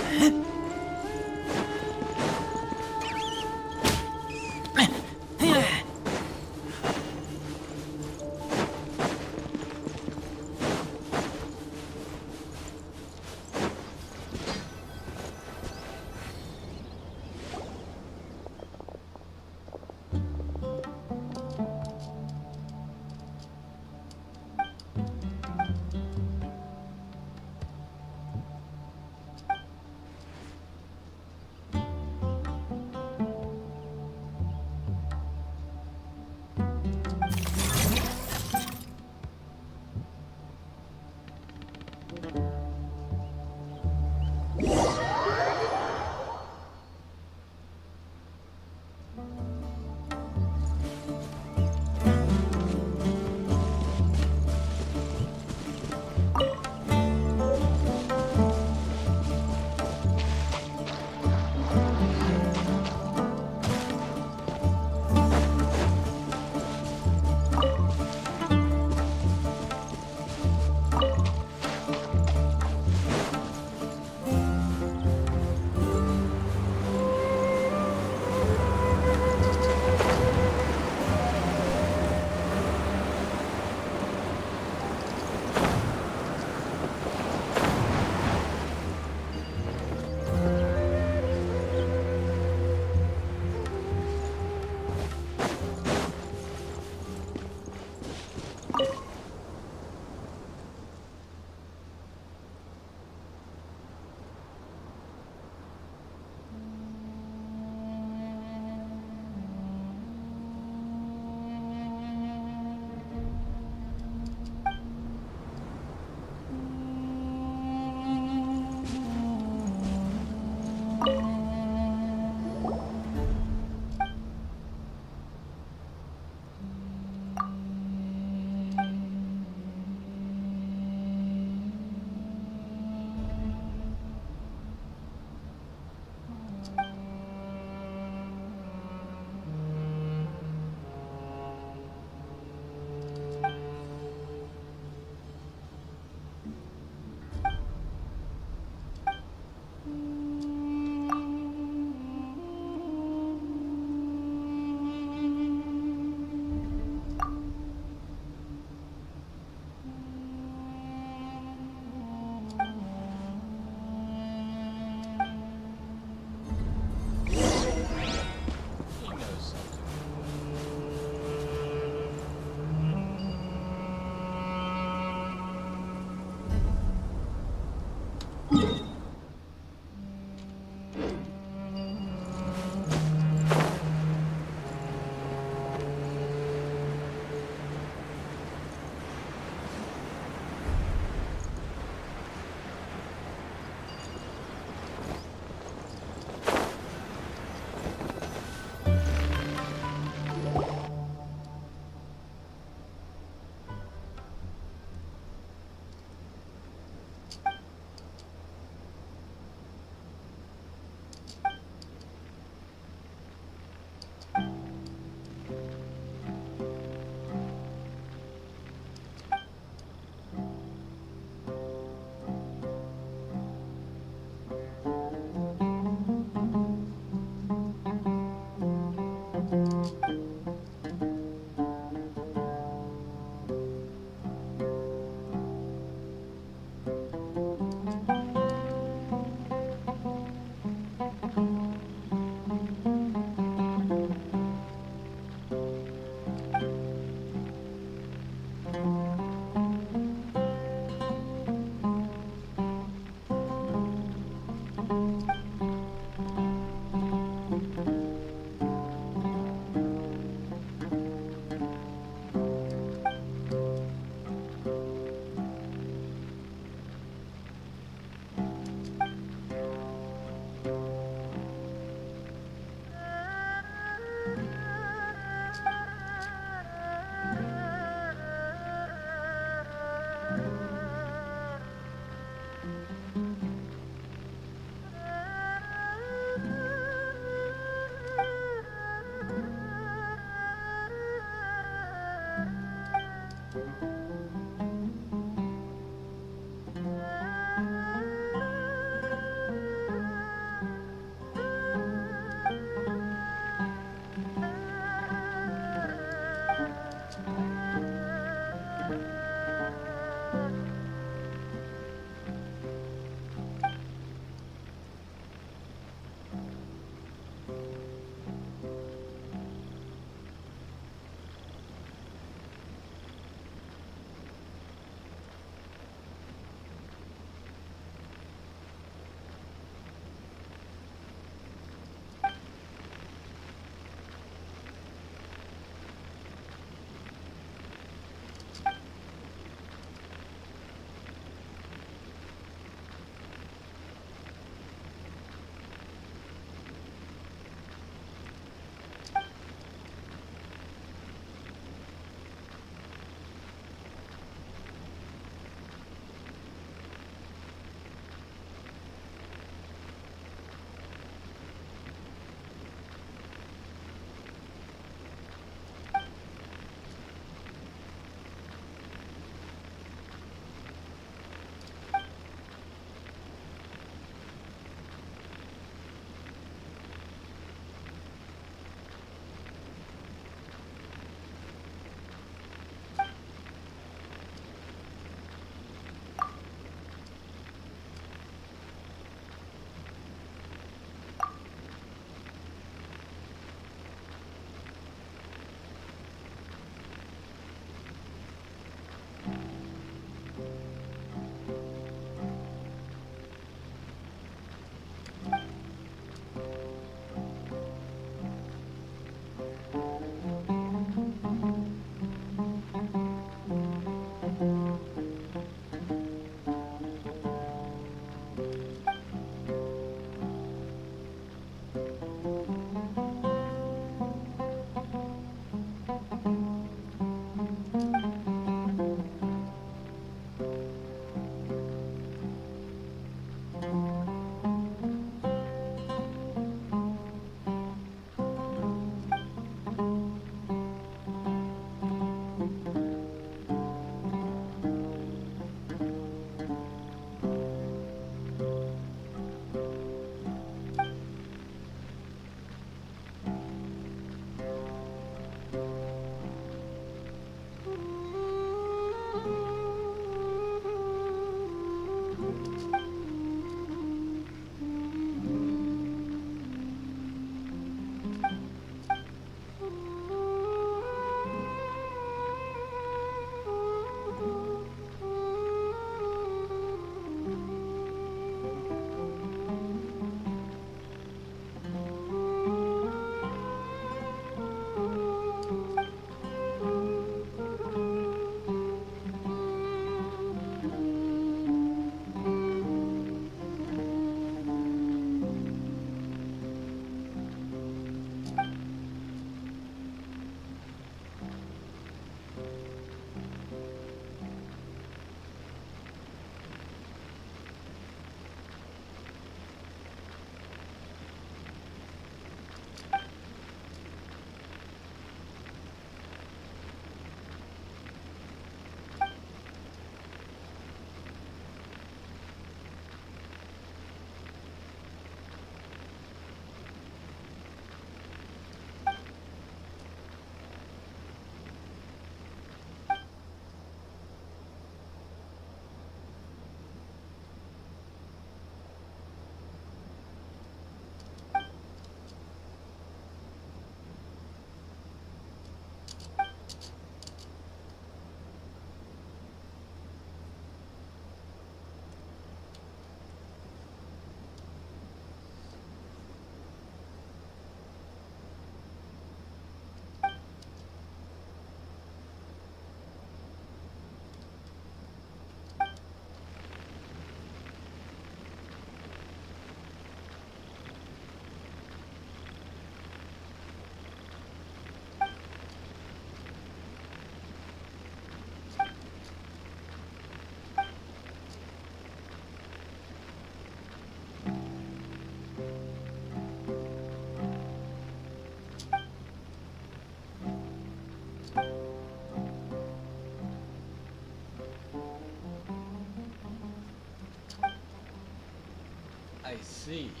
see.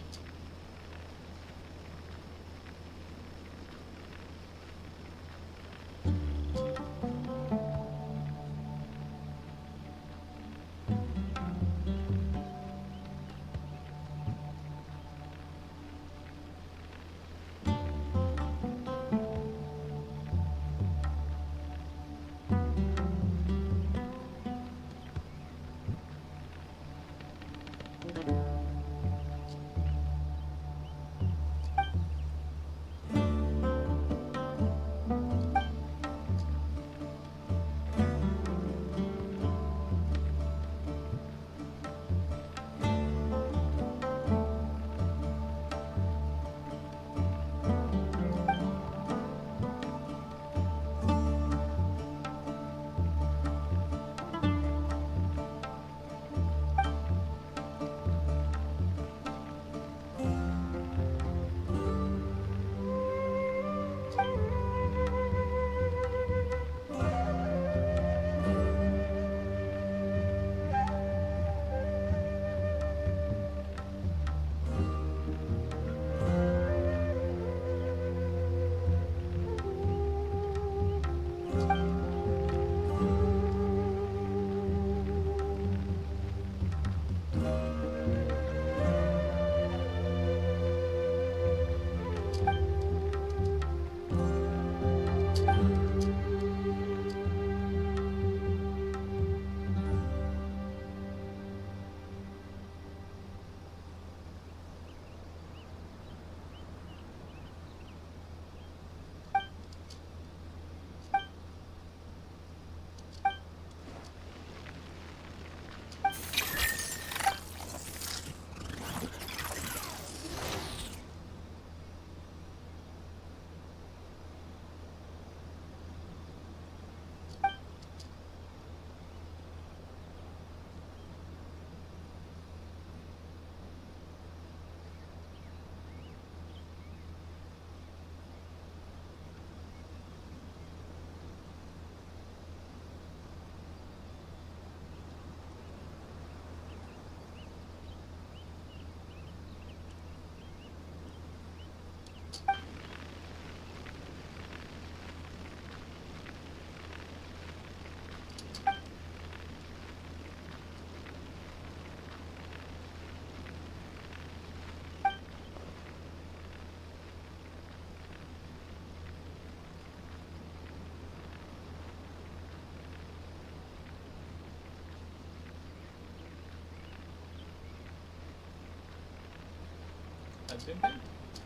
I've been paid?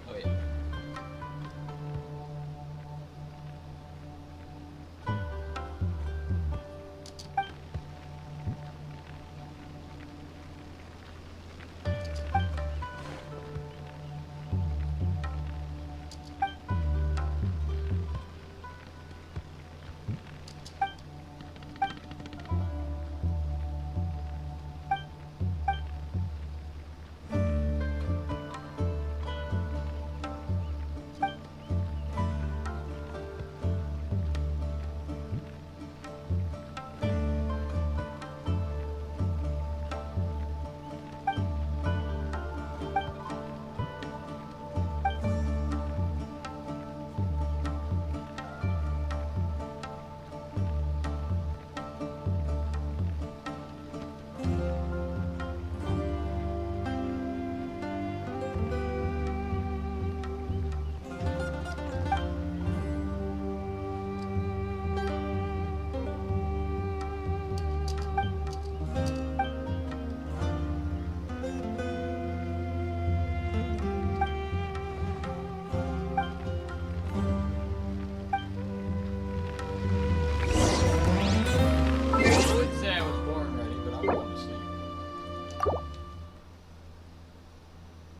Oh yeah.